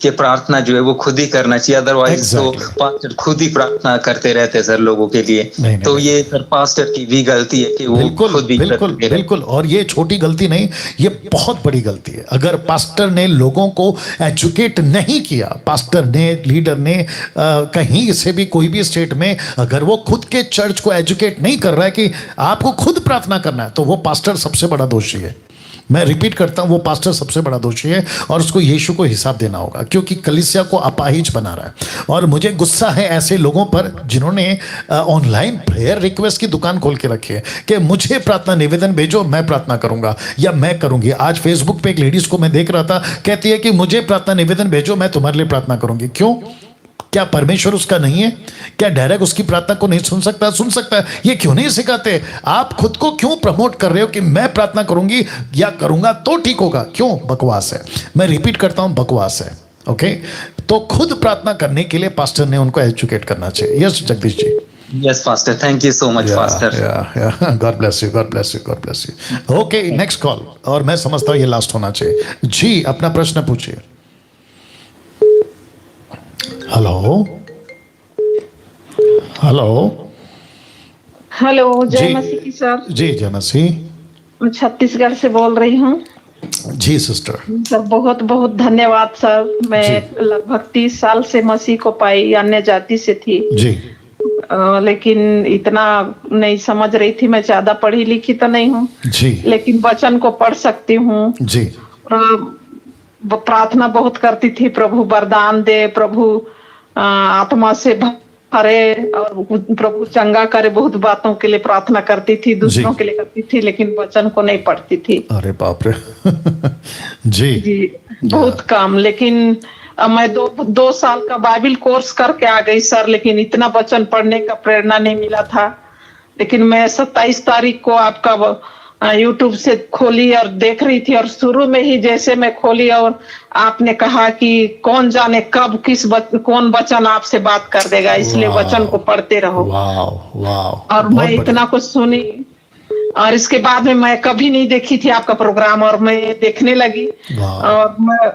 कि प्रार्थना जो है वो खुद ही करना चाहिए, अदरवाइज तो पास्टर खुद ही प्रार्थना करते रहते सर लोगों के लिए। तो ये सर पास्टर की भी गलती है कि वो खुद भी बिल्कुल। और ये छोटी गलती नहीं, ये बहुत बड़ी गलती है। अगर पास्टर ने लोगों को एजुकेट नहीं किया, पास्टर ने, लीडर ने, कहीं से भी कोई भी स्टेट में अगर वो खुद के चर्च को एजुकेट नहीं कर रहा है कि आपको खुद प्रार्थना करना है, तो वो पास्टर सबसे बड़ा दोषी है। मैं रिपीट करता हूं, वो पास्टर सबसे बड़ा दोषी है और उसको यीशु को हिसाब देना होगा, क्योंकि कलीसिया को अपाहिज बना रहा है। और मुझे गुस्सा है ऐसे लोगों पर जिन्होंने ऑनलाइन प्रेयर रिक्वेस्ट की दुकान खोल के रखी है कि मुझे प्रार्थना निवेदन भेजो, मैं प्रार्थना करूंगा या मैं करूंगी। आज फेसबुक पे एक लेडीज को मैं देख रहा था, कहती है कि मुझे प्रार्थना निवेदन भेजो, मैं तुम्हारे लिए प्रार्थना करूंगी। क्यों? क्या परमेश्वर उसका नहीं है? क्या डायरेक्ट उसकी प्रार्थना को नहीं सुन सकता? सुन सकता है। ये क्यों नहीं सिखाते? आप खुद को क्यों प्रमोट कर रहे हो कि मैं प्रार्थना करूंगी या करूंगा तो ठीक होगा? क्यों? बकवास है। मैं रिपीट करता हूं, बकवास है। ओके, तो खुद प्रार्थना करने के लिए पास्टर ने उनको एजुकेट करना चाहिए। Yes Jagdish ji. Yes pastor, thank you so much pastor. God bless you, God bless you, God bless you. Okay, next call, और मैं समझता हूं ये लास्ट होना चाहिए। जी, अपना प्रश्न पूछिए। हेलो हेलो हेलो, जय मसीह की सर। जी जय मसीह। मैं छत्तीसगढ़ से बोल रही हूँ। जी सिस्टर। सर बहुत बहुत धन्यवाद सर। मैं लगभग 30 साल से मसीह को पाई, अन्य जाति से थी जी। लेकिन इतना नहीं समझ रही थी। मैं ज्यादा पढ़ी लिखी तो नहीं हूँ जी, लेकिन वचन को पढ़ सकती हूँ जी। प्रार्थना बहुत करती थी, प्रभु वरदान दे, प्रभु आत्मा से भरे और प्रभु चंगा करे। बहुत बातों के लिए प्रार्थना करती थी, दूसरों के लिए करती थी, लेकिन वचन को नहीं पढ़ती थी। अरे बाप रे। जी बहुत कम। लेकिन मैं 2 साल का बाइबल कोर्स करके आ गई सर, लेकिन इतना वचन पढ़ने का प्रेरणा नहीं मिला था। लेकिन मैं 27 तारीख को आपका यूट्यूब से खोली और देख रही थी, और शुरू में ही जैसे मैं खोली और आपने कहा कि कौन जाने कब कौन वचन आपसे बात कर देगा, इसलिए वचन को पढ़ते रहो। और मैं इतना कुछ सुनी, और इसके बाद में मैं कभी नहीं देखी थी आपका प्रोग्राम, और मैं देखने लगी। और मैं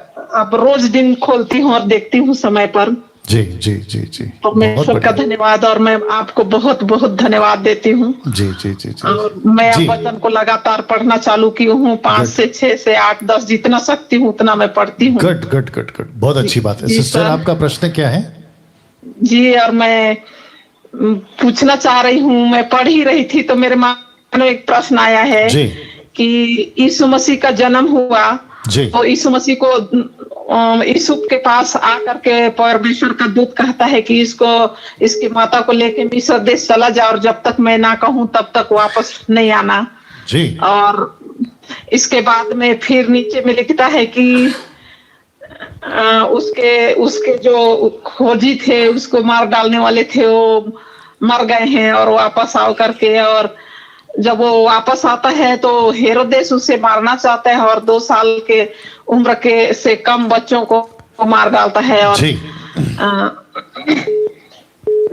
अब रोज दिन खोलती हूँ और देखती हूँ समय पर। जी जी जी जी। तो मैं ईश्वर का धन्यवाद, और मैं आपको बहुत बहुत धन्यवाद देती हूँ। जी जी जी जी। और मैं अब वचन को लगातार पढ़ना चालू की हूँ। 5 से 6 से 8 10 जितना सकती हूँ उतना मैं पढ़ती हूँ। गुड गुड गुड गुड, बहुत अच्छी बात है। सिस्टर आपका प्रश्न क्या है? जी, और मैं पूछना चाह रही हूँ, मैं पढ़ ही रही थी तो मेरे मन में एक प्रश्न आया है कि यीशु मसीह का जन्म हुआ, तो यीशु मसीह को यीशु के पास आकर के परमेश्वर का दूत कहता है कि इसकी माता को लेके मिस्र देश चला जा, और जब तक मैं ना कहूं तब तक वापस नहीं आना जी। और इसके बाद में फिर नीचे में लिखता है कि उसके जो खोजी थे, उसको मार डालने वाले थे, वो मर गए हैं और वापस आओ करके। और जब वो वापस आता है तो हेरोदेस उसे मारना चाहता है और 2 साल के उम्र के से कम बच्चों को मार डालता है। और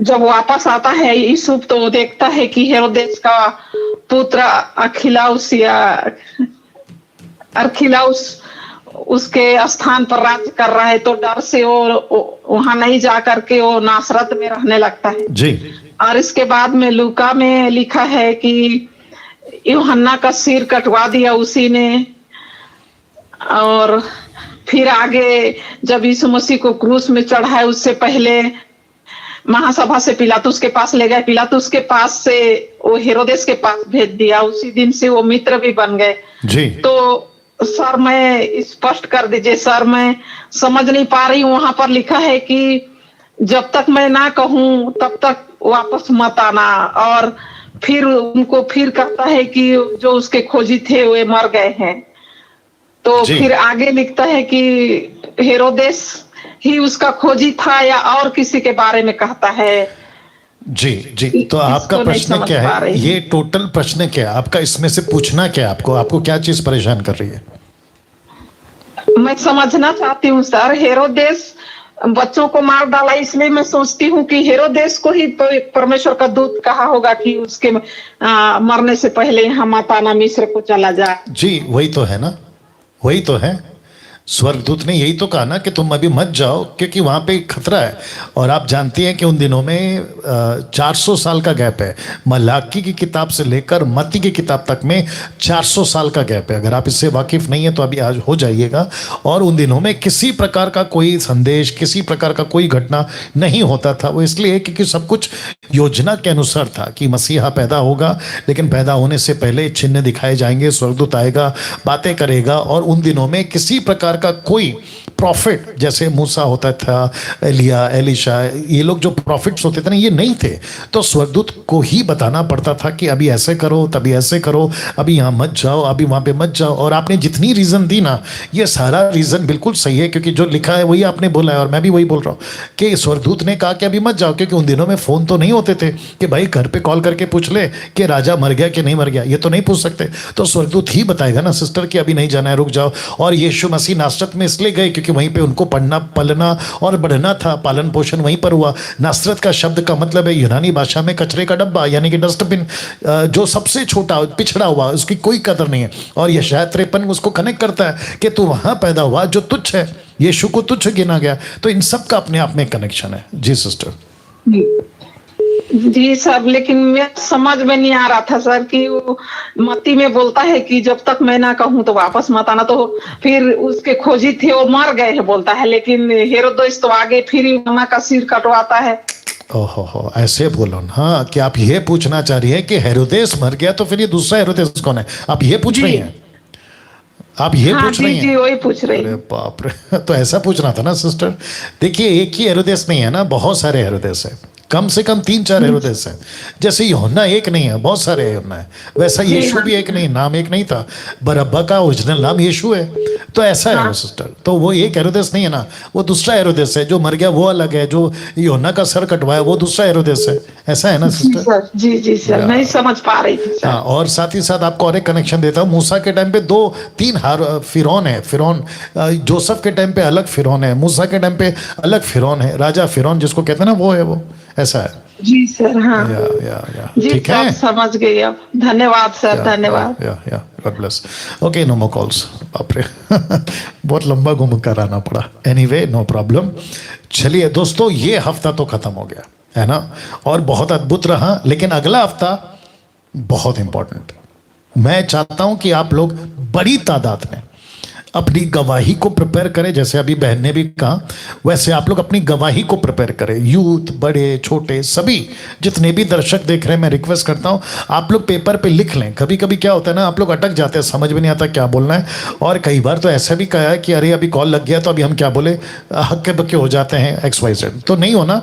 जब वापस आता है यूसुफ तो देखता है कि हेरोदेस का पुत्र अरखिलाउस उसके स्थान पर राज्य कर रहा है, तो डर से वो वहां नहीं जा करके वो नासरत में रहने लगता है जी। और इसके बाद में लूका में लिखा है कि यूहन्ना का सिर कटवा दिया उसी ने। और फिर आगे जब यीशु मसीह को क्रूस में चढ़ाए उससे पहले महासभा से पिलातुस के पास ले गए, पिलातुस के पास से वो हेरोदेस के पास भेज दिया, उसी दिन से वो मित्र भी बन गए जी। तो सर मैं स्पष्ट कर दीजिए सर, मैं समझ नहीं पा रही हूँ। वहां पर लिखा है कि जब तक मैं ना कहूं तब तक वापस मत आना, और फिर उनको फिर कहता है कि जो उसके खोजी थे वे मर गए हैं। तो फिर आगे लिखता है कि हेरोदेस ही उसका खोजी था या और किसी के बारे में कहता है। जी जी। तो आपका प्रश्न क्या है? ये टोटल प्रश्न क्या है आपका? इसमें से पूछना क्या है आपको? आपको क्या चीज परेशान कर रही है? मैं समझना चाहती हूँ सर, हेरोदेस बच्चों को मार डाला, इसलिए मैं सोचती हूँ कि हेरोदेस को ही परमेश्वर का दूत कहा होगा कि उसके मरने से पहले यहाँ माताना मिस्र को चला जाए। जी वही तो है ना, वही तो है। स्वर्गदूत ने यही तो कहा ना कि तुम अभी मत जाओ क्योंकि वहां पे खतरा है। और आप जानती हैं कि उन दिनों में 400 साल का गैप है। मलाकी की किताब से लेकर मत्ती की किताब तक में 400 साल का गैप है। अगर आप इससे वाकिफ नहीं है तो अभी आज हो जाइएगा। और उन दिनों में किसी प्रकार का कोई संदेश, किसी प्रकार का कोई घटना नहीं होता था। वो इसलिए क्योंकि सब कुछ योजना के अनुसार था कि मसीहा पैदा होगा, लेकिन पैदा होने से पहले चिन्ह दिखाए जाएंगे, स्वर्गदूत आएगा, बातें करेगा। और उन दिनों में किसी प्रकार का कोई प्रॉफिट, जैसे मूसा होता था, एलिया, एलिशा, ये लोग जो प्रॉफिट्स होते थे ना, ये नहीं थे। तो स्वर्गदूत को ही बताना पड़ता था कि अभी ऐसे करो, तभी ऐसे करो, अभी यहाँ मत जाओ, अभी वहाँ पे मत जाओ। और आपने जितनी रीज़न दी ना, ये सारा रीज़न बिल्कुल सही है, क्योंकि जो लिखा है वही आपने बोला है और मैं भी वही बोल रहा हूँ कि स्वर्गदूत ने कहा कि अभी मत जाओ, क्योंकि उन दिनों में फ़ोन तो नहीं होते थे कि भाई घर पर कॉल करके पूछ ले कि राजा मर गया कि नहीं मर गया, ये तो नहीं पूछ सकते। तो स्वर्गदूत ही बताएगा ना सिस्टर कि अभी नहीं जाना है, रुक जाओ। और यीशु मसीह नासरत में इसलिए गए क्योंकि वहीं पे उनको पढ़ना, पलना और बढ़ना था, पालन पोषण वहीं पर हुआ। नासरत का शब्द का मतलब है यूनानी भाषा में कचरे का डब्बा, यानी कि डस्टबिन, जो सबसे छोटा पिछड़ा हुआ, उसकी कोई कदर नहीं है। और यशायाह 53 उसको कनेक्ट करता है कि तू वहां पैदा हुआ जो तुच्छ है, यीशु को तुच्छ गिना गया। तो इन सब का अपने आप में कनेक्शन है। जी सिस्टर। जी सर, लेकिन मैं समझ में नहीं आ रहा था सर कि वो मत्ती में बोलता है कि जब तक मैं ना कहूँ तो वापस मत आना, तो फिर उसके खोजी थे वो मर गए है बोलता है, लेकिन हेरोदेस तो आगे फिर यूहन्ना का सिर कटवाता है। ओहो, ऐसे बोलो ना। हाँ, कि आप ये पूछना चाह रही है कि हेरोदेस मर गया तो फिर ये दूसरा हेरोदेस कौन है, आप ये पूछ रही हैं? आप ये पूछ रही हैं? जी वही पूछ रही हैं। अरे बाप रे, तो ऐसा पूछना था ना सिस्टर। देखिए, एक ही हेरोदेस नहीं है ना, बहुत सारे हेरोदेस है, कम से कम 3-4 हेरोदेस हैं। जैसे यूहन्ना एक नहीं है, बहुत सारे यूहन्ना है। वैसा यीशु भी एक नहीं, नाम एक नहीं था। बरअब्बा का ओरिजिनल नाम यीशु है। तो ऐसा है वो सिस्टर। तो वो एक हेरोदेस नहीं है ना, वो दूसरा हेरोदेस है। जो मर गया वो अलग है, जो यूहन्ना का सर कटवाया वो दूसरा हेरोदेस है। ऐसा है ना सिस्टर? जी सर, नहीं समझ पा रही थी सर। हाँ, और साथ ही साथ आपको और एक कनेक्शन देता हूँ। मूसा के टाइम पे 2-3 फिरौन है। फिरौन, जोसेफ के टाइम पे अलग फिरौन है, मूसा के टाइम पे अलग फिरौन है। राजा फिरौन जिसको कहते हैं ना, वो है वो। ऐसा है जी सर। हाँ या जी, ठीक है, समझ गई अब। धन्यवाद सर, धन्यवाद। या God bless. Okay, no more calls. बाप रे बहुत लंबा घूम कर आना पड़ा। Anyway, no problem. चलिए दोस्तों, ये हफ्ता तो खत्म हो गया है ना, और बहुत अद्भुत रहा। लेकिन अगला हफ्ता बहुत इंपॉर्टेंट। मैं चाहता हूं कि आप लोग बड़ी तादाद में अपनी गवाही को प्रिपेयर करें। जैसे अभी बहन ने भी कहा, वैसे आप लोग अपनी गवाही को प्रिपेयर करें। यूथ, बड़े छोटे, सभी जितने भी दर्शक देख रहे हैं, मैं रिक्वेस्ट करता हूं आप लोग पेपर पे लिख लें। कभी कभी क्या होता है ना, आप लोग अटक जाते हैं, समझ में नहीं आता क्या बोलना है। और कई बार तो ऐसा भी कहा है कि अरे अभी कॉल लग गया तो अभी हम क्या बोले, हक्के बक्के हो जाते हैं, XYZ। तो नहीं होना,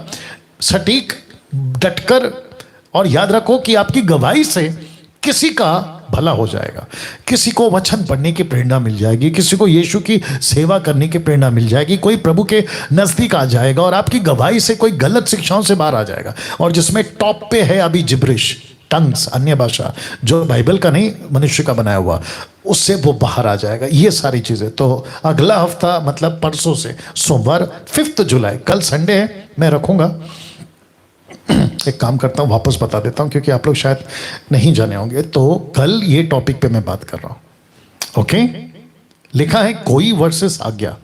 सटीक, डटकर। और याद रखो कि आपकी गवाही से किसी का भला हो जाएगा, किसी को वचन पढ़ने की प्रेरणा मिल जाएगी, किसी को यीशु की सेवा करने की प्रेरणा मिल जाएगी, कोई प्रभु के नजदीक आ जाएगा, और आपकी गवाही से कोई गलत शिक्षाओं से बाहर आ जाएगा। और जिसमें टॉप पे है अभी जिब्रिश, टंग्स, अन्य भाषा, जो बाइबल का नहीं, मनुष्य का बनाया हुआ, उससे वो बाहर आ जाएगा। ये सारी चीजें तो अगला हफ्ता, मतलब परसों से सोमवार 5 जुलाई, कल संडे है, मैं रखूंगा। एक काम करता हूँ, वापस बता देता हूँ क्योंकि आप लोग शायद नहीं जाने होंगे। तो कल ये टॉपिक पे मैं बात कर रहा हूँ। ओके, लिखा है कोई वर्सेस आज्ञा।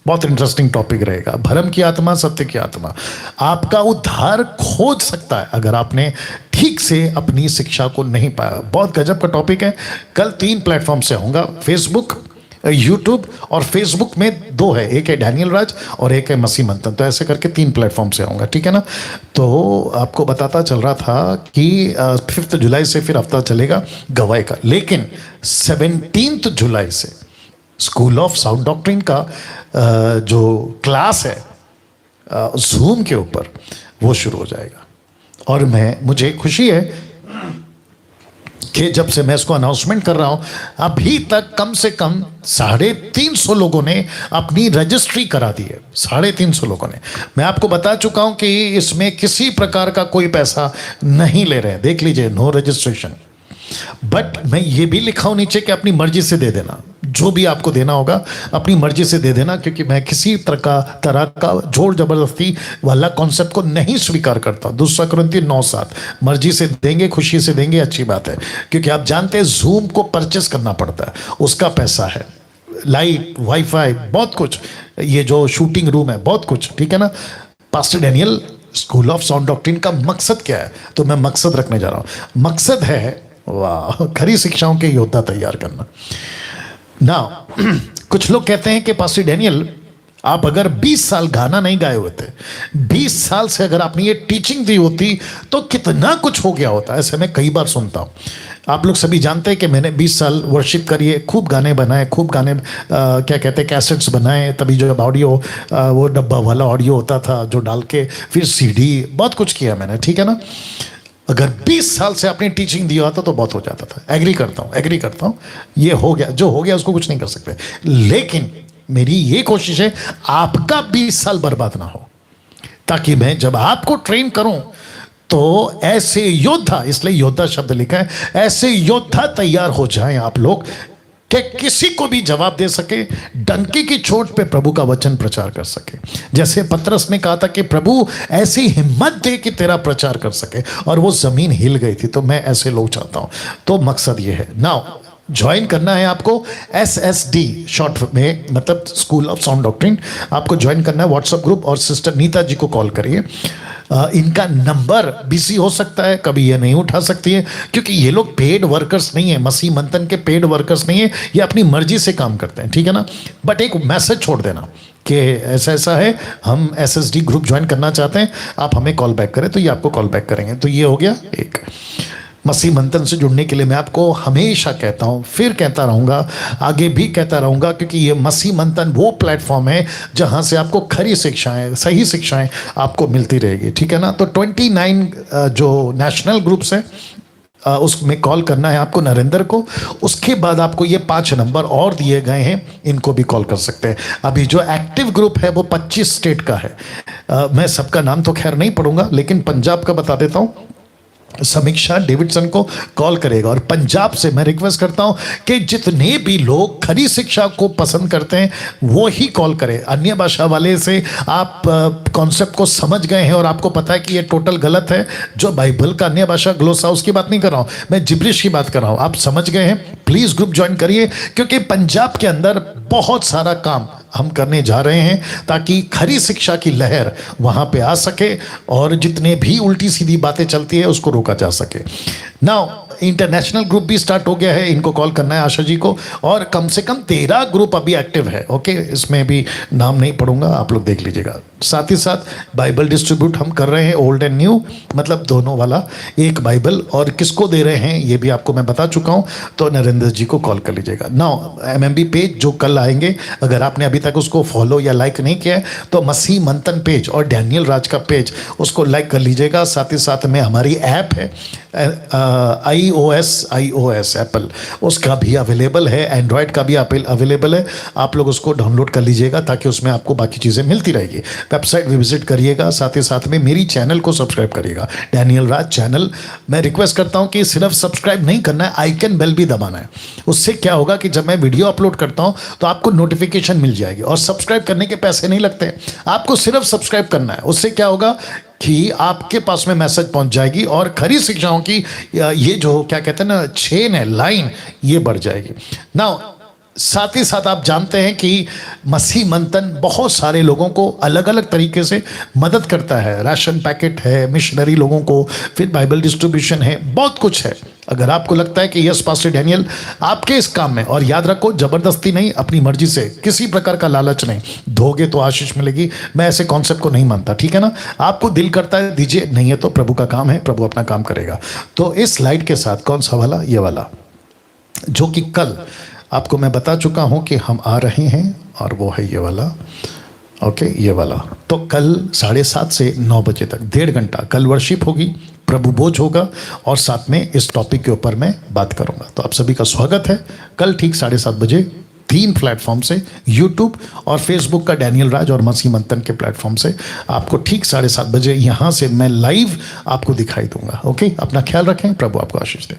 बहुत इंटरेस्टिंग टॉपिक रहेगा। भरम की आत्मा, सत्य की आत्मा आपका उद्धार खोज सकता है अगर आपने ठीक से अपनी शिक्षा को नहीं पाया। बहुत गजब का टॉपिक है। कल 3 प्लेटफॉर्म से होगा, फेसबुक, यूट्यूब, और फेसबुक में 2 है, एक है डैनियल राज और एक है मसीह मंथन। तो ऐसे करके 3 प्लेटफॉर्म से होगा, ठीक है ना। तो आपको बताता चल रहा था कि 5 जुलाई से फिर हफ्ता चलेगा गवाही का, लेकिन 17 जुलाई से स्कूल ऑफ साउंड डॉक्ट्रिन का जो क्लास है जूम के ऊपर, वो शुरू हो जाएगा। और मुझे खुशी है कि जब से मैं इसको अनाउंसमेंट कर रहा हूं, अभी तक कम से कम 350 लोगों ने अपनी रजिस्ट्री करा दी है। 350 लोगों ने। मैं आपको बता चुका हूं कि इसमें किसी प्रकार का कोई पैसा नहीं ले रहे हैं, देख लीजिए, नो रजिस्ट्रेशन। बट मैं ये भी लिखा हूं नीचे कि अपनी मर्जी से दे देना। जो भी आपको देना होगा अपनी मर्जी से दे देना, क्योंकि मैं किसी तरह का जोर जबरदस्ती वाला कॉन्सेप्ट को नहीं स्वीकार करता। 2 कुरिन्थियों 9:7, मर्जी से देंगे, खुशी से देंगे, अच्छी बात है, क्योंकि आप जानते हैं जूम को परचेस करना पड़ता है, उसका पैसा है, लाइट, वाईफाई, बहुत कुछ, ये जो शूटिंग रूम है, बहुत कुछ, ठीक है ना। Pastor Daniel school of sound doctrine का मकसद क्या है? तो मैं मकसद रखने जा रहा हूं। मकसद है, वाह, खरी शिक्षाओं के योद्धा तैयार करना। ना कुछ लोग कहते हैं कि पास्टर डैनियल, आप अगर 20 साल गाना नहीं गाए होते, 20 साल से अगर आपने ये टीचिंग दी होती तो कितना कुछ हो गया होता। ऐसे मैं कई बार सुनता हूँ। आप लोग सभी जानते हैं कि मैंने 20 साल वर्शिप करिए, खूब गाने बनाए, खूब गाने क्या कहते हैं, कैसेट्स बनाए। तभी जो ऑडियो, वो डब्बा वाला ऑडियो होता था जो डाल के, फिर सीडी, बहुत कुछ किया मैंने, ठीक है ना। अगर 20 साल से आपने टीचिंग दिया होता तो बहुत हो जाता था। एग्री करता हूँ, ये हो गया, जो हो गया उसको कुछ नहीं कर सकते। लेकिन मेरी ये कोशिश है आपका 20 साल बर्बाद ना हो, ताकि मैं जब आपको ट्रेन करूं तो ऐसे योद्धा, इसलिए योद्धा शब्द लिखा है, ऐसे योद्धा तैयार हो जाएं आप लोग कि किसी को भी जवाब दे सके, डंकी की चोट पे प्रभु का वचन प्रचार कर सके। जैसे पतरस ने कहा था कि प्रभु ऐसी हिम्मत दे कि तेरा प्रचार कर सके, और वो जमीन हिल गई थी। तो मैं ऐसे लोग चाहता हूं। तो मकसद ये है। नाउ ज्वाइन करना है आपको SSD, शॉर्ट में मतलब स्कूल ऑफ साउंड डॉक्ट्रिन। आपको ज्वाइन करना है व्हाट्सएप ग्रुप, और सिस्टर नीता जी को कॉल करिए। इनका नंबर बिजी हो सकता है, कभी ये नहीं उठा सकती है, क्योंकि ये लोग पेड वर्कर्स नहीं है, मसीह मंथन के पेड वर्कर्स नहीं है, ये अपनी मर्जी से काम करते हैं, ठीक है ना। बट एक मैसेज छोड़ देना कि ऐसा ऐसा है, हम SSD ग्रुप ज्वाइन करना चाहते हैं, आप हमें कॉल बैक करें, तो ये आपको कॉल बैक करेंगे। तो ये हो गया एक। मसीह मंथन से जुड़ने के लिए मैं आपको हमेशा कहता हूं, फिर कहता रहूंगा, आगे भी कहता रहूंगा, क्योंकि ये मसीह मंथन वो प्लेटफॉर्म है जहां से आपको खरी शिक्षाएं, सही शिक्षाएं आपको मिलती रहेगी, ठीक है ना। तो 29 जो नेशनल ग्रुप्स हैं उसमें कॉल करना है आपको नरेंद्र को। उसके बाद आपको ये 5 नंबर और दिए गए हैं, इनको भी कॉल कर सकते हैं। अभी जो एक्टिव ग्रुप है वो 25 स्टेट का है। मैं सबका नाम तो खैर नहीं पढ़ूंगा, लेकिन पंजाब का बता देता हूँ। समीक्षा डेविडसन को कॉल करेगा। और पंजाब से मैं रिक्वेस्ट करता हूं कि जितने भी लोग खरी शिक्षा को पसंद करते हैं वो ही कॉल करें। अन्य भाषा वाले से आप कॉन्सेप्ट को समझ गए हैं और आपको पता है कि ये टोटल गलत है। जो बाइबल का अन्य भाषा ग्लोसा, उसकी बात नहीं कर रहा हूं मैं, जिब्रिश की बात कर रहा हूं। आप समझ गए हैं, प्लीज ग्रुप ज्वाइन करिए, क्योंकि पंजाब के अंदर बहुत सारा काम हम करने जा रहे हैं ताकि खरी शिक्षा की लहर वहां पे आ सके और जितने भी उल्टी सीधी बातें चलती है उसको रोका जा सके। नाउ इंटरनेशनल ग्रुप भी स्टार्ट हो गया है, इनको कॉल करना है आशा जी को, और कम से कम 13 ग्रुप अभी एक्टिव है। ओके, इसमें भी नाम नहीं पढ़ूंगा, आप लोग देख लीजिएगा। साथ ही साथ बाइबल डिस्ट्रीब्यूट हम कर रहे हैं, ओल्ड एंड न्यू, मतलब दोनों वाला, एक बाइबल, और किसको दे रहे हैं ये भी आपको मैं बता चुका हूं, तो नरेंद्र जी को कॉल कर लीजिएगा। नाउ MMB पेज जो कल आएंगे, अगर आपने अभी तक उसको फॉलो या लाइक नहीं किया है तो मसीह मंथन पेज और डैनियल राज का पेज, उसको लाइक कर लीजिएगा। साथ ही साथ में हमारी ऐप है iOS एप्पल, उसका भी अवेलेबल है, एंड्रॉयड का भी अवेलेबल है। आप लोग उसको डाउनलोड कर लीजिएगा ताकि उसमें आपको बाकी चीज़ें मिलती रहेगी। वेबसाइट भी विजिट करिएगा, साथ ही साथ में मेरी चैनल को सब्सक्राइब करिएगा, डैनियल राज चैनल। मैं रिक्वेस्ट करता हूं कि सिर्फ सब्सक्राइब नहीं करना है, आइकन बेल भी दबाना है। उससे क्या होगा कि जब मैं वीडियो अपलोड करता हूं तो आपको नोटिफिकेशन मिल जाएगी, और सब्सक्राइब करने के पैसे नहीं लगते, आपको सिर्फ सब्सक्राइब करना है। उससे क्या होगा कि आपके पास में मैसेज पहुंच जाएगी और खरी शिक्षाओं की ये जो क्या कहते हैं ना चेन है, लाइन, ये बढ़ जाएगी। नाउ साथ ही साथ आप जानते हैं कि मसीह मंथन बहुत सारे लोगों को अलग अलग तरीके से मदद करता है। राशन पैकेट है, मिशनरी लोगों को, फिर बाइबल डिस्ट्रीब्यूशन है, बहुत कुछ है। अगर आपको लगता है कि यस पास्टर डैनियल आपके इस काम में, और याद रखो जबरदस्ती नहीं, अपनी मर्जी से, किसी प्रकार का लालच नहीं, दोगे तो आशीष मिलेगी। मैं ऐसे कॉन्सेप्ट को नहीं मानता, ठीक है ना। आपको दिल करता है दीजिए, नहीं है तो प्रभु का काम है, प्रभु अपना काम करेगा। तो इस स्लाइड के साथ कौन सा वाला, ये वाला, जो कि कल आपको मैं बता चुका हूं कि हम आ रहे हैं, और वो है ये वाला। ओके, ये वाला। तो कल 7:30 से 9 बजे तक 1.5 घंटा कल वर्शिप होगी, प्रभु बोझ होगा, और साथ में इस टॉपिक के ऊपर मैं बात करूंगा। तो आप सभी का स्वागत है कल ठीक 7:30 बजे 3 प्लेटफॉर्म से, यूट्यूब और फेसबुक का डैनियल राज और मसीह मंथन के प्लेटफॉर्म से आपको ठीक 7:30 बजे यहां से मैं लाइव आपको दिखाई दूंगा। ओके, अपना ख्याल रखें, प्रभु आपको आशीष दे।